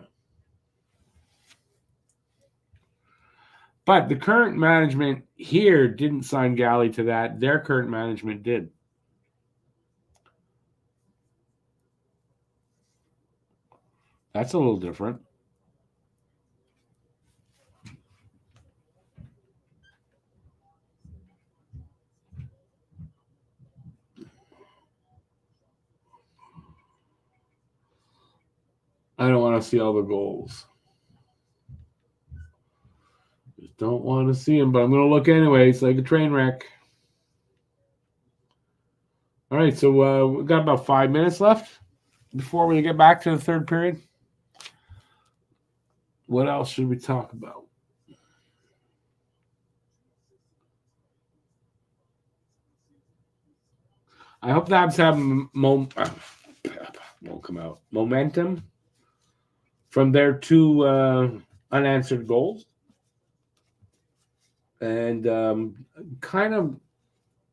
But the current management here didn't sign Galley to that. Their current management did. That's a little different. I don't want to see all the goals. Just don't want to see them, but I'm going to look anyway. It's like a train wreck. All right, so we've got about 5 minutes left before we get back to the third period. What else should we talk about? I hope the Habs have won't come out momentum from their 2 unanswered goals, and kind of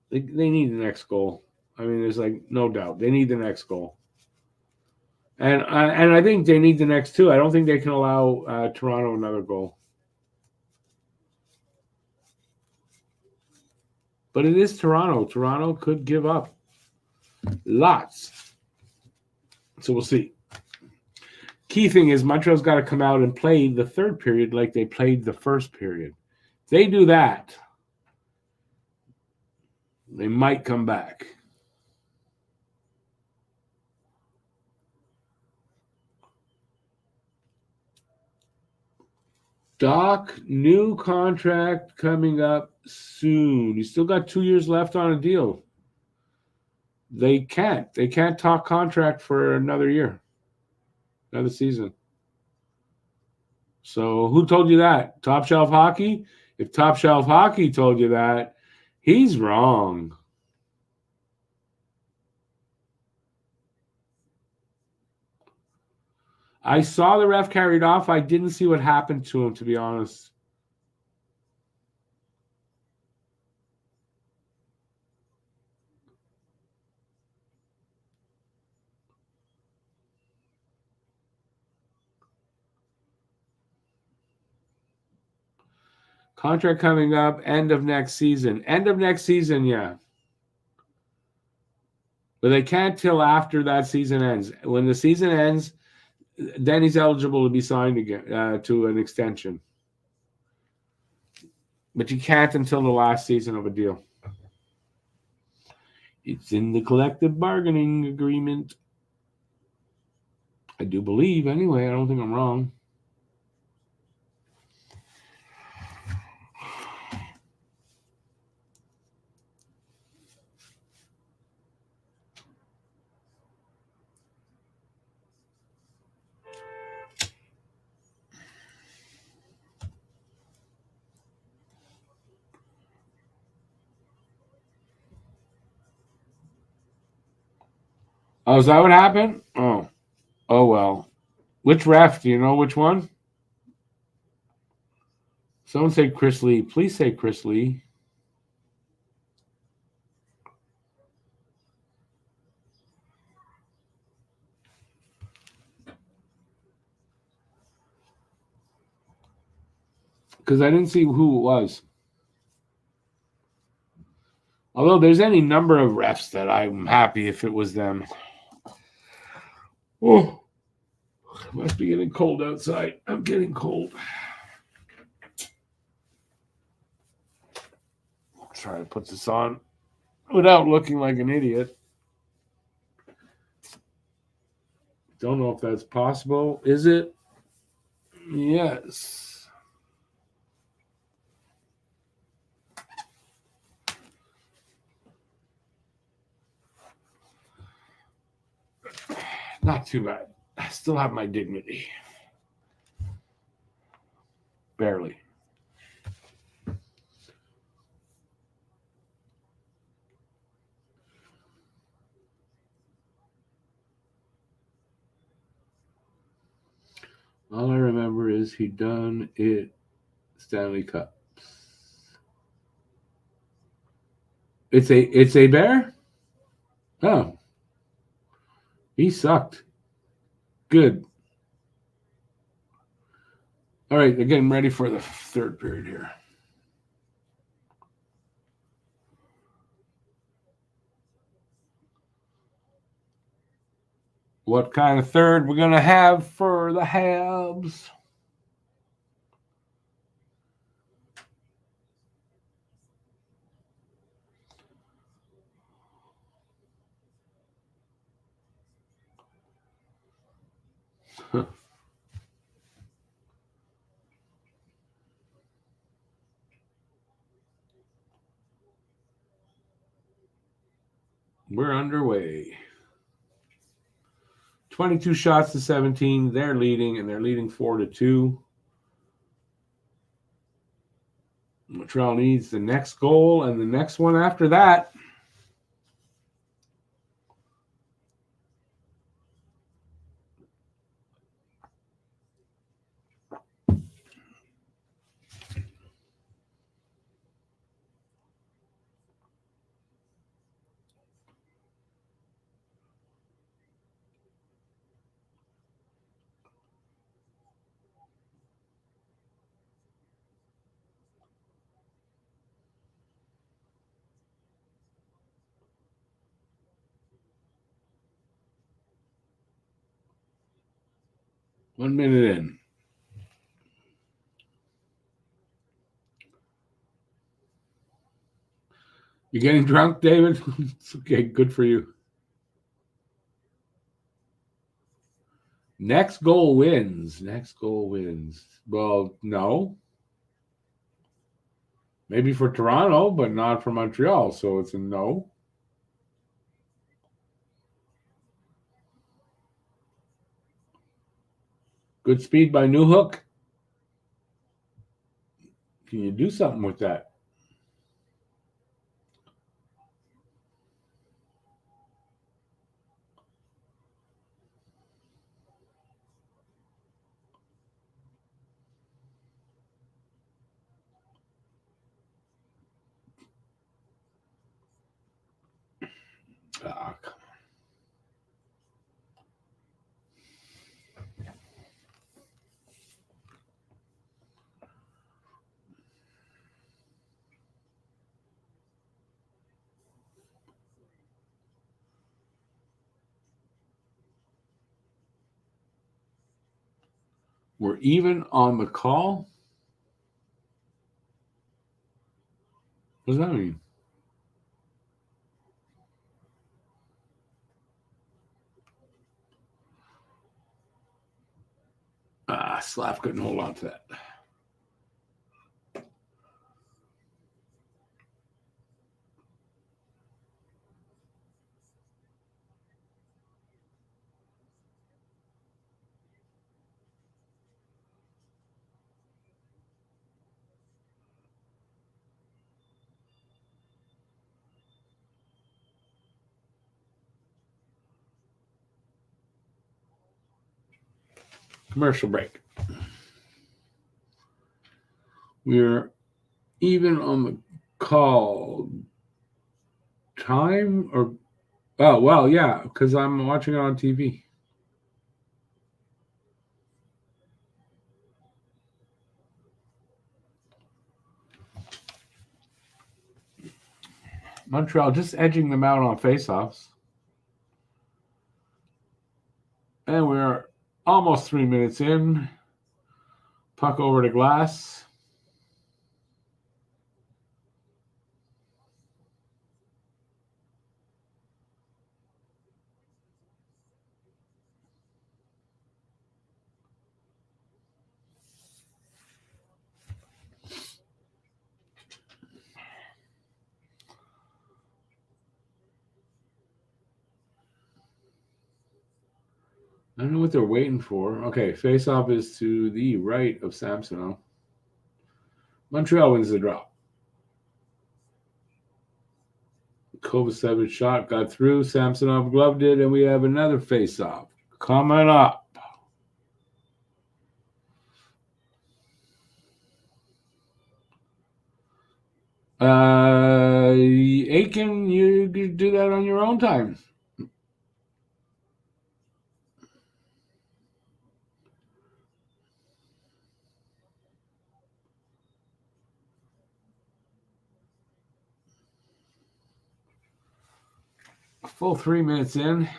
they need the next goal. I mean, there's like no doubt. They need the next goal. And I think they need the next two. I don't think they can allow Toronto another goal. But it is Toronto. Toronto could give up lots. So we'll see. Key thing is Montreal's got to come out and play the third period like they played the first period. If they do that, they might come back. Doc, new contract coming up soon. He's still got 2 years left on a deal. They can't talk contract for another year, another season. So who told you that? Top Shelf Hockey? If Top Shelf Hockey told you that, he's wrong. I saw the ref carried off. I didn't see what happened to him, to be honest. Contract coming up, end of next season. End of next season, yeah. But they can't till after that season ends. When the season ends, then he's eligible to be signed again to an extension. But you can't until the last season of a deal. It's in the collective bargaining agreement. I do believe, anyway. I don't think I'm wrong. Oh, is that what happened? Oh well. Which ref? Do you know which one? Someone say Chris Lee. Please say Chris Lee. Because I didn't see who it was. Although there's any number of refs that I'm happy if it was them. Oh, it must be getting cold outside. I'm getting cold. I'll try to put this on without looking like an idiot. Don't know if that's possible. Is it? Yes. Not too bad. I still have my dignity. Barely. All I remember is he done it Stanley Cups. It's a bear? Oh. He sucked. Good. All right, they're getting ready for the third period here. What kind of third we're going to have for the Habs? We're underway. 22 shots to 17. They're leading, and they're leading 4-2. Montreal needs the next goal and the next one after that. 1 minute in. You getting drunk, David? It's okay. Good for you. Next goal wins. Next goal wins. Well, no. Maybe for Toronto, but not for Montreal. So it's a no. Good speed by Newhook. Can you do something with that? Ah, come on. We're even on the call? What does that mean? Slav couldn't hold on to that. Commercial break. We're even on the call. Time or oh well, yeah, because I'm watching it on TV. Montreal just edging them out on faceoffs. And we're almost 3 minutes in. Puck over to glass. I don't know what they're waiting for. Okay, face-off is to the right of Samsonov. Montreal wins the draw. Kovacevic shot got through. Samsonov gloved it, and we have another face-off coming up. Aiken, you do that on your own time. Full 3 minutes in.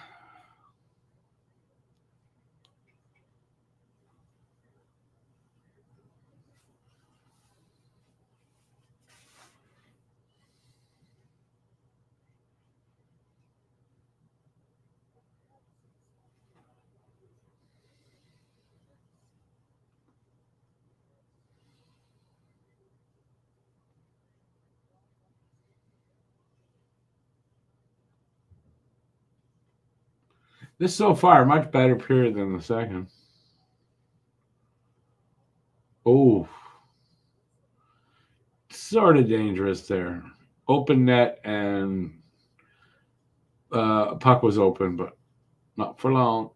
This so far, much better period than the second. Oh, sort of dangerous there. Open net and puck was open, but not for long.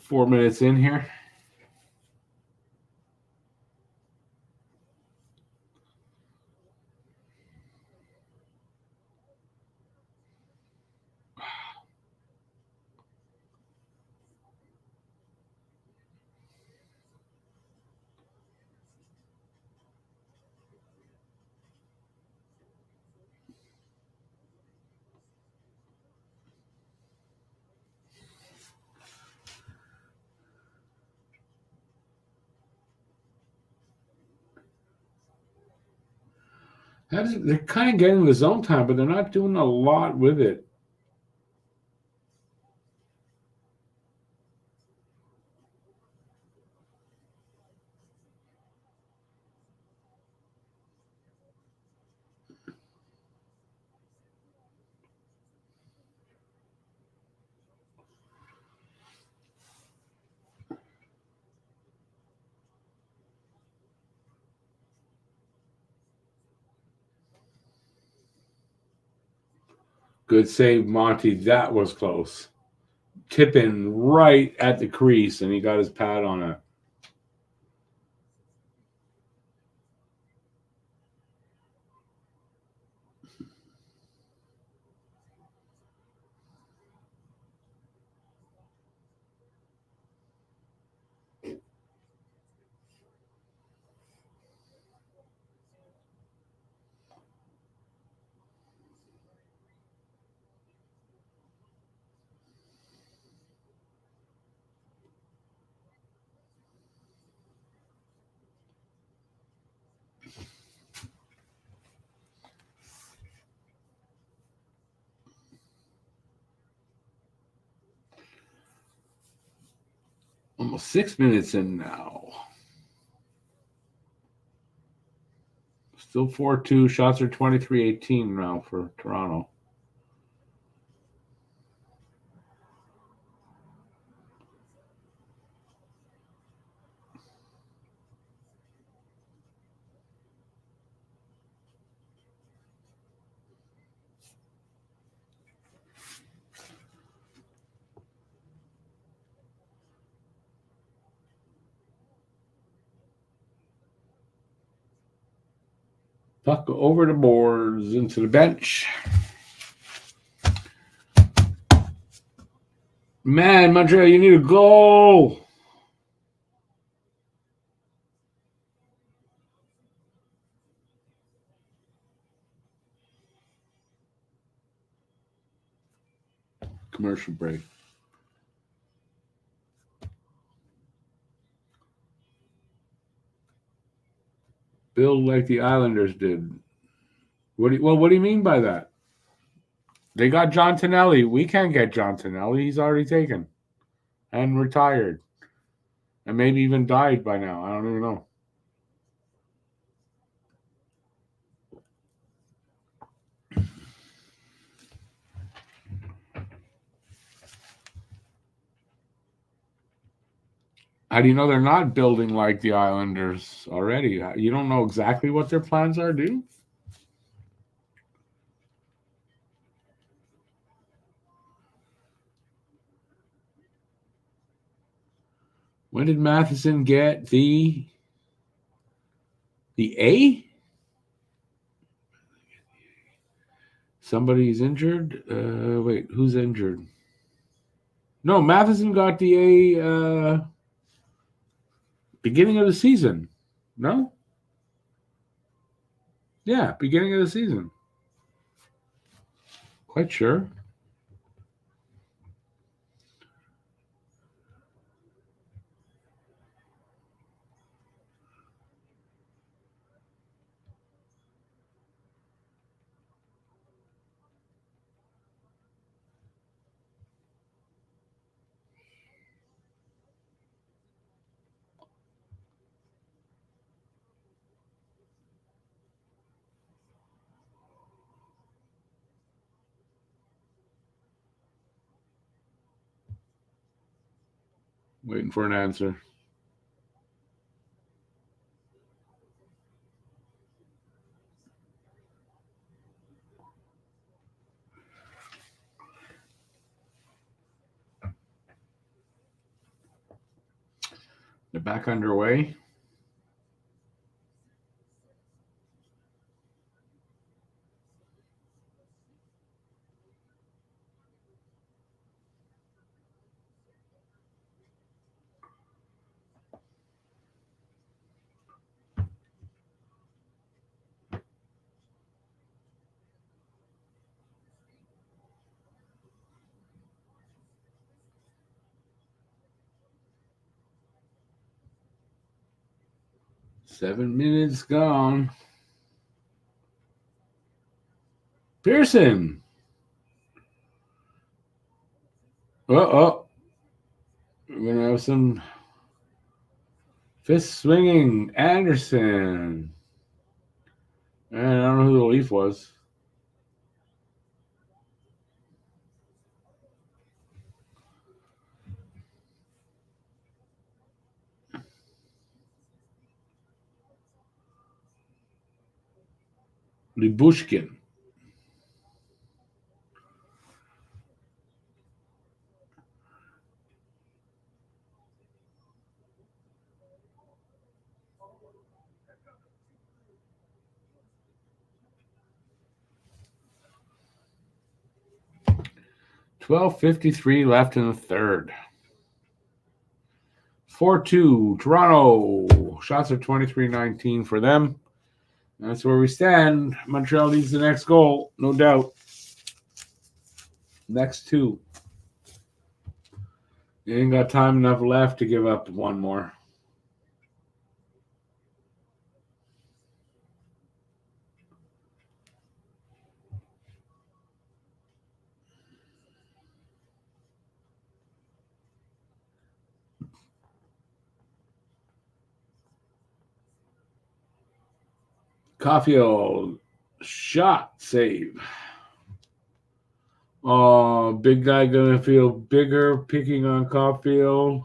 4 minutes in here. They're kind of getting the zone time, but they're not doing a lot with it. Good save, Monty. That was close. Tipping right at the crease, and he got his pad on it. Almost 6 minutes in now. Still 4-2. Shots are 23-18 now for Toronto. Puck over the boards into the bench. Man, Montreal, you need a goal. Commercial break. Build like the Islanders did. What do you mean by that? They got John Tonelli. We can't get John Tonelli. He's already taken and retired. And maybe even died by now. I don't even know. How do you know they're not building like the Islanders already? You don't know exactly what their plans are, do you? When did Matheson get the A? Somebody's injured. Wait, who's injured? No, Matheson got the A beginning of the season. No? Yeah, beginning of the season. Quite sure. Waiting for an answer. They're back underway. Seven minutes gone. Pearson. Uh-oh. We're going to have some fist swinging. Anderson. And I don't know who the Leaf was. Libushkin. $12:53 left in the third. 4-2, Toronto. Shots are 23-19 for them. That's where we stand. Montreal needs the next goal, no doubt. Next two. They ain't got time enough left to give up one more. Caulfield, shot, save. Oh, big guy gonna feel bigger picking on Caulfield.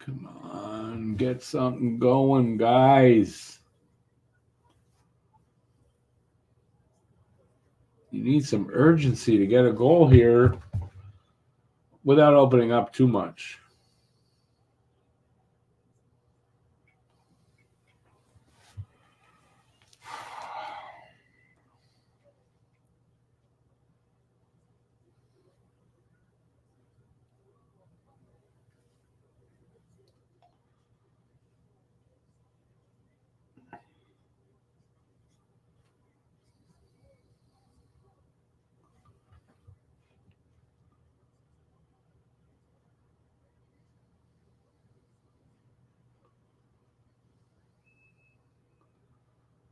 Come on, get something going, guys. You need some urgency to get a goal here without opening up too much.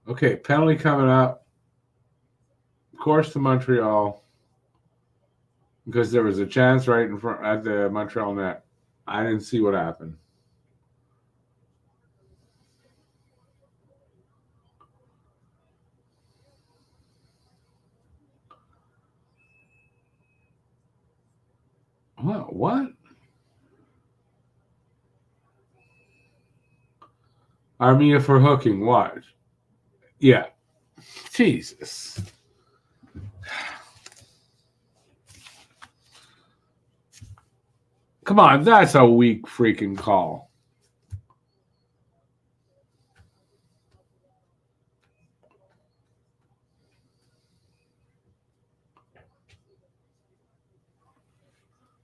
Okay, penalty coming up. Of course, to Montreal, because there was a chance right in front at the Montreal net. I didn't see what happened. What? Armia for hooking. What? Yeah. Jesus. Come on, that's a weak freaking call.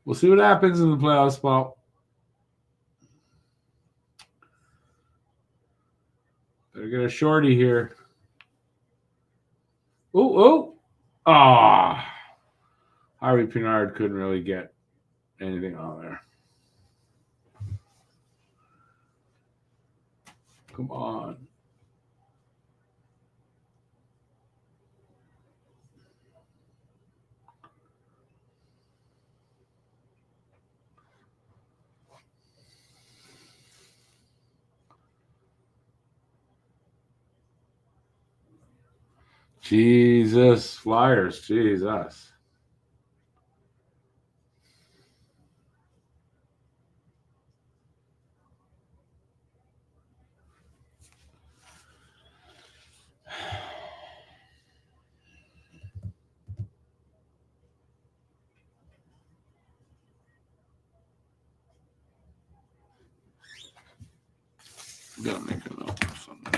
We'll see what happens in the playoff spot. Better get a shorty here. Oh. Harvey Pinard couldn't really get anything on there. Come on. Jesus. Flyers. Jesus. Gotta make a note or something.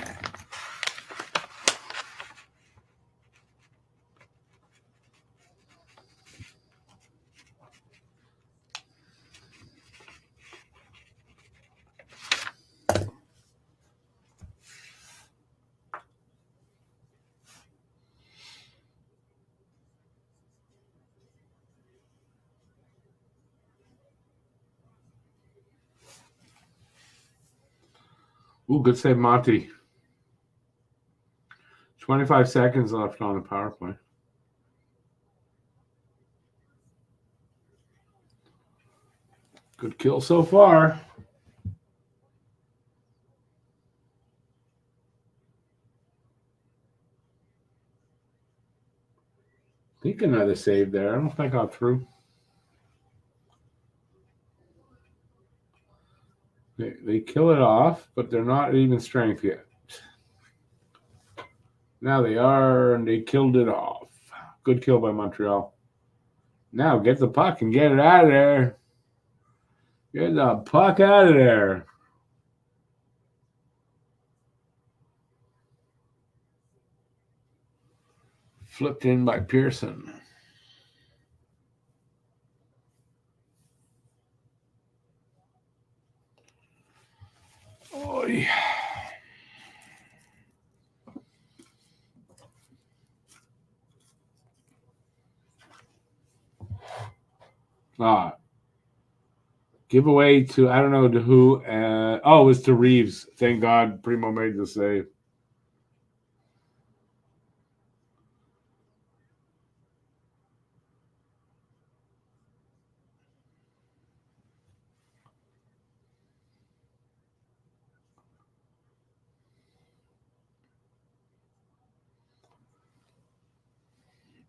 Ooh, good save, Monty. 25 seconds left on the power play. Good kill so far. I think another save there. I don't think I got through. They kill it off, but they're not at even strength yet. Now they are, and they killed it off. Good kill by Montreal. Now get the puck and get it out of there. Get the puck out of there. Flipped in by Pearson. Oh, yeah. Giveaway to, I don't know to who. It was to Reeves. Thank God Primo made the save.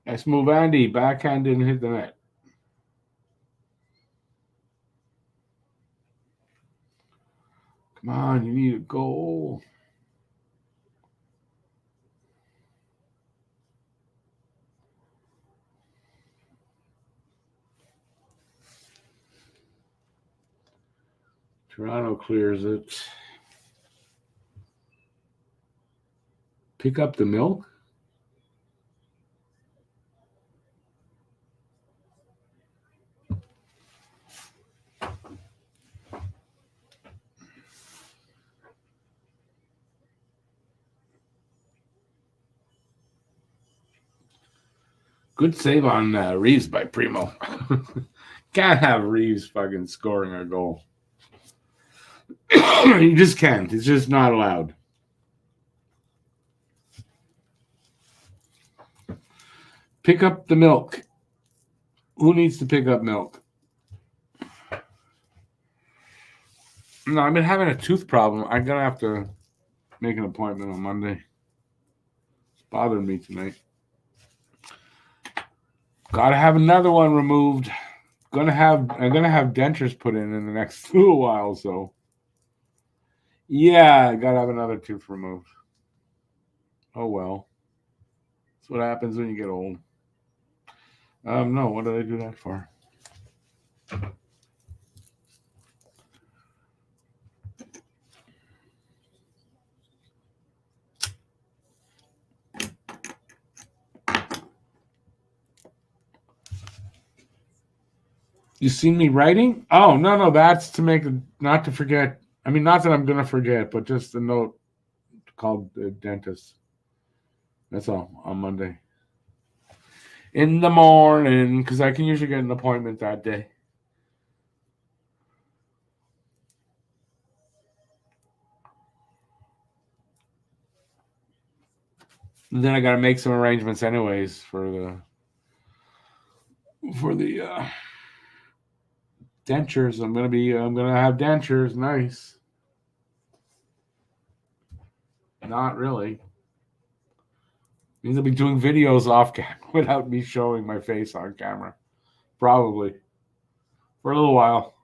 Let's move Andy. Backhand didn't hit the net. Come on, you need a goal. Toronto clears it. Pick up the milk. Good save on Reeves by Primo. Can't have Reeves fucking scoring a goal. You just can't. It's just not allowed. Pick up the milk. Who needs to pick up milk? No, I've been having a tooth problem. I'm going to have to make an appointment on Monday. It's bothering me tonight. Gotta have another one removed. I'm gonna have dentures put in the next little while. So, yeah, I gotta have another tooth removed. Oh well, that's what happens when you get old. No, what did I do that for? You seen me writing? Oh, no, that's to make not to forget. I mean, not that I'm gonna forget, but just a note called the dentist. That's all on Monday in the morning because I can usually get an appointment that day. And then I got to make some arrangements anyways for the dentures. I'm gonna have dentures. Nice. Not really. Means I'll be doing videos off camera without me showing my face on camera. Probably. For a little while.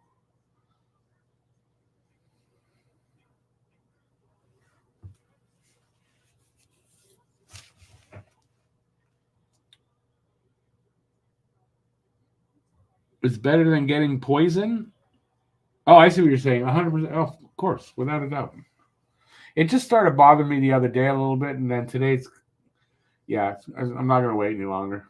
It's better than getting poison? Oh, I see what you're saying. 100%. Oh, of course, without a doubt. It just started bothering me the other day a little bit, and then today it's, yeah, I'm not going to wait any longer.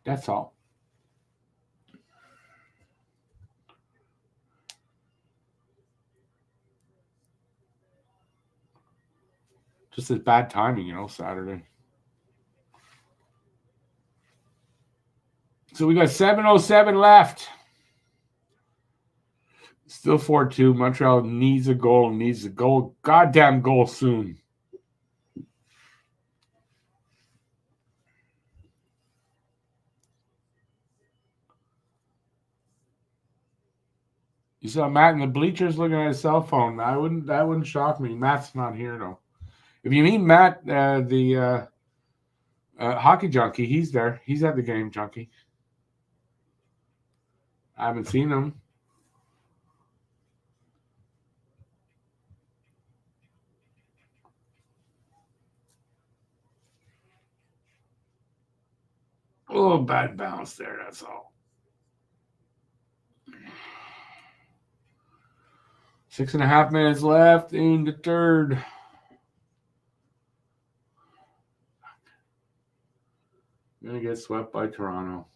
That's all. Just as bad timing, Saturday. So we got 7:07 left. Still 4-2. Montreal needs a goal. Needs a goal. Goddamn goal soon. You saw Matt in the bleachers looking at his cell phone. That wouldn't shock me. Matt's not here though. If you mean Matt, the hockey junkie, he's there. He's at the game, junkie. I haven't seen him. A little bad bounce there, that's all. 6.5 minutes left in the third. Gonna get swept by Toronto.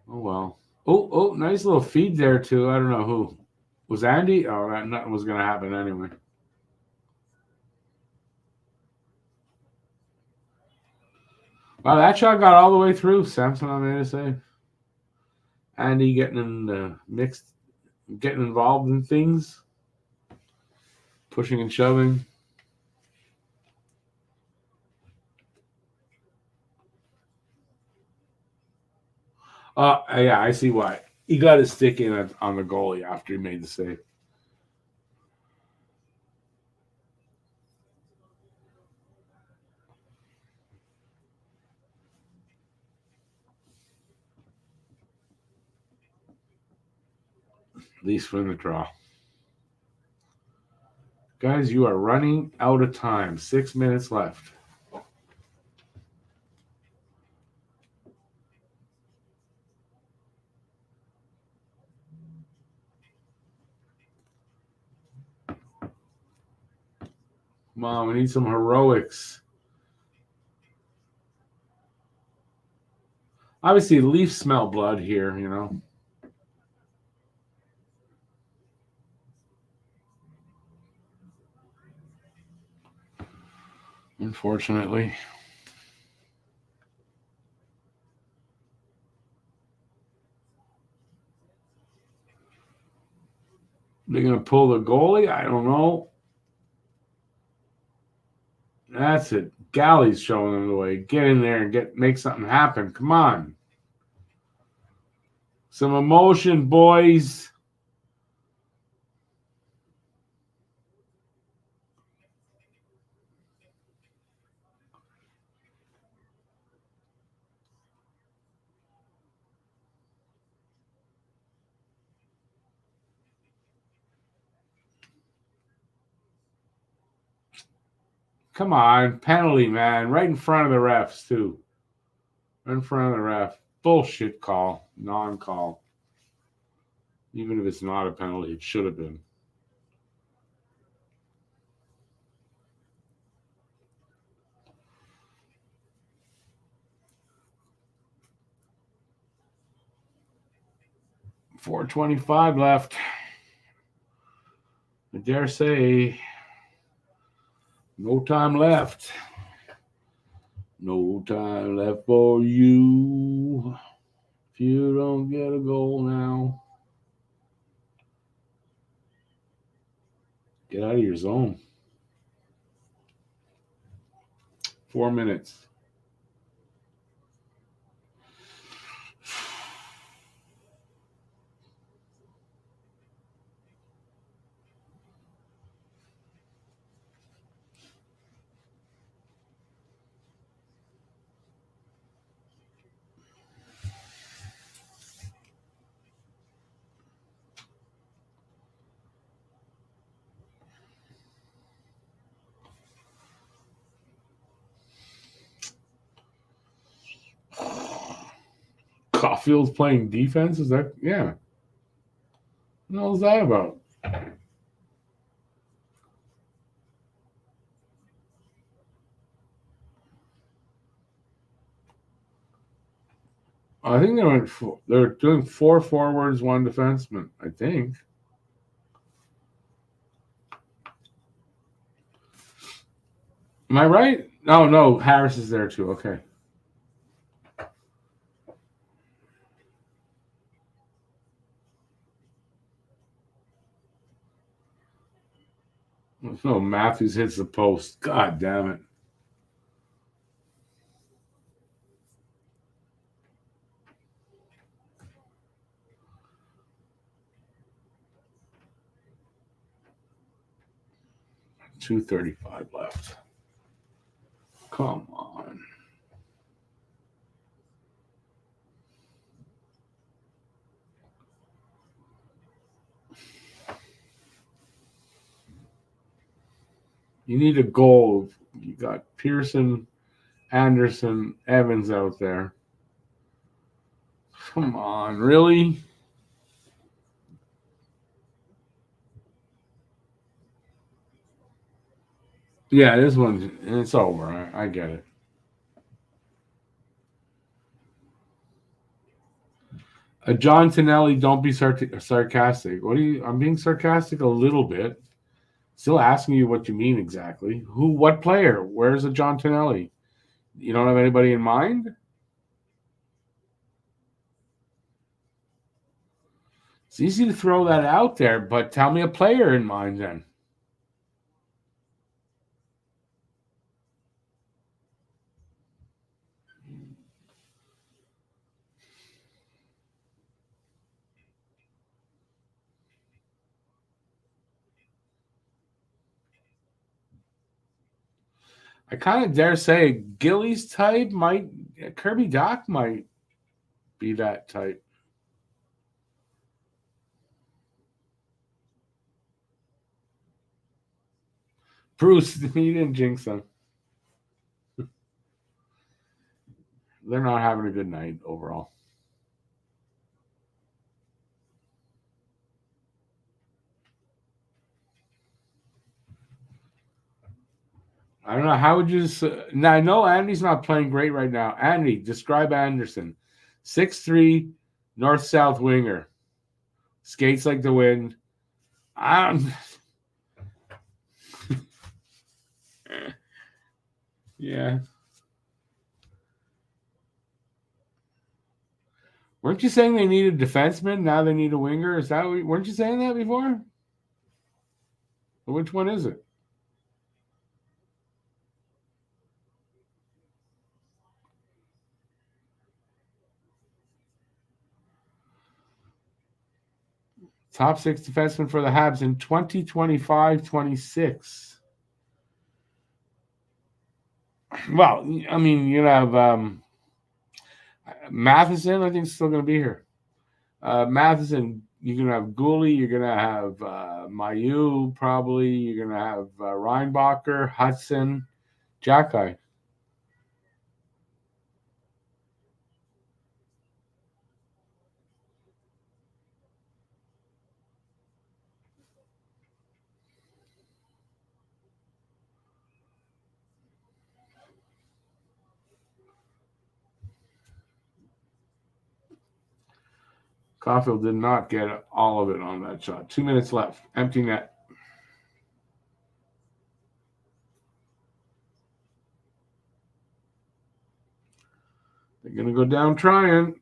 Oh well. Oh, nice little feed there too. I don't know who. Was Andy? Oh, nothing was gonna happen anyway. Wow, that shot got all the way through. Samson on there to save. Andy getting in the mixed, getting involved in things, pushing and shoving. Yeah, I see why. He got his stick in on the goalie after he made the save. At least win the draw. Guys, you are running out of time. 6 minutes left. Come on, we need some heroics. Obviously, the Leafs smell blood here, Unfortunately. They're going to pull the goalie? I don't know. That's it. Galley's showing them the way. Get in there and make something happen. Come on. Some emotion, boys. Come on. Penalty, man. Right in front of the refs, too. Right in front of the ref. Bullshit call. Non-call. Even if it's not a penalty, it should have been. .425 left. I dare say, no time left. No time left for you. If you don't get a goal now, get out of your zone. 4 minutes. Caulfield's playing defense? Is that, yeah. What the hell is that about? I think they're doing 4 forwards, 1 defenseman, I think. Am I right? No, Harris is there too. Okay. No, Matthews hits the post. God damn it. .235 left. Come on. You need a goal. You got Pearson, Anderson, Evans out there. Come on, really? Yeah, this one's it's over. I get it. John Tonelli, don't be sarcastic. What are you? I'm being sarcastic a little bit. Still asking you what you mean exactly. Who? What player? Where's a John Tonelli? You don't have anybody in mind? It's easy to throw that out there, but tell me a player in mind then. I kind of dare say Gilly's type might, Kirby Doc might be that type. Bruce, you didn't jinx them. They're not having a good night overall. I don't know. How would you? Now I know Andy's not playing great right now. Andy, describe Anderson. 6'3", north-south winger. Skates like the wind. Yeah. Weren't you saying they need a defenseman? Now they need a winger? Is that weren't you saying that before? Which one is it? Top 6 defenseman for the Habs in 2025-26. Well, I mean, you have Matheson, I think, is still going to be here. Matheson, you're going to have Gooley, you're going to have Mayu, probably. You're going to have Reinbacher, Hudson, Jacki. Caulfield did not get all of it on that shot. 2 minutes left. Empty net. They're going to go down trying.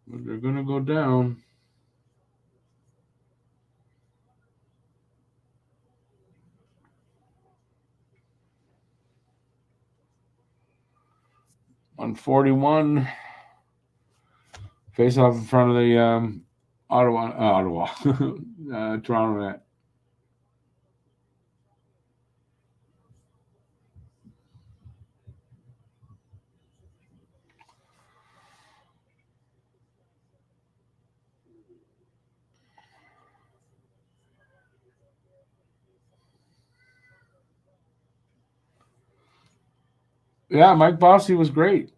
They're going to go down. On 41. Face off in front of the Ottawa. Toronto net. Yeah, Mike Bossy was great.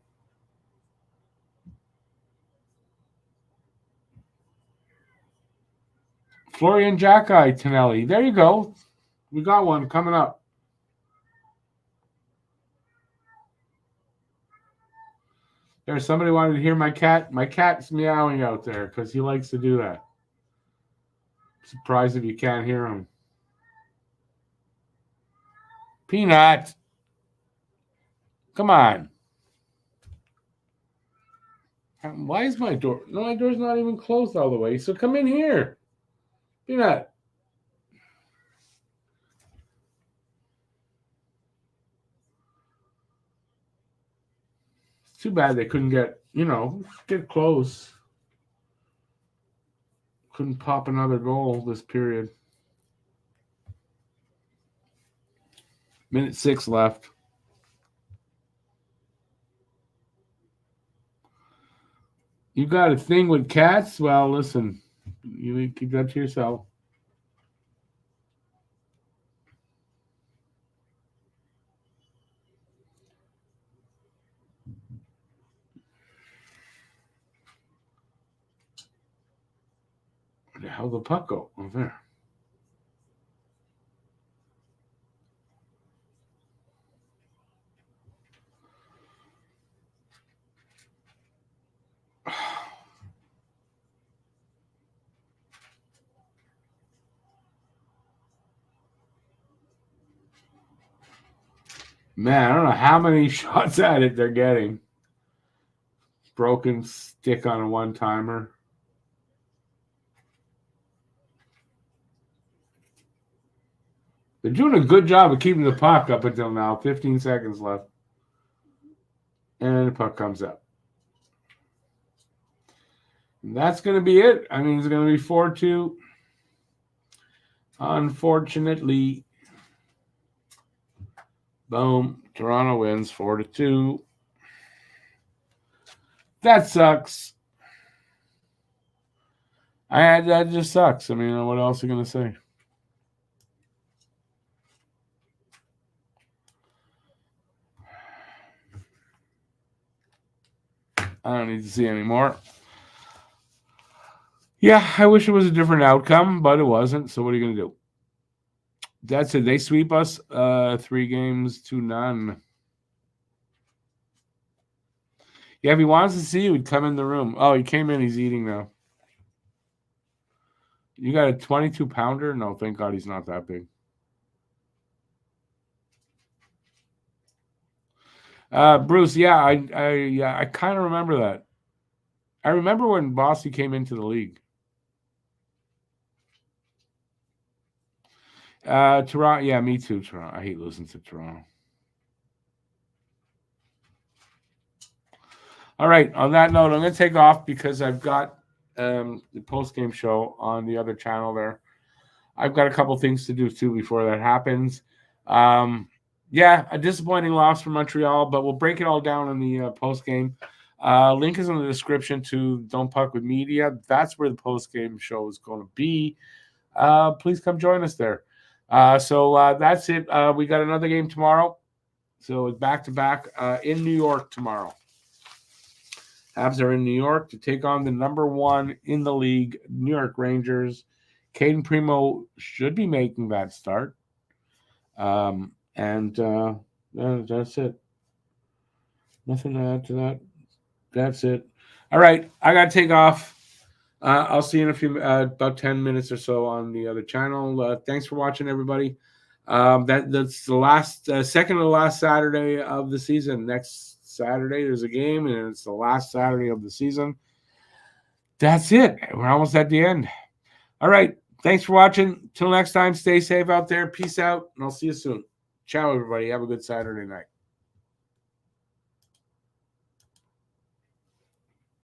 Florian Jacki, Tonelli. There you go. We got one coming up. There's somebody wanted to hear my cat. My cat's meowing out there because he likes to do that. Surprised if you can't hear him. Peanut. Come on. Why is my door? No, my door's not even closed all the way. So come in here. Peanut. It's too bad they couldn't get close. Couldn't pop another goal this period. Minute 6 left. You got a thing with cats? Well, listen, you need to keep that to yourself. Where the hell did the puck go? Oh, there. Man, I don't know how many shots at it they're getting. Broken stick on a one-timer. They're doing a good job of keeping the puck up until now. 15 seconds left. And the puck comes up. And that's going to be it. I mean, it's going to be 4-2. Unfortunately. Boom. Toronto wins 4-2. That sucks. That just sucks. I mean, what else are you going to say? I don't need to see any more. Yeah, I wish it was a different outcome, but it wasn't. So what are you going to do? That's it. They sweep us 3-0. Yeah, if he wants to see you, he'd come in the room. Oh, he came in. He's eating now. You got a 22-pounder? No, thank God he's not that big. Bruce, yeah, I kind of remember that. I remember when Bossy came into the league. Toronto, yeah, me too, Toronto. I hate losing to Toronto. All right, on that note, I'm going to take off because I've got the post-game show on the other channel there. I've got a couple things to do, too, before that happens. Yeah, a disappointing loss for Montreal, but we'll break it all down in the post-game. Link is in the description to Don't Puck with Media. That's where the post-game show is going to be. Please come join us there. So that's it. We got another game tomorrow. So it's back-to-back in New York tomorrow. Habs are in New York to take on the number 1 in the league, New York Rangers. Caden Primo should be making that start. And that's it. Nothing to add to that. That's it. All right, I got to take off. I'll see you in a few, about 10 minutes or so on the other channel. Thanks for watching, everybody. That's the last, second to the last Saturday of the season. Next Saturday, there's a game, and it's the last Saturday of the season. That's it. We're almost at the end. All right. Thanks for watching. Till next time, stay safe out there. Peace out, and I'll see you soon. Ciao, everybody. Have a good Saturday night.